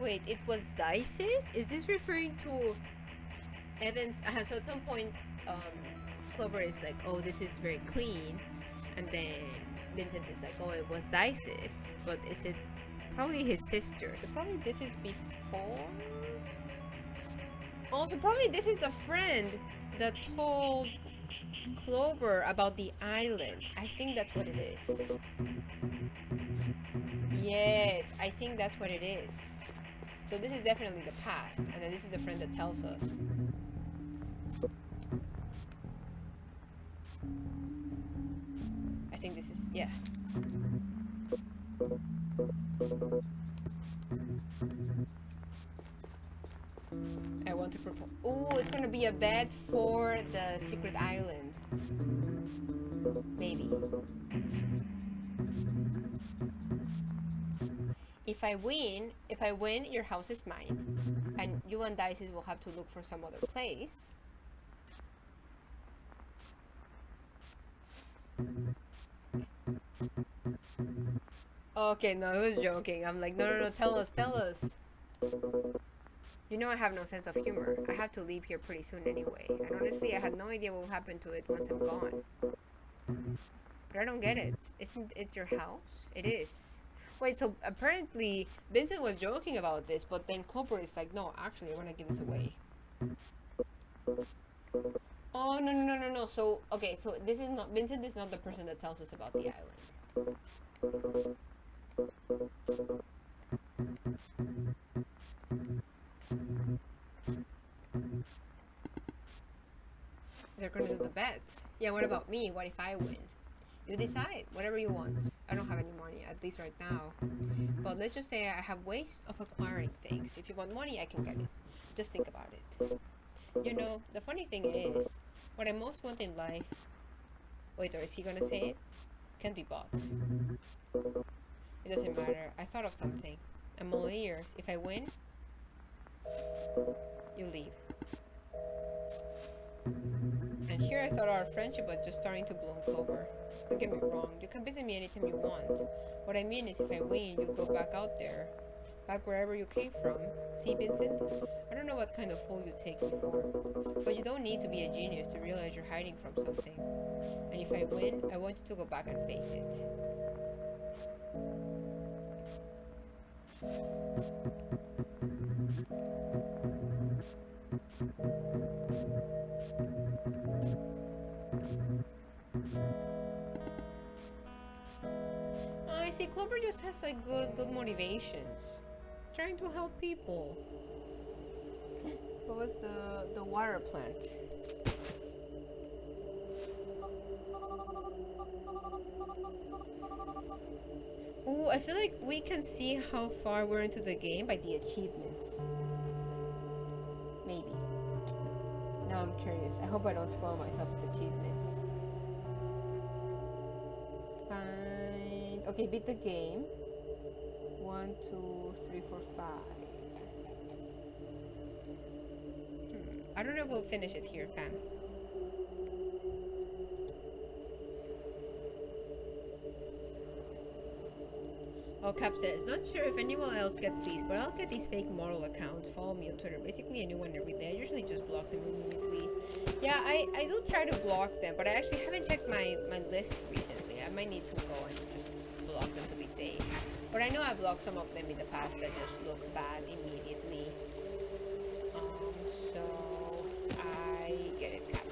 Wait, it was Dices? Is this referring to Evans? So at some point, Clover is like, oh, this is very clean. And then Vincent is like, oh, it was Dices. But is it probably his sister? So probably this is before? Also, probably this is the friend that told Clover about the island. I think that's what it is. Yes, I think that's what it is. So this is definitely the past, and then this is the friend that tells us. I think this is, yeah. I want to propose. Oh, it's gonna be a bet for the secret island. Maybe. If I win, your house is mine. And you and Dices will have to look for some other place. Okay, no, I was joking. I'm like, no, tell us. You know I have no sense of humor. I have to leave here pretty soon anyway. And honestly, I had no idea what will happen to it once I'm gone. But I don't get it. Isn't it your house? It is. Wait, so apparently Vincent was joking about this, but then Clover is like, no, actually, I want to give this away. Oh, no. So, okay, so this is not, Vincent is not the person that tells us about the island. They're gonna do the bets. Yeah, what about me? What if I win? You decide, whatever you want. I don't have any money, at least right now. But let's just say I have ways of acquiring things. If you want money, I can get it. Just think about it. You know, the funny thing is, what I most want in life... Wait, or is he gonna say it? Can't be bought. It doesn't matter. I thought of something. I'm all ears. If I win, you leave. And here I thought our friendship was just starting to bloom over. Don't get me wrong, you can visit me anytime you want. What I mean is if I win, you go back out there. Back wherever you came from. See, Vincent? I don't know what kind of fool you take me for. But you don't need to be a genius to realize you're hiding from something. And if I win, I want you to go back and face it. I see Clover just has like good motivations. Trying to help people. What was the water plant? Ooh, I feel like we can see how far we're into the game by the achievements. Maybe. Now I'm curious. I hope I don't spoil myself with achievements. Fine. Okay, beat the game. 1, 2, 3, 4, 5. I don't know if we'll finish it here, fam. Oh, Cap says, not sure if anyone else gets these, but I'll get these fake model accounts. Follow me on Twitter. Basically, a new one every day. I usually just block them immediately. Yeah, I do try to block them, but I actually haven't checked my list recently. I might need to go and just block them to be safe. But I know I blocked some of them in the past that just look bad immediately. So I get it, Cap.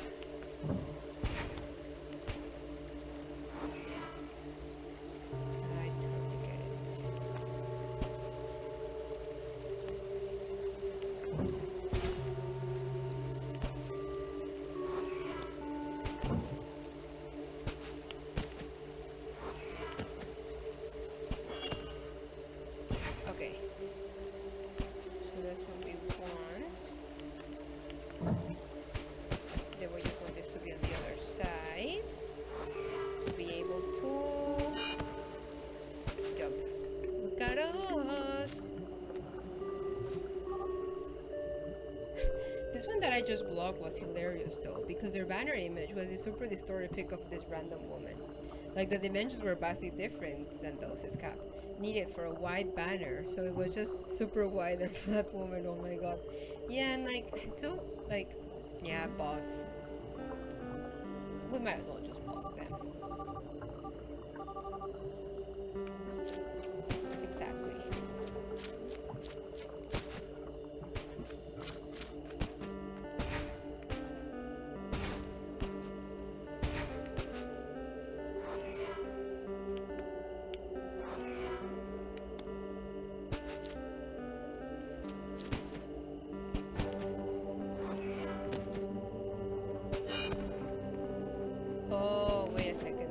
I totally get it. Okay. So that's what we want. Then we just want this to be on the other side. To be able to jump. Look at us! This one that I just blocked was hilarious though, because their banner image was a super distorted pic of this random woman. Like the dimensions were vastly different than those his Cap needed for a wide banner, so it was just super wide and flat woman. Oh my god. Yeah, and like so like yeah, bots. We might as well just block them. Exactly. Oh, wait a second.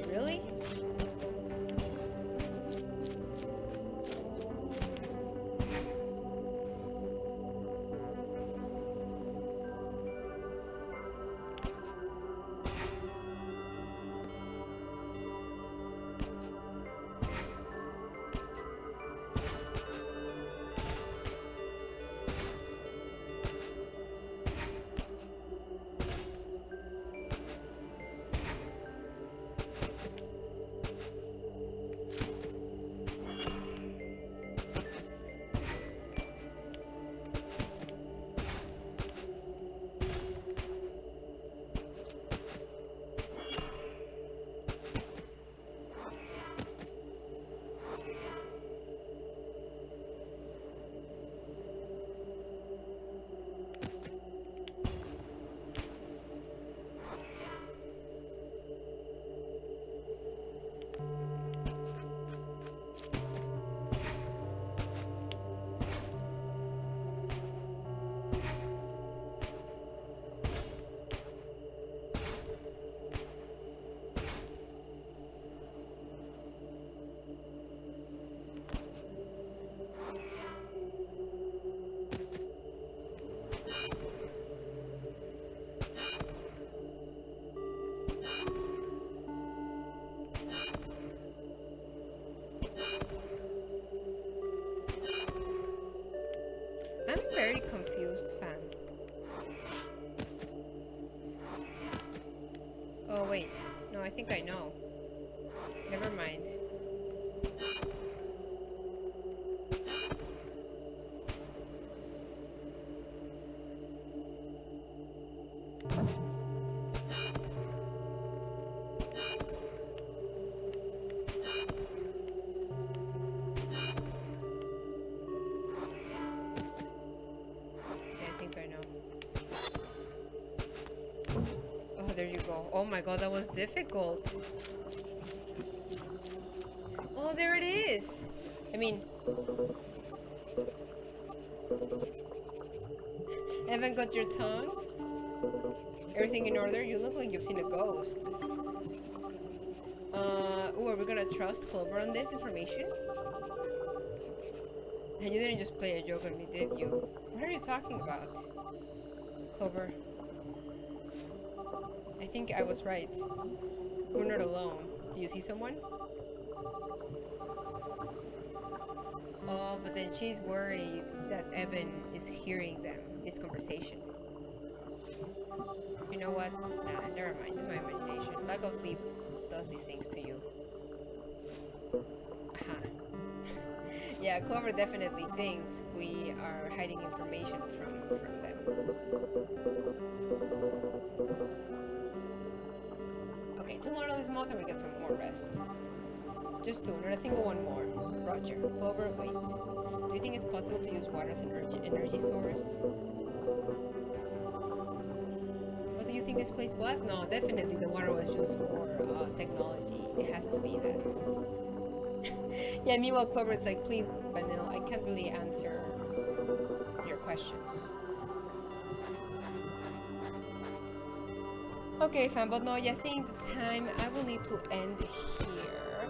Really? I'm very confused, fam. Oh, wait. No, I think I know. Never mind. Yeah, I think I know. Oh, there you go. Oh my god, that was difficult. Oh, there it is. I mean, Evan got your tongue? Everything in order? You look like you've seen a ghost. Ooh, are we gonna trust Clover on this information? And you didn't just play a joke on me, did you? What are you talking about? Clover. I think I was right. We're not alone. Do you see someone? Oh, but then she's worried that Evan is hearing them, this conversation. You know what? Nah, never mind. Just my imagination. Lack of sleep does these things to you. Uh-huh. Yeah, Clover definitely thinks we are hiding information from them. Okay, tomorrow is more time we get some more rest. Just two, not a single one more. Roger. Clover, wait. Do you think it's possible to use water as an energy source? What do you think this place was? No, definitely the water was used for technology. It has to be that. Yeah, meanwhile Clover is like, please, Vanille, I can't really answer your questions. Okay, fam, but no, yeah, seeing the time, I will need to end here.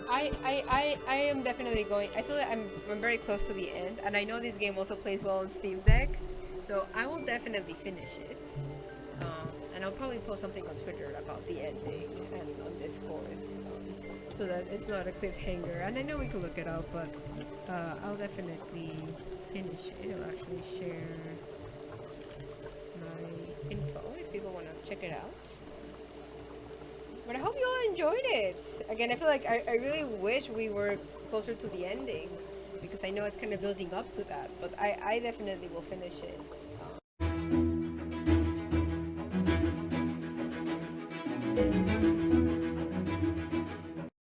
I am definitely going. I feel like I'm very close to the end, and I know this game also plays well on Steam Deck, so I will definitely finish it. And I'll probably post something on Twitter about the ending and on Discord, so that it's not a cliffhanger. And I know we can look it up, but I'll definitely finish it. I'll actually share my info if people want to check it out. But I hope you all enjoyed it. Again, I feel like I really wish we were closer to the ending, because I know it's kind of building up to that, but I definitely will finish it.